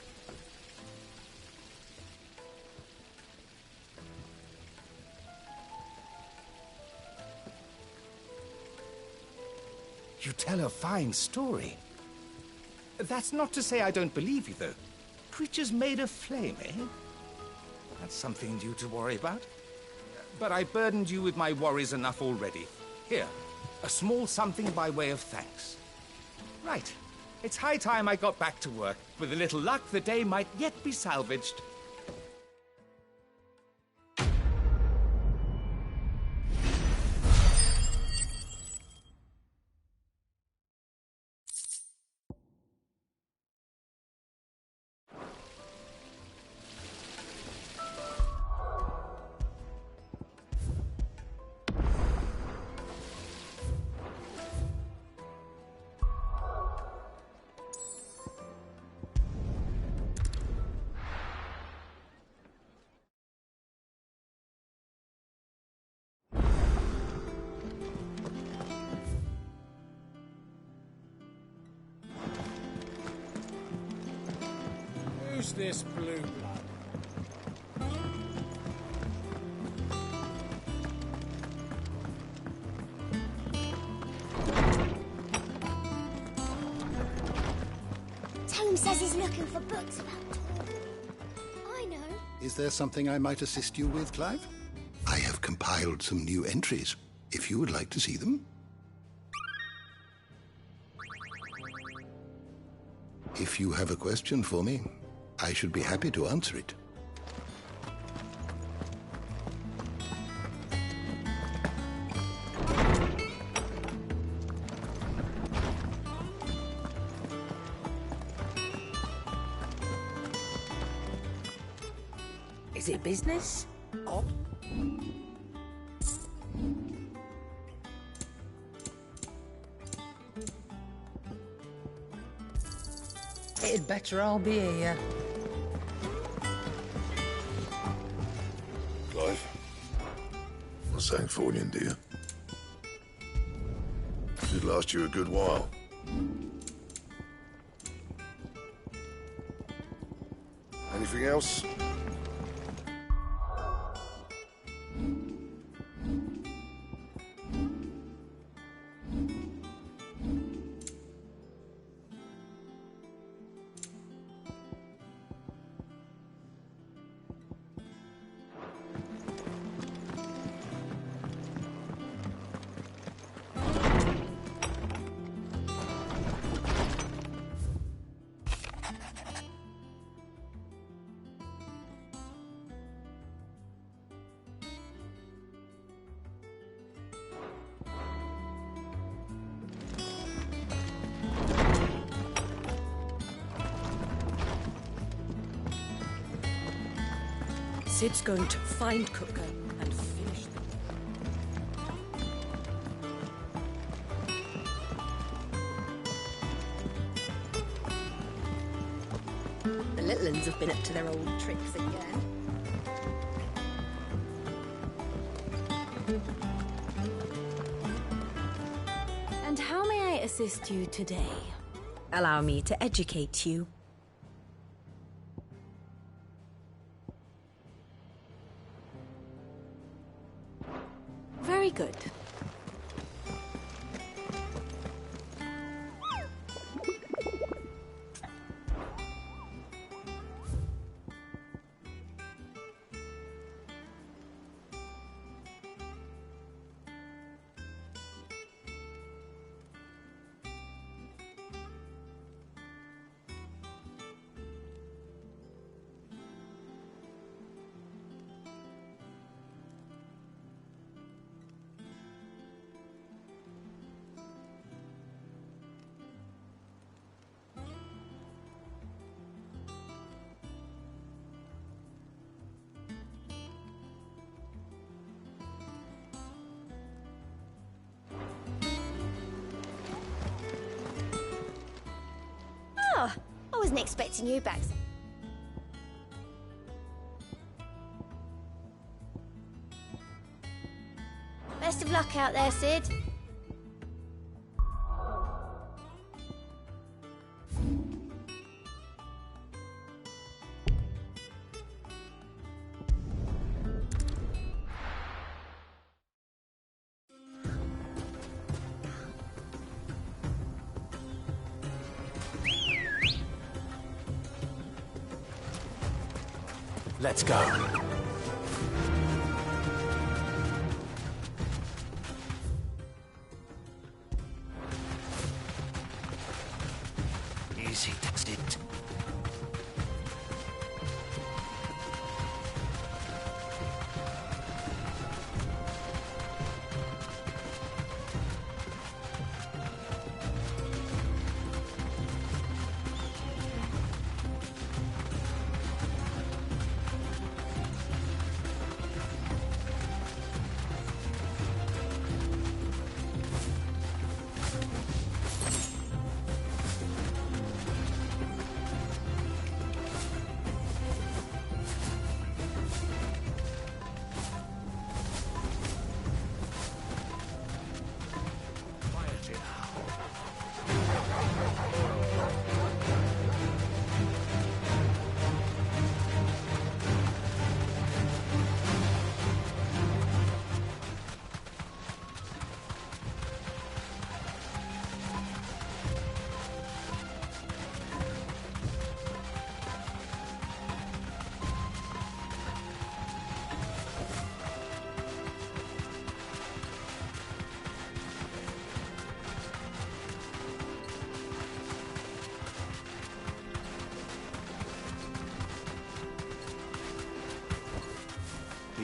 You tell a fine story. That's not to say I don't believe you, though. Creatures made of flame, eh? That's something new to worry about. But I burdened you with my worries enough already. Here, a small something by way of thanks. Right. It's high time I got back to work. With a little luck, the day might yet be salvaged.
Who's this blue blood?
Tome says he's looking for books about Torval. I know.
Is there something I might assist you with, Clive? I have compiled some new entries, if you would like to see them. If you have a question for me, I should be happy to answer it.
Is it business? Or... It'd better all be here.
Clive, not saying Thornian, do you? Should last you a good while. Anything else?
Sid's going to find Cooker and finish them.
The little uns have been up to their old tricks again.
And how may I assist you today?
Allow me to educate you.
Very good.
Oh, I wasn't expecting you back. Best of luck out there, Sid.
Let's go.
Easy, that's it.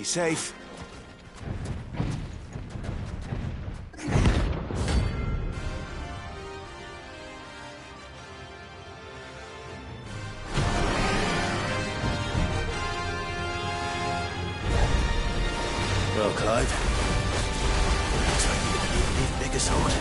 Be safe.
Well, Clive. Looks like you're gonna need a bigger sword.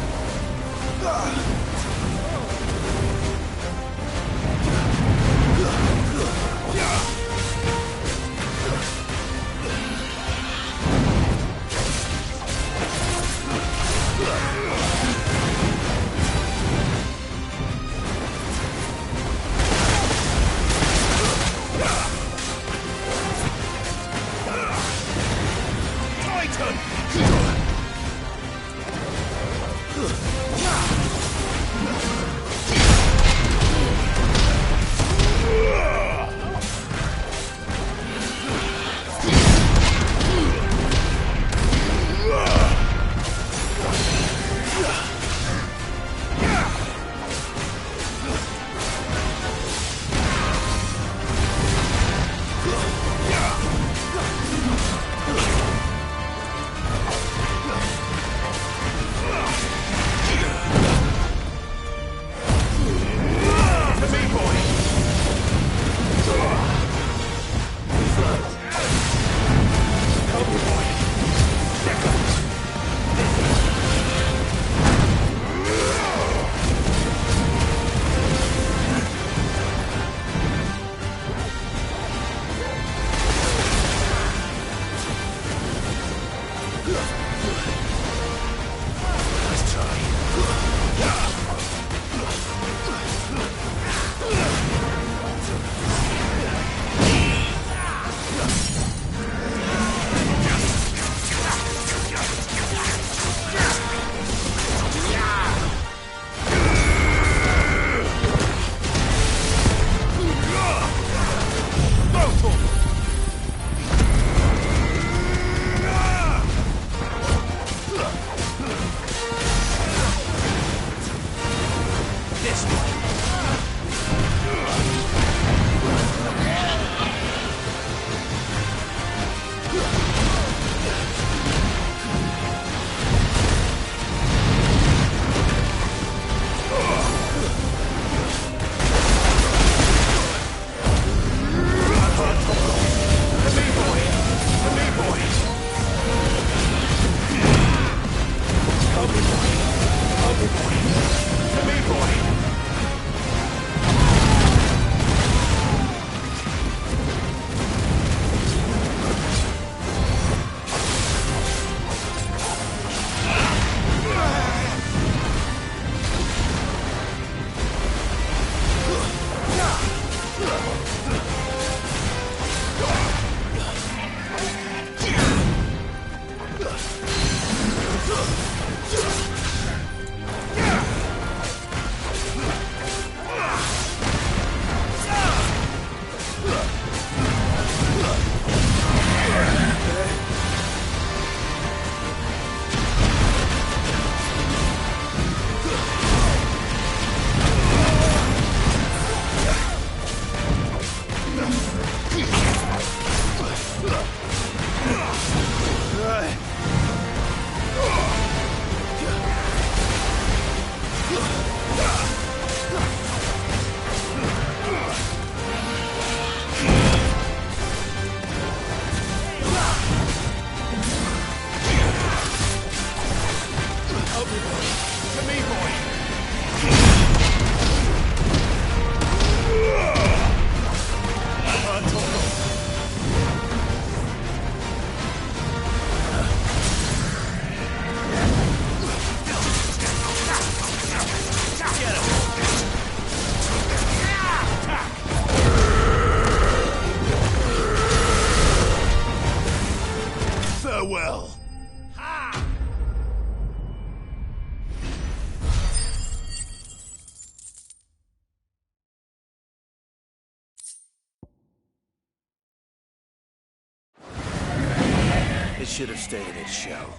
It should have stayed in its shell.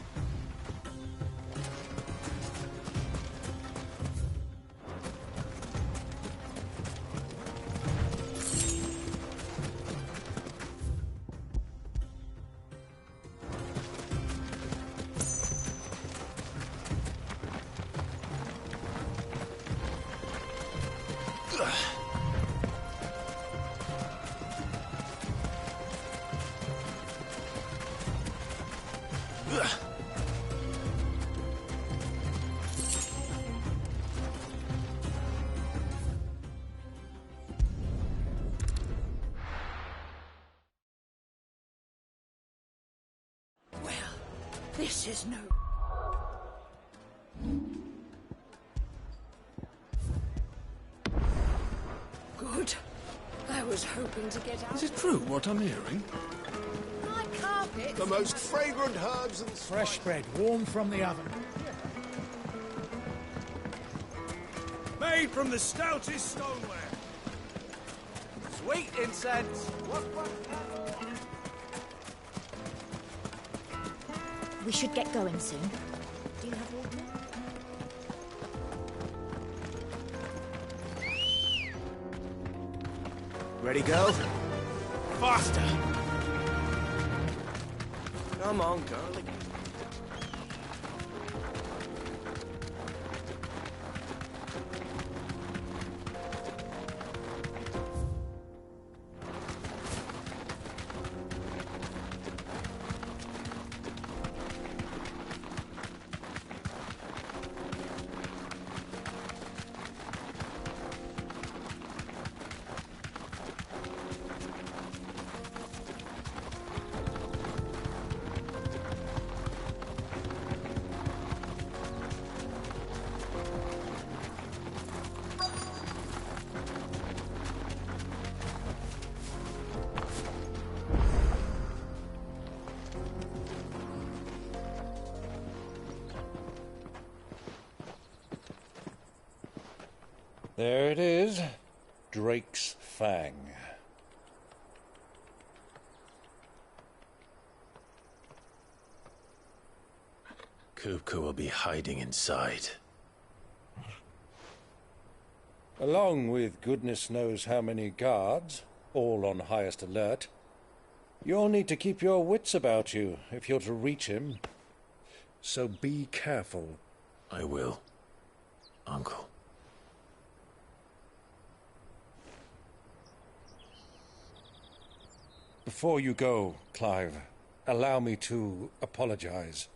This is no... Good. I was hoping to get out...
Is it true what I'm hearing?
My carpet...
The most fragrant herbs and...
Fresh bread, warm from the oven. Made from the stoutest stoneware. Sweet incense.
We should get going soon. Do you have water?
Ready, girl? Faster!
Come on, girlie.
There it is. Drake's Fang.
Kupka will be hiding inside.
Along with goodness knows how many guards, all on highest alert. You'll need to keep your wits about you if you're to reach him. So be careful.
I will, Uncle.
Before you go, Clive, allow me to apologize.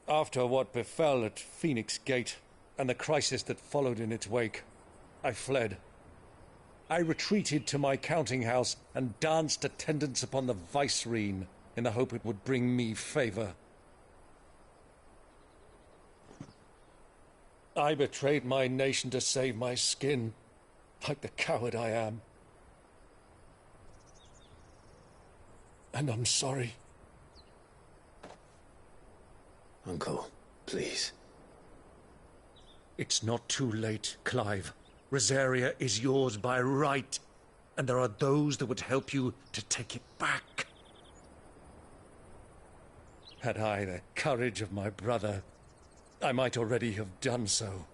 After what befell at Phoenix Gate and the crisis that followed in its wake, I fled. I retreated to my counting house and danced attendance upon the vice-reine in the hope it would bring me favor. I betrayed my nation to save my skin, like the coward I am. And I'm sorry.
Uncle, please.
It's not too late, Clive. Rosaria is yours by right, and there are those that would help you to take it back. Had I the courage of my brother, I might already have done so.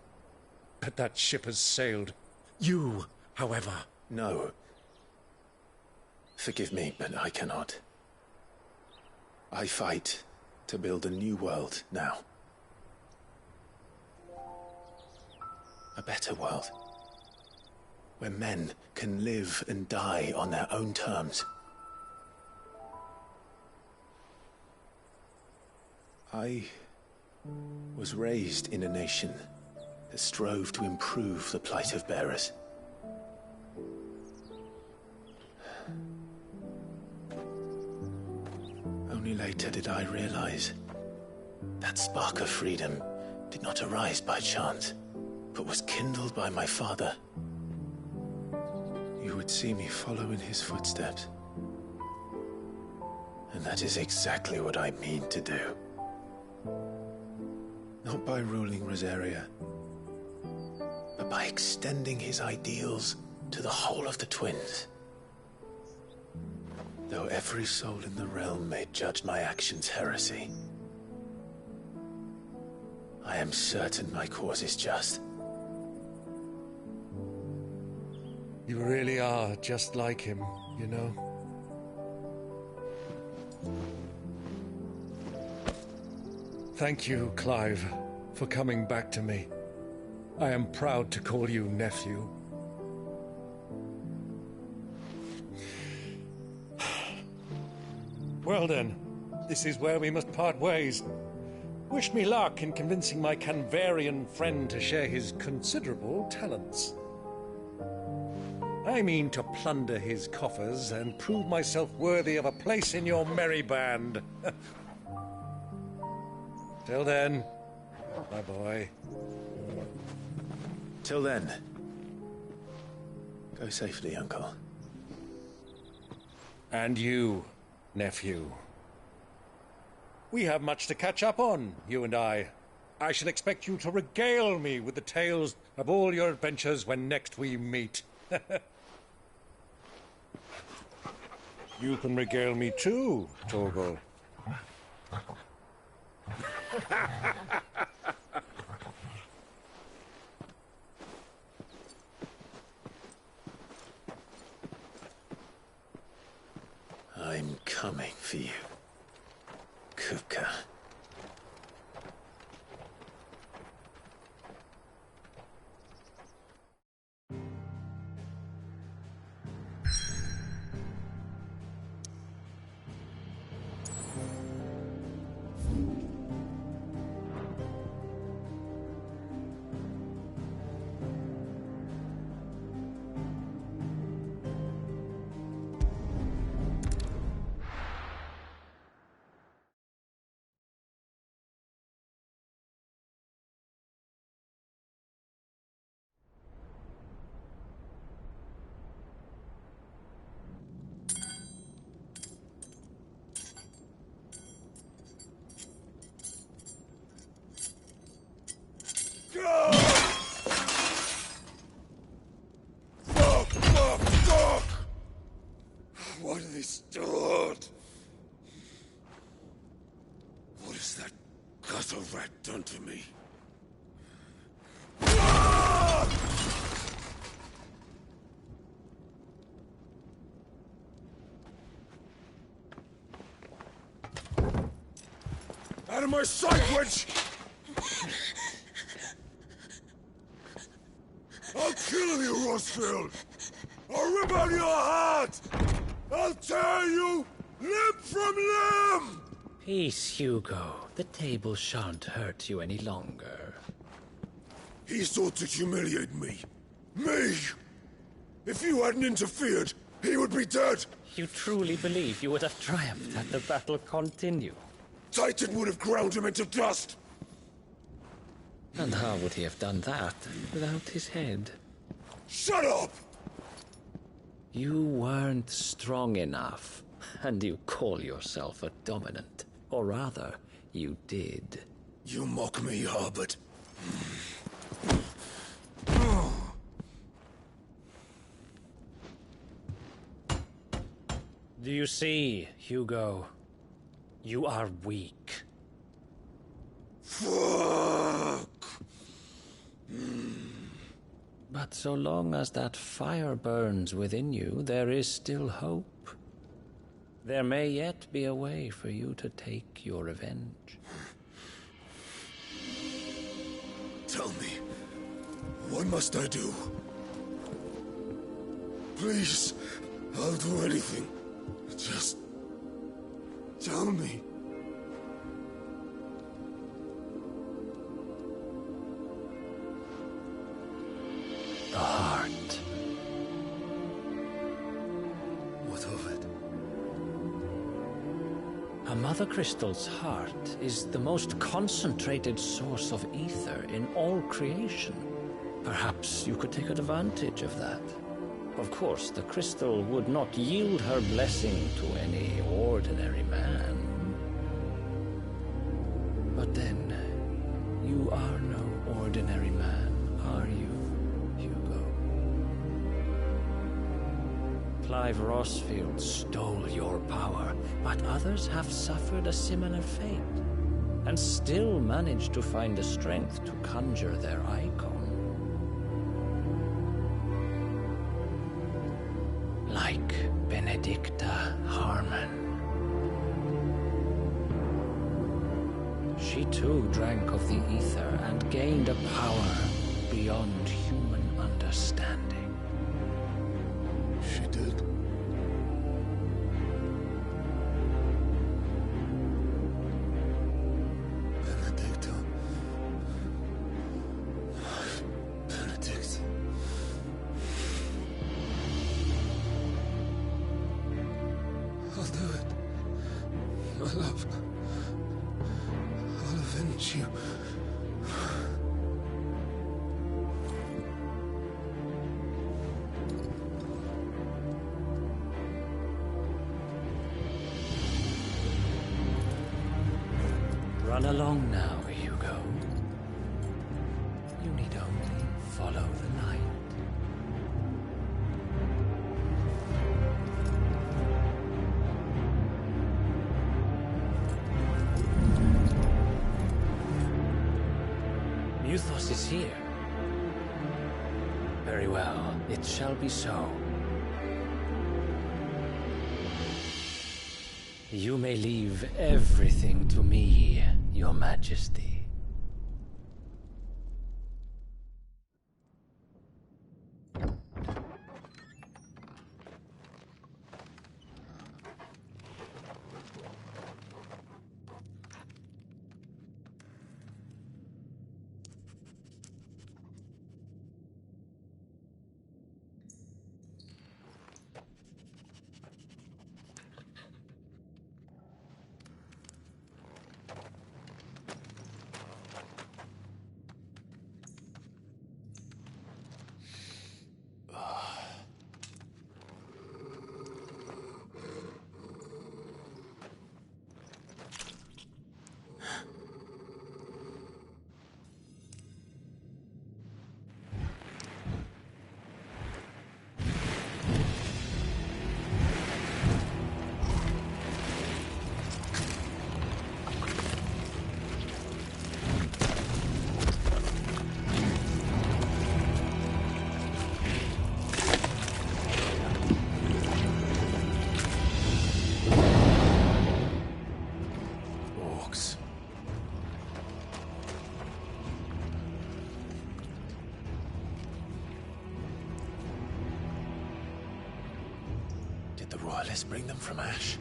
But that ship has sailed. You, however...
No. Forgive me, but I cannot. I fight to build a new world now. A better world. Where men can live and die on their own terms. I was raised in a nation that strove to improve the plight of bearers. Only later did I realize that spark of freedom did not arise by chance, but was kindled by my father. You would see me follow in his footsteps. And that is exactly what I mean to do. Not by ruling Rosaria, but by extending his ideals to the whole of the twins. Though every soul in the realm may judge my actions heresy, I am certain my cause is just.
You really are just like him, you know? Thank you, Clive, for coming back to me. I am proud to call you nephew. Well then, this is where we must part ways. Wish me luck in convincing my Canvarian friend to share his considerable talents. I mean to plunder his coffers and prove myself worthy of a place in your merry band. Till then, my boy.
Till then, go safely, Uncle.
And you, nephew. We have much to catch up on, you and I. I shall expect you to regale me with the tales of all your adventures when next we meet. You can regale me too, Torgal.
I'm coming for you, Kupka.
What have they start? What has that gutter rat done to me? Out of my sight, witch! I'll kill you, Rosfield! I'll rip out your heart! I'll tear you limb from limb!
Peace, Hugo. The table shan't hurt you any longer.
He sought to humiliate me. Me! If you hadn't interfered, he would be dead!
You truly believe you would have triumphed had the battle continued?
Titan would have ground him into dust!
And how would he have done that without his head?
Shut up!
You weren't strong enough, and you call yourself a dominant. Or rather, you did.
You mock me, Harbert.
Do you see, Hugo? You are weak.
Fuck!
But so long as that fire burns within you, there is still hope. There may yet be a way for you to take your revenge.
Tell me, what must I do? Please, I'll do anything. Just tell me.
The heart.
What of it?
A Mother Crystal's heart is the most concentrated source of ether in all creation. Perhaps you could take advantage of that. Of course, the crystal would not yield her blessing to any ordinary man. But then, you are no ordinary man, are you, Hugo? Clive Rosfield stole your power, but others have suffered a similar fate, and still managed to find the strength to conjure their icon. Like Benedicta Harmon. She too drank of the ether and gained a power beyond human understanding.
She did. Benedicto. Benedict. I'll do it. My love. I'll avenge you.
Run along now, Hugo. You need only follow the light. Muthos is here. Very well, it shall be so. You may leave everything to me, Your Majesty.
Did the royalists bring them from Ash?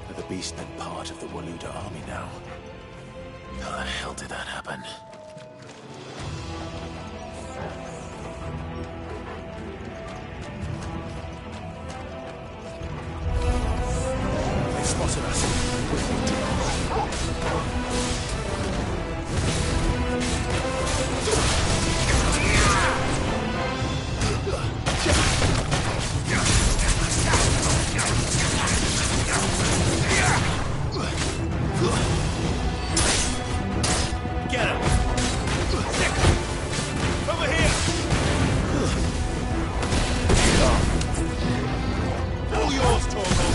Are the beastmen part of the Waluda army now? How the hell did that happen? Spotted Get him! Over here! All yours, Torgo!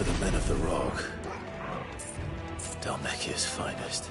to the men of the Rock. Dalmekia's finest.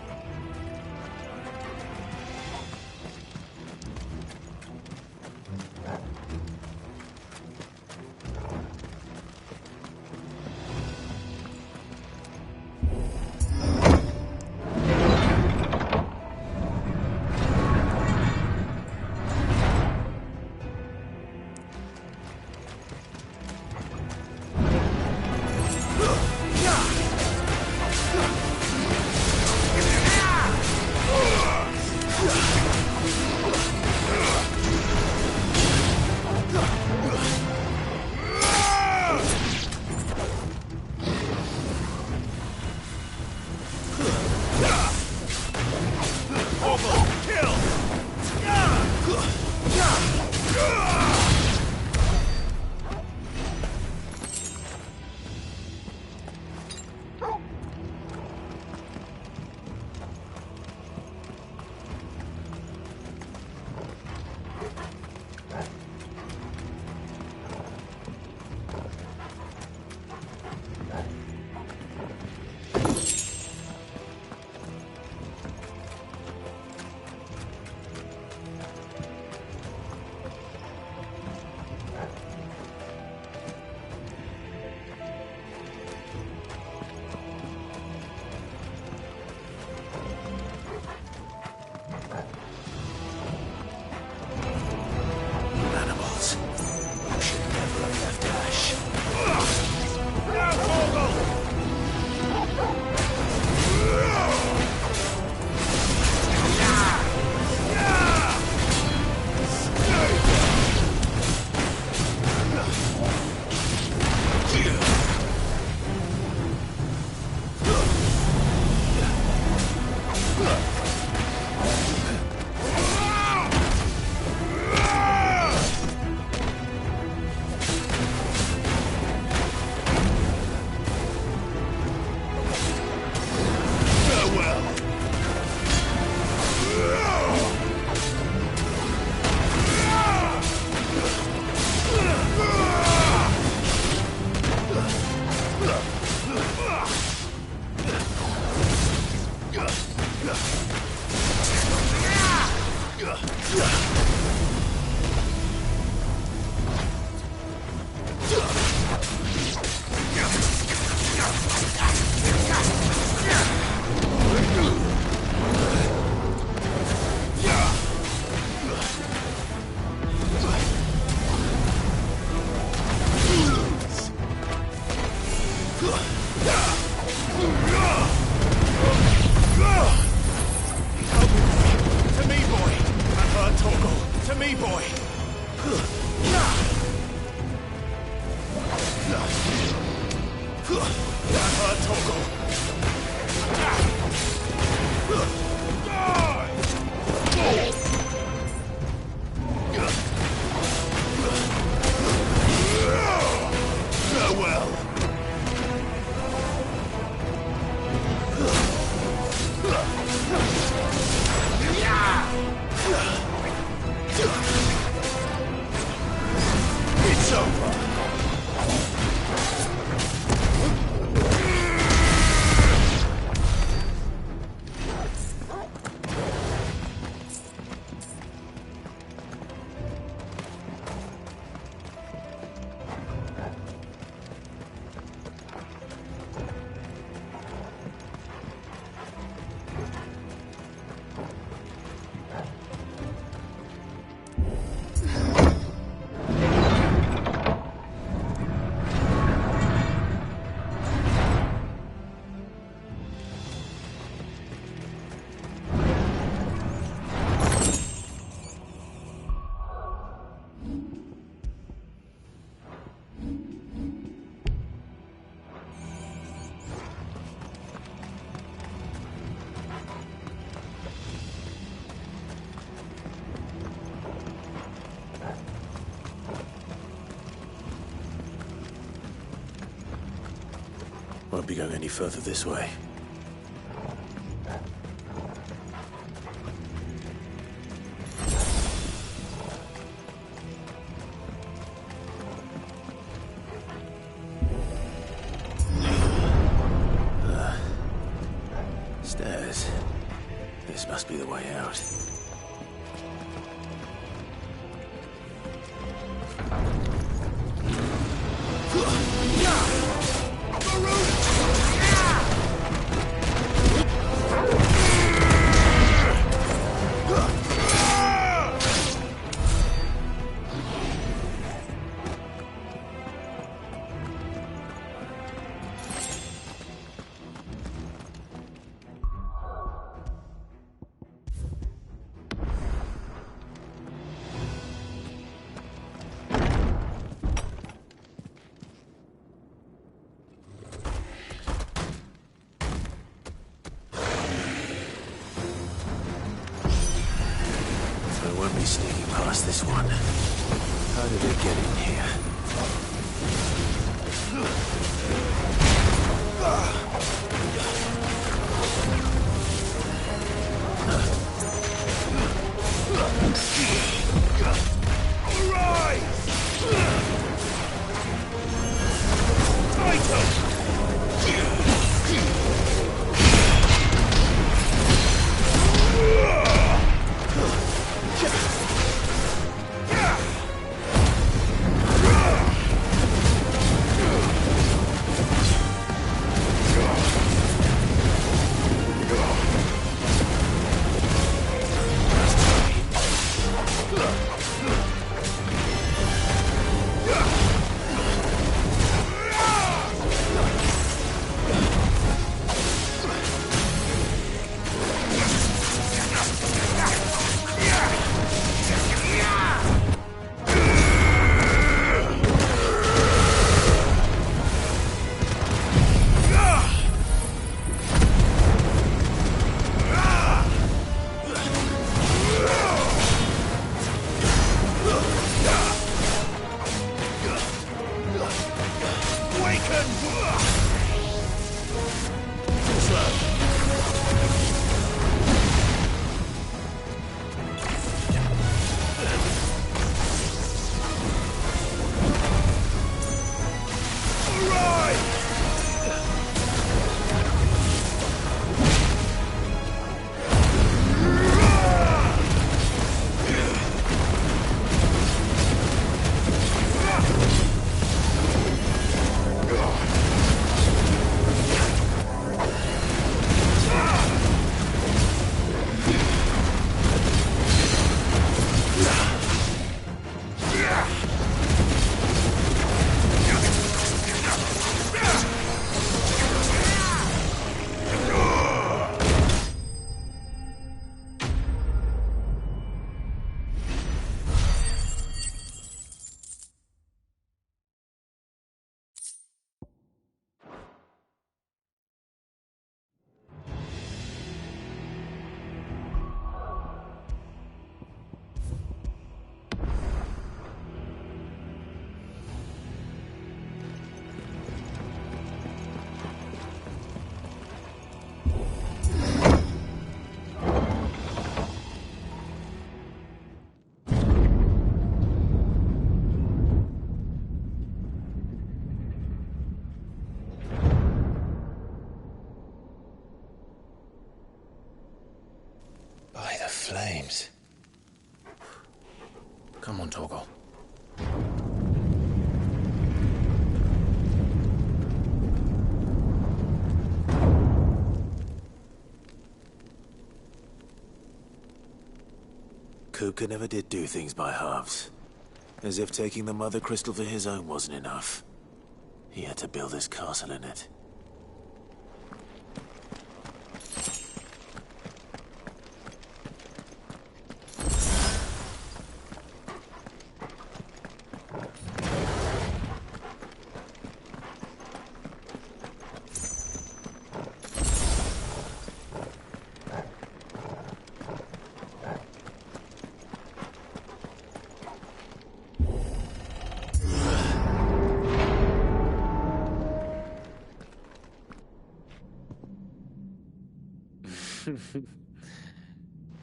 Won't be going any further this way. won't be sneaking past this one. How did it get in here? By the flames. Come on, Torgal. Kupka never did do things by halves. As if taking the Mother Crystal for his own wasn't enough. He had to build his castle in it.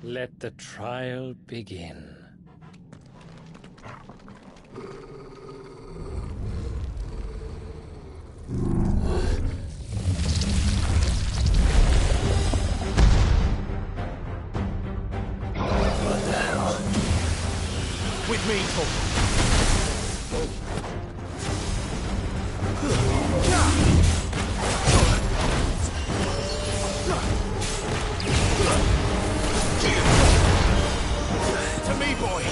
Let the trial begin.
What the hell?
With me, Torgal. To me, boy!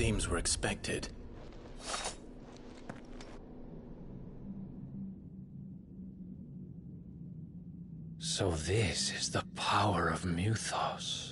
seems were expected.
So this is the power of Muthos.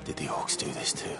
Did the orcs do this too?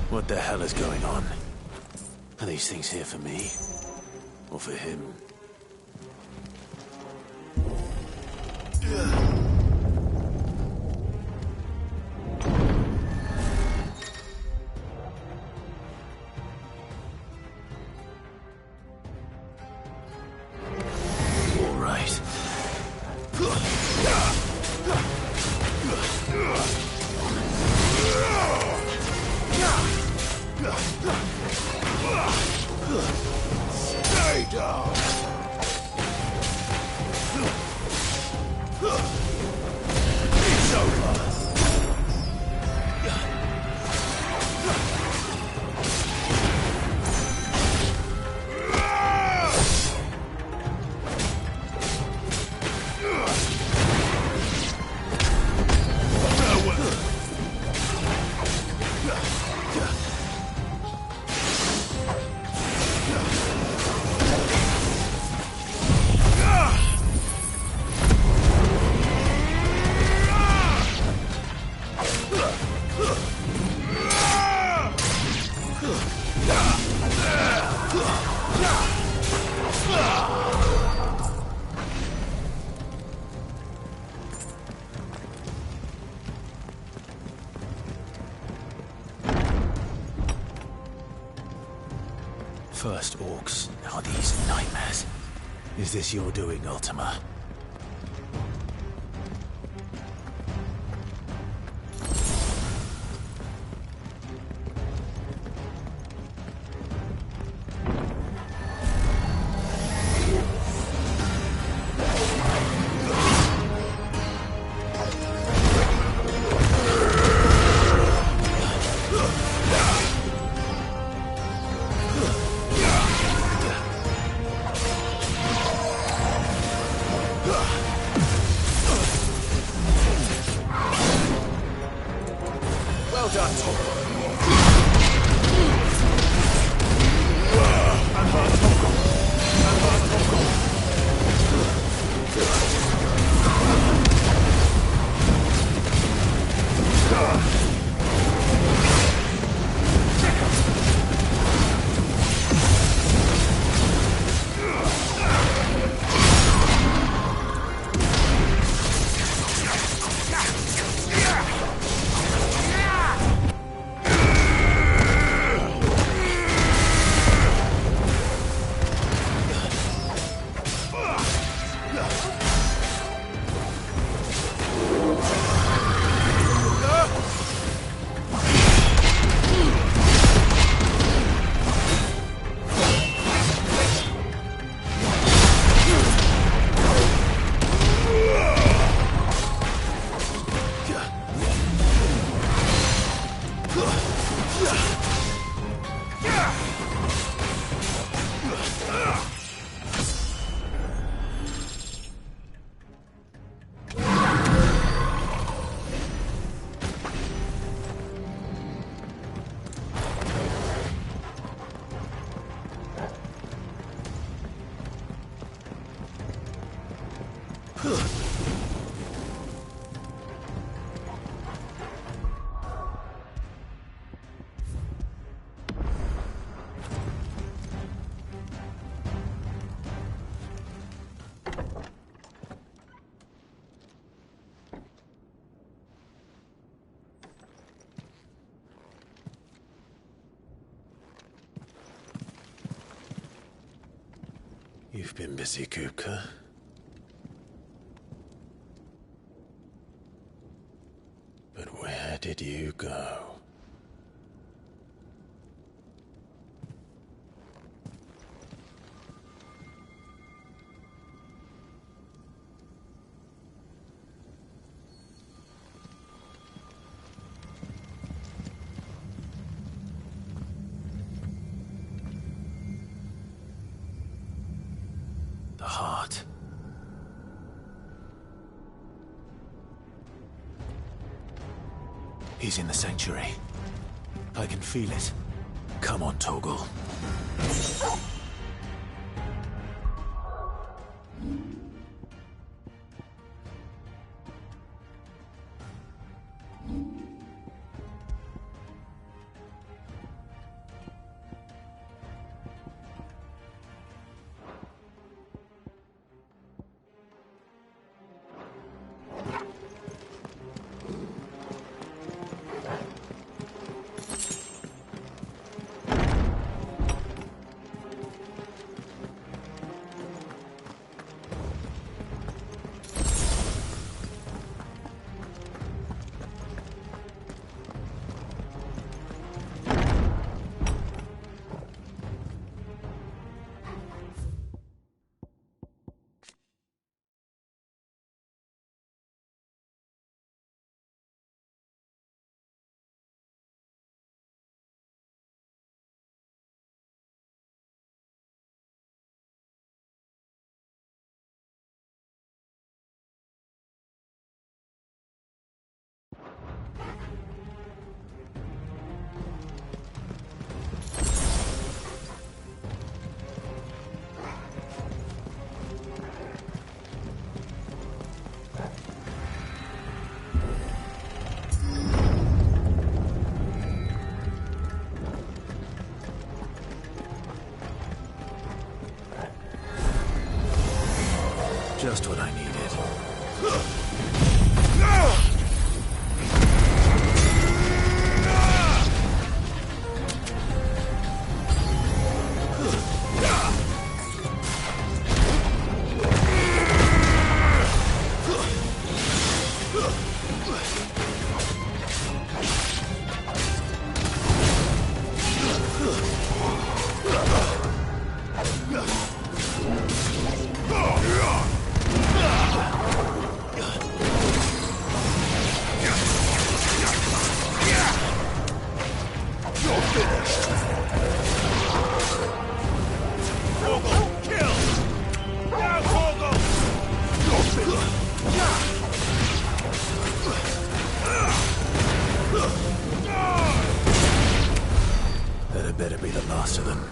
What the hell is going on? Are these things here for me? Or for him? All right.
Stay down! It's over!
First orcs, now these nightmares. Is this your doing, Ultima?
Well done, Tom.
And
You've been busy, Kupka. But where did you go? The heart. He's in the sanctuary. I can feel it. Come on, Torgal. Just what I needed. That better be the last of them.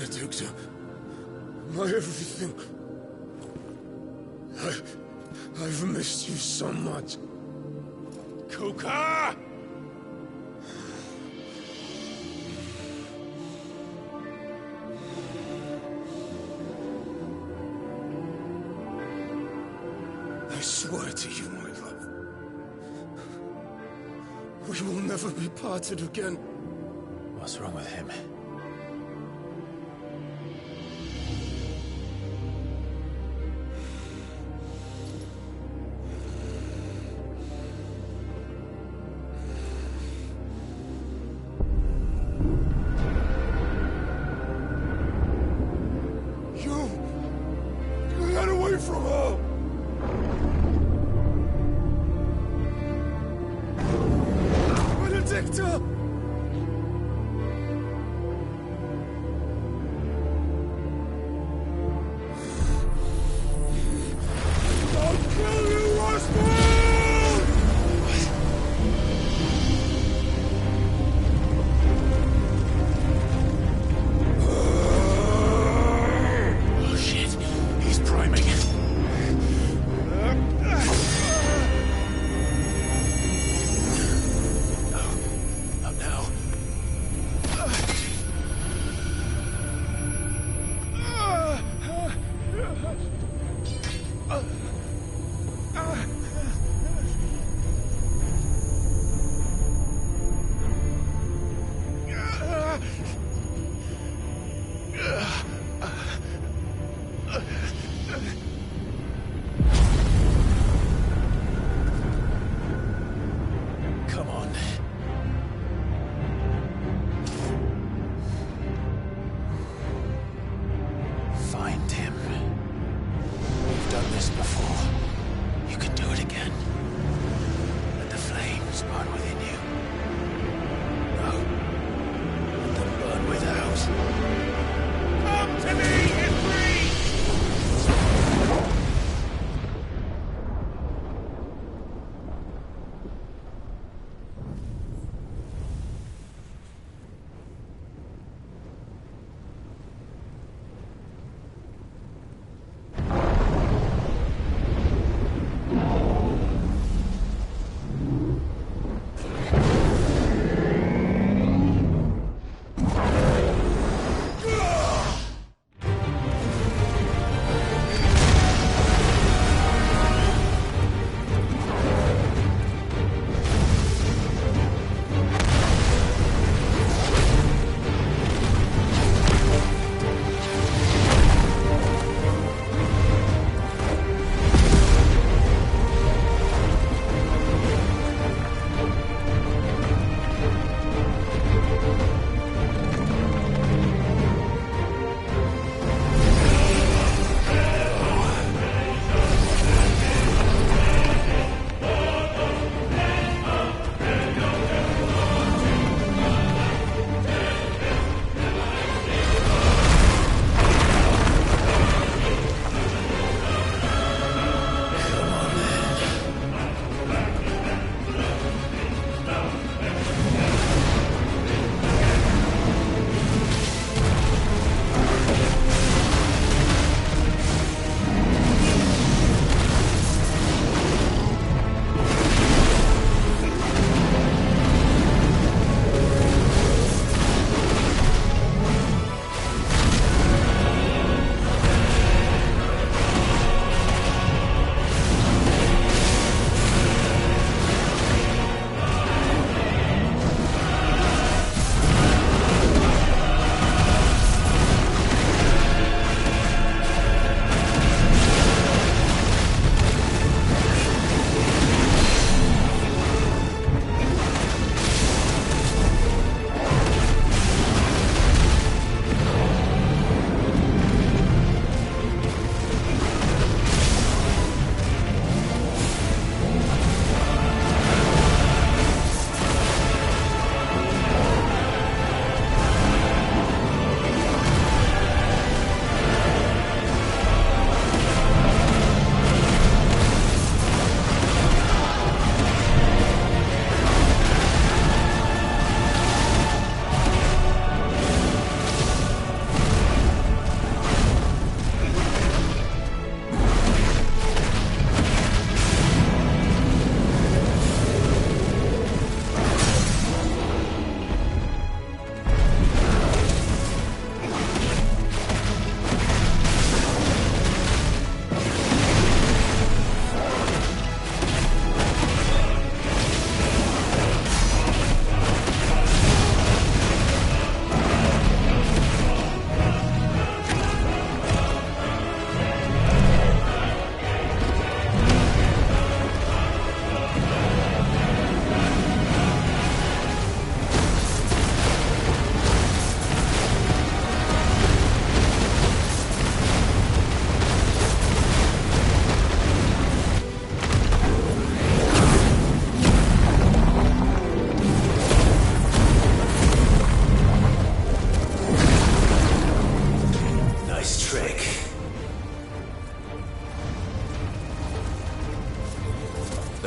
Directo, my everything. I've missed you so much. Kuka! I swear to you, my love, we will never be parted again.
What's wrong with him?
You got away from her! Director!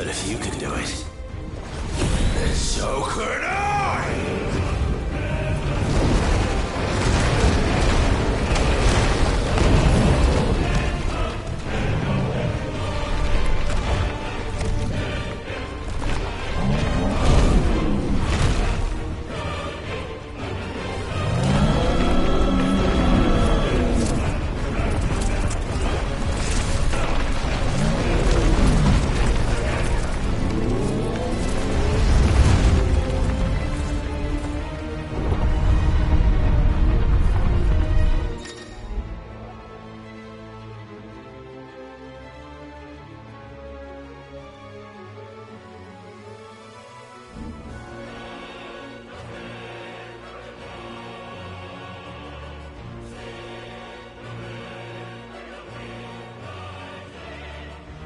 But if you can do it, then so could I!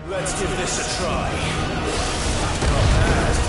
Let's give this a try. Not bad.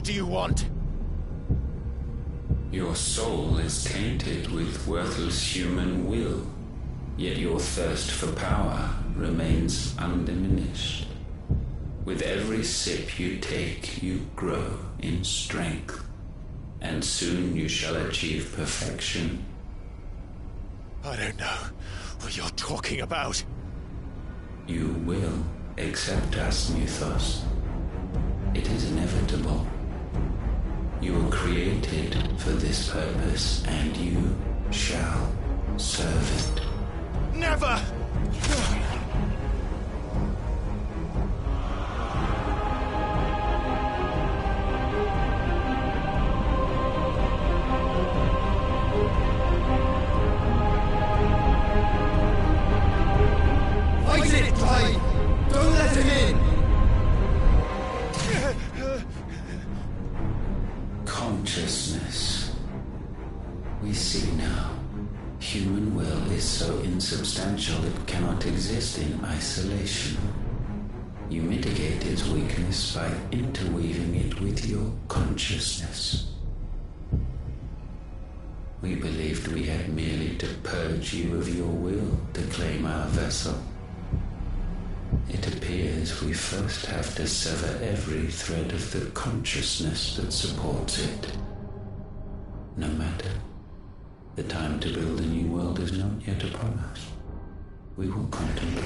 What do you want?
Your soul is tainted with worthless human will, yet your thirst for power remains undiminished. With every sip you take, you grow in strength, and soon you shall achieve perfection.
I don't know what you're talking about.
You will accept us, Mythos. It is inevitable. You were created for this purpose, and you shall serve it.
Never!
Fight it, Clive! Don't let him in!
Consciousness. We see now. Human will is so insubstantial it cannot exist in isolation. You mitigate its weakness by interweaving it with your consciousness. We believed we had merely to purge you of your will to claim our vessel. It appears we first have to sever every thread of the consciousness that supports it. No matter. The time to build a new world is not yet upon us. We will contemplate.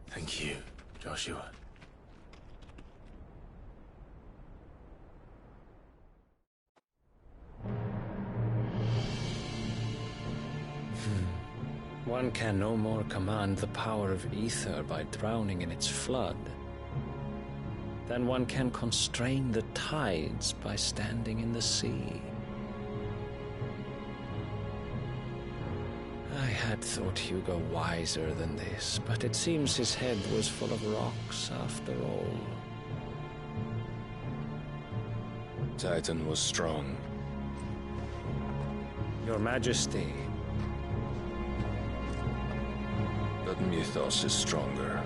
Thank you, Joshua.
One can no more command the power of ether by drowning in its flood than one can constrain the tides by standing in the sea. I had thought Hugo wiser than this, but it seems his head was full of rocks after all.
Titan was strong.
Your Majesty.
But Mythos is stronger.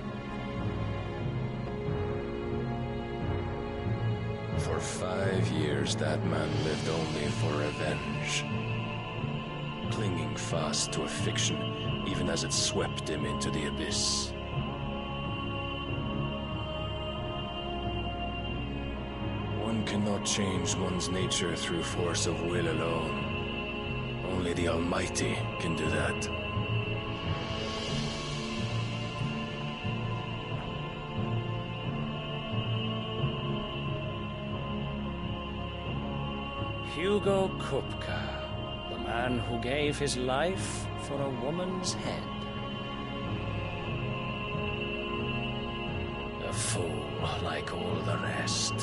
For 5 years, that man lived only for revenge. Clinging fast to a fiction, even as it swept him into the abyss. One cannot change one's nature through force of will alone. Only the Almighty can do that.
Hugo Kupka, the man who gave his life for a woman's head. A fool like all the rest.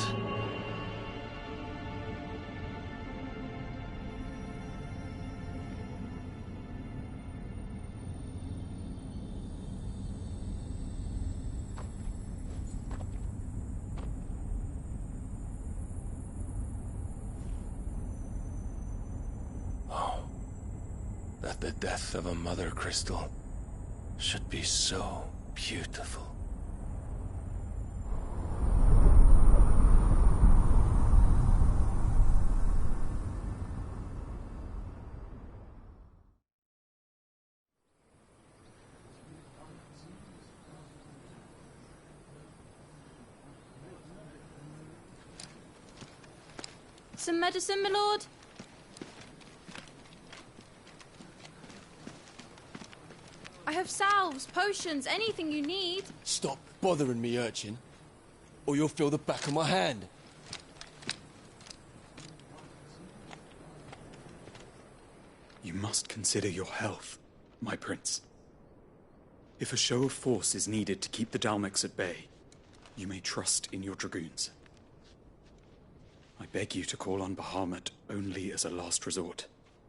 That the death of a mother crystal should be so beautiful.
Some medicine, my lord? I have salves, potions, anything you need.
Stop bothering me, urchin, or you'll feel the back of my hand.
You must consider your health, my prince. If a show of force is needed to keep the Dalmex at bay, you may trust in your dragoons. I beg you to call on Bahamut only as a last resort.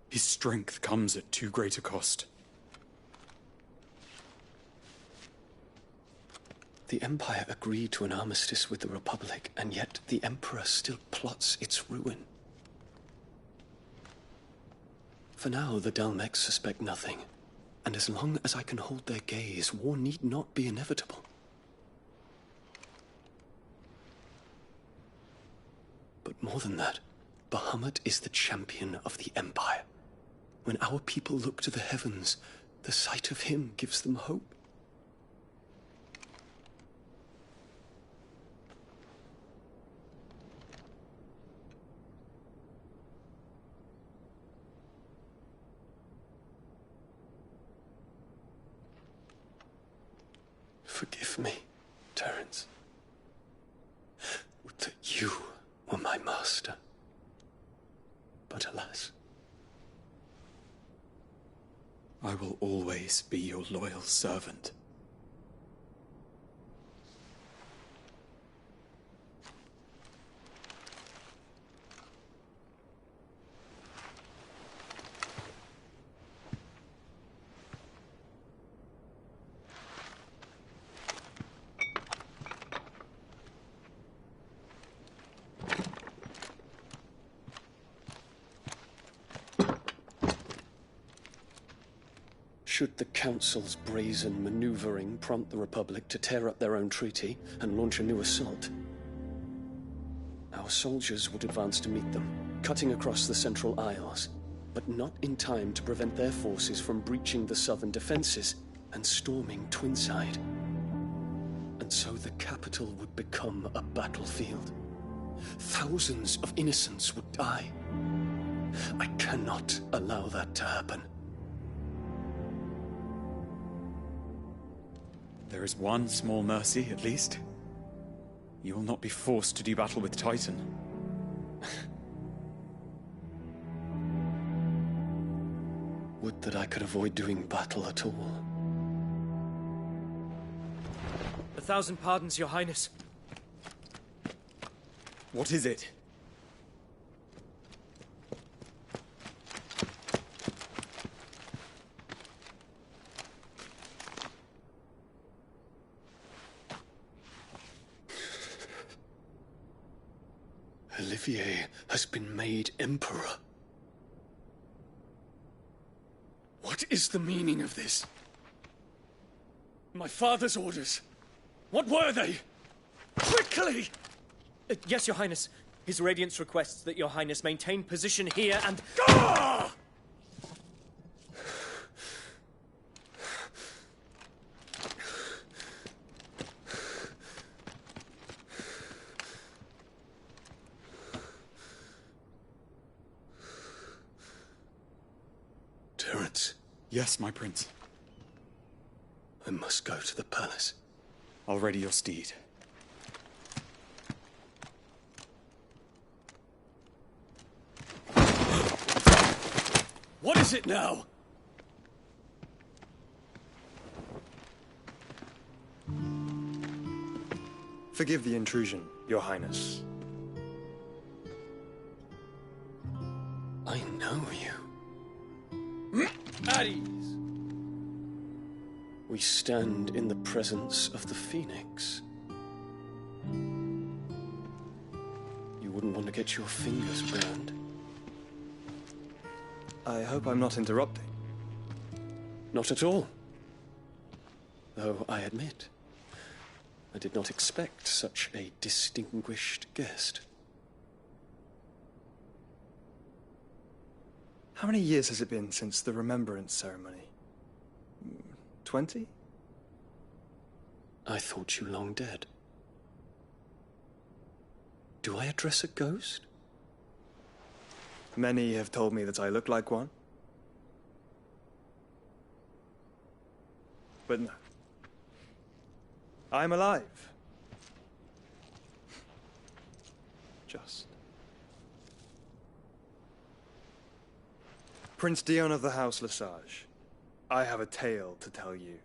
His strength comes at too great a cost.
The Empire agreed to an armistice with the Republic, and yet the Emperor still plots its ruin. For now, the Dalmecs suspect nothing, and as long as I can hold their gaze, war need not be inevitable. But more than that, Bahamut is the champion of the Empire. When our people look to the heavens, the sight of him gives them hope. Forgive me, Terence. Would that you were my master. But alas.
I will always be your loyal servant.
Should the Council's brazen maneuvering prompt the Republic to tear up their own treaty and launch a new assault, our soldiers would advance to meet them, cutting across the Central Isles, but not in time to prevent their forces from breaching the southern defenses and storming Twinside. And so the capital would become a battlefield. Thousands of innocents would die. I cannot allow that to happen.
There is one small mercy, at least. You will not be forced to do battle with Titan.
Would that I could avoid doing battle at all.
1,000 pardons, Your Highness.
What is it?
Olivier has been made Emperor. What is the meaning of this? My father's orders. What were they? Quickly!
Yes, Your Highness. His Radiance requests that Your Highness maintain position here and...
Ah! Terence.
Yes, my prince.
I must go to the palace.
I'll ready your steed.
What is it now?
Forgive the intrusion, Your Highness.
I know you.
At ease.
We stand in the presence of the Phoenix. You wouldn't want to get your fingers burned.
I hope I'm not interrupting.
Not at all. Though I admit, I did not expect such a distinguished guest.
How many years has it been since the Remembrance ceremony? 20?
I thought you long dead. Do I address a ghost?
Many have told me that I look like one. But no. I'm alive. Just. Prince Dion of the House Lesage, I have a tale to tell you.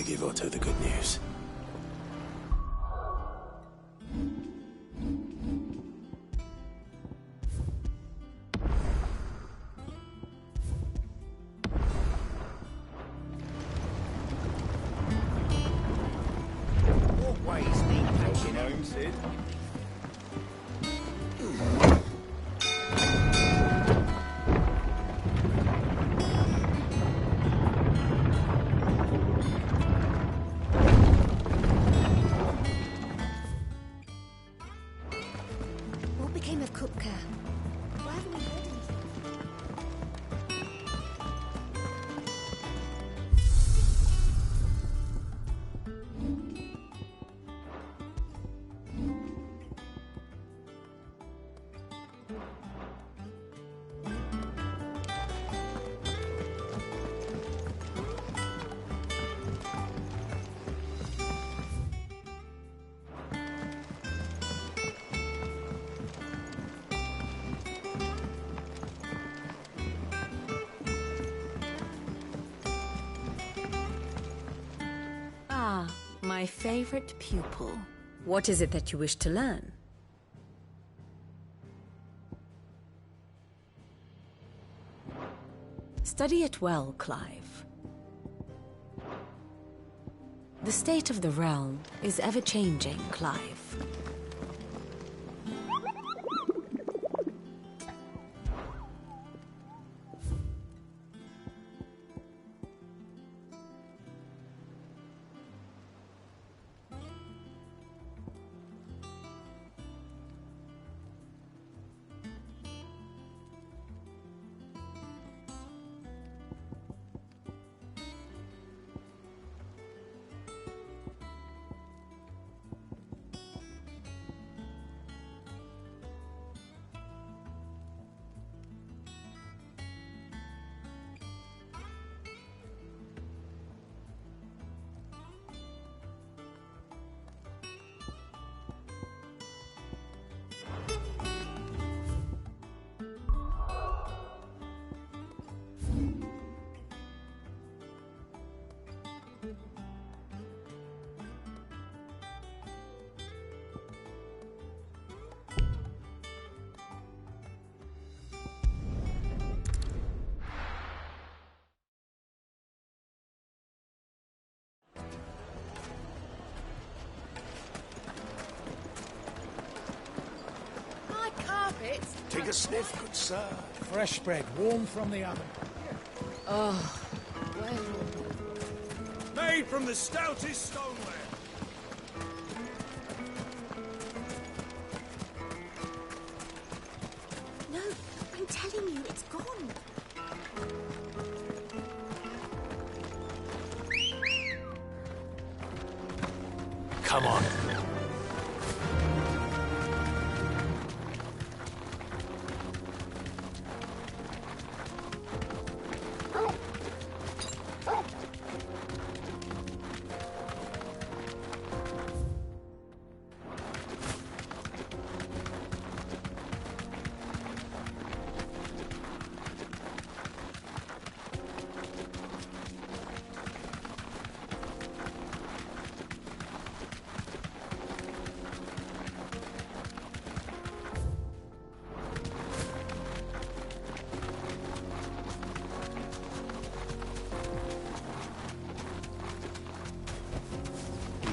give Otto the good news.
Always need patching home, Sid.
What became of Kupka? Why haven't we heard anything?
Ah, my favorite pupil.
What is it that you wish to learn?
Study it well, Clive. The state of the realm is ever-changing, Clive.
Take a sniff, good sir. Fresh bread, warm from the oven.
Oh,
Made from the stoutest stoneware.
No, I'm telling you, it's gone.
Come on.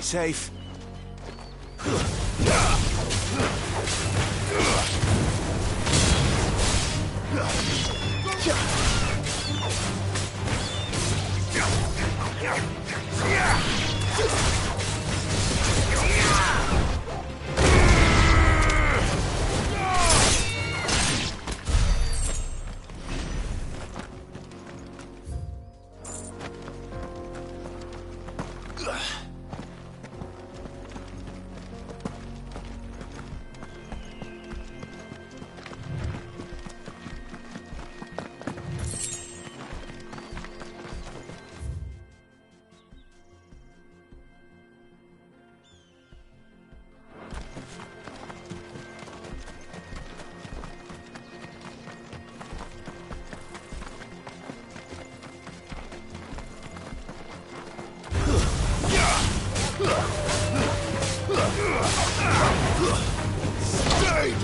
Safe.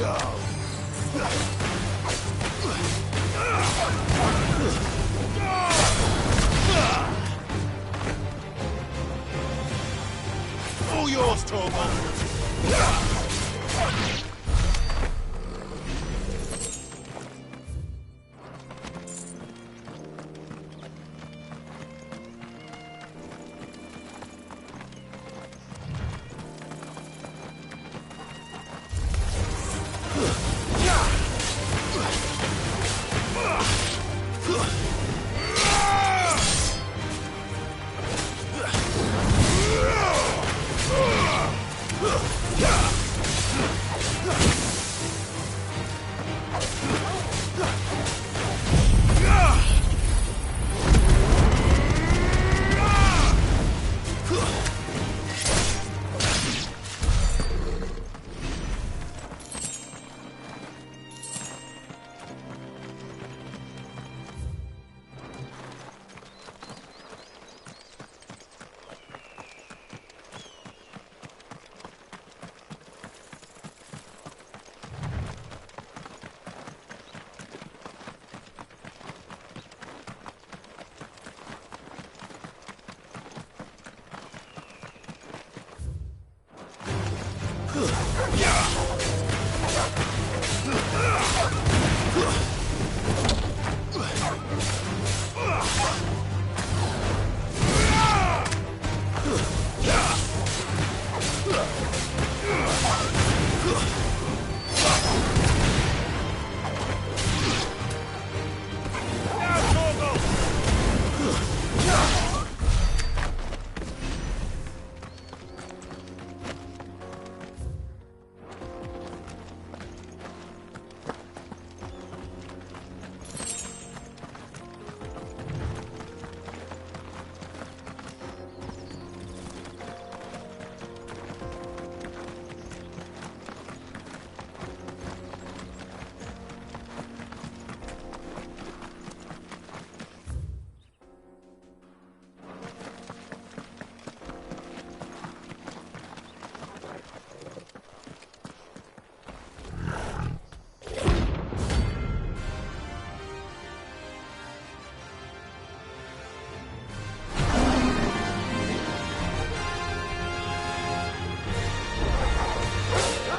All yours, Torvald!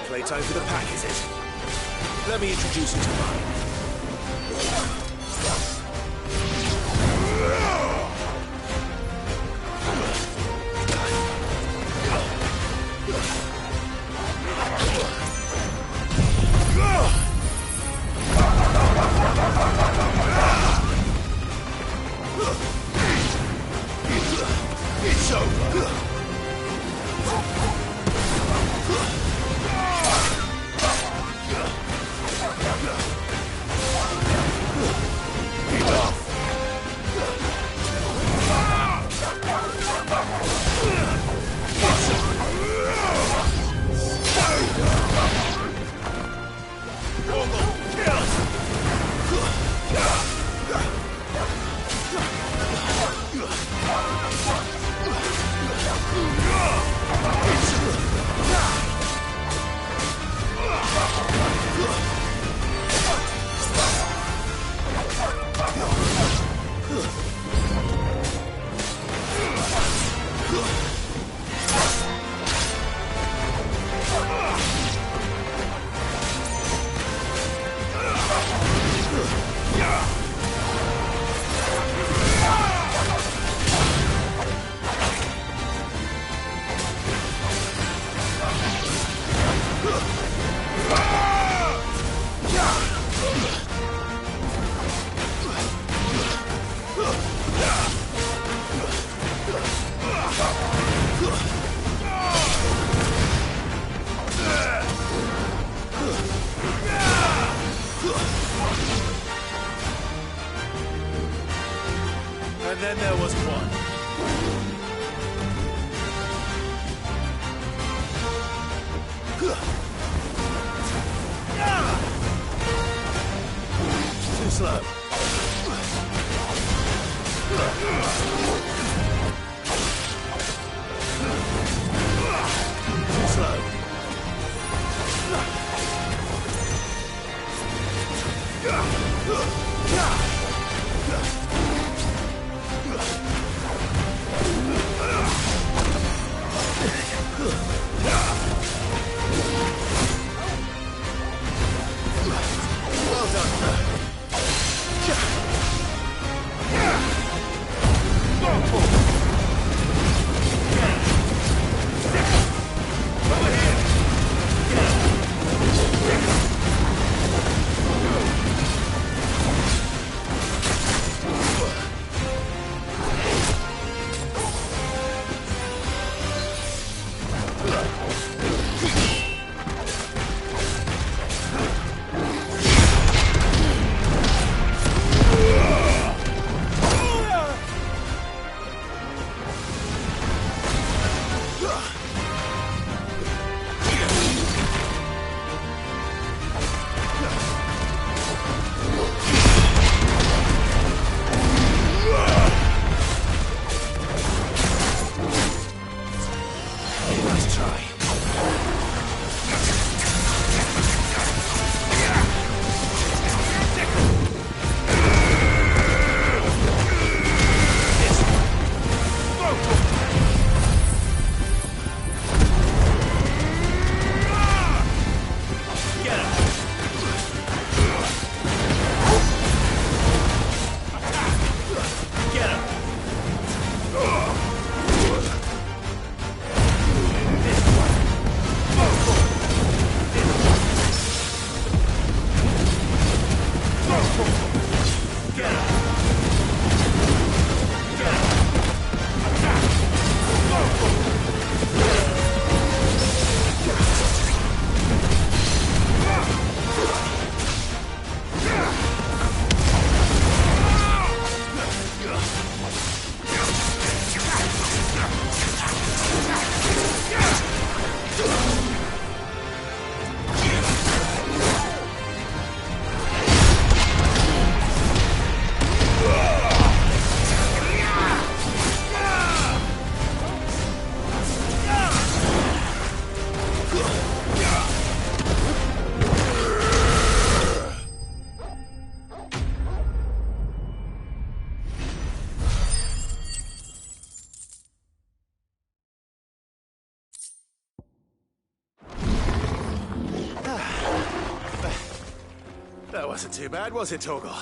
Playtime for the pack, is it? Let me introduce you to mine.
It's over.
And then there was one. Too slow. Too slow.
wasn't too bad, was it, Torgal?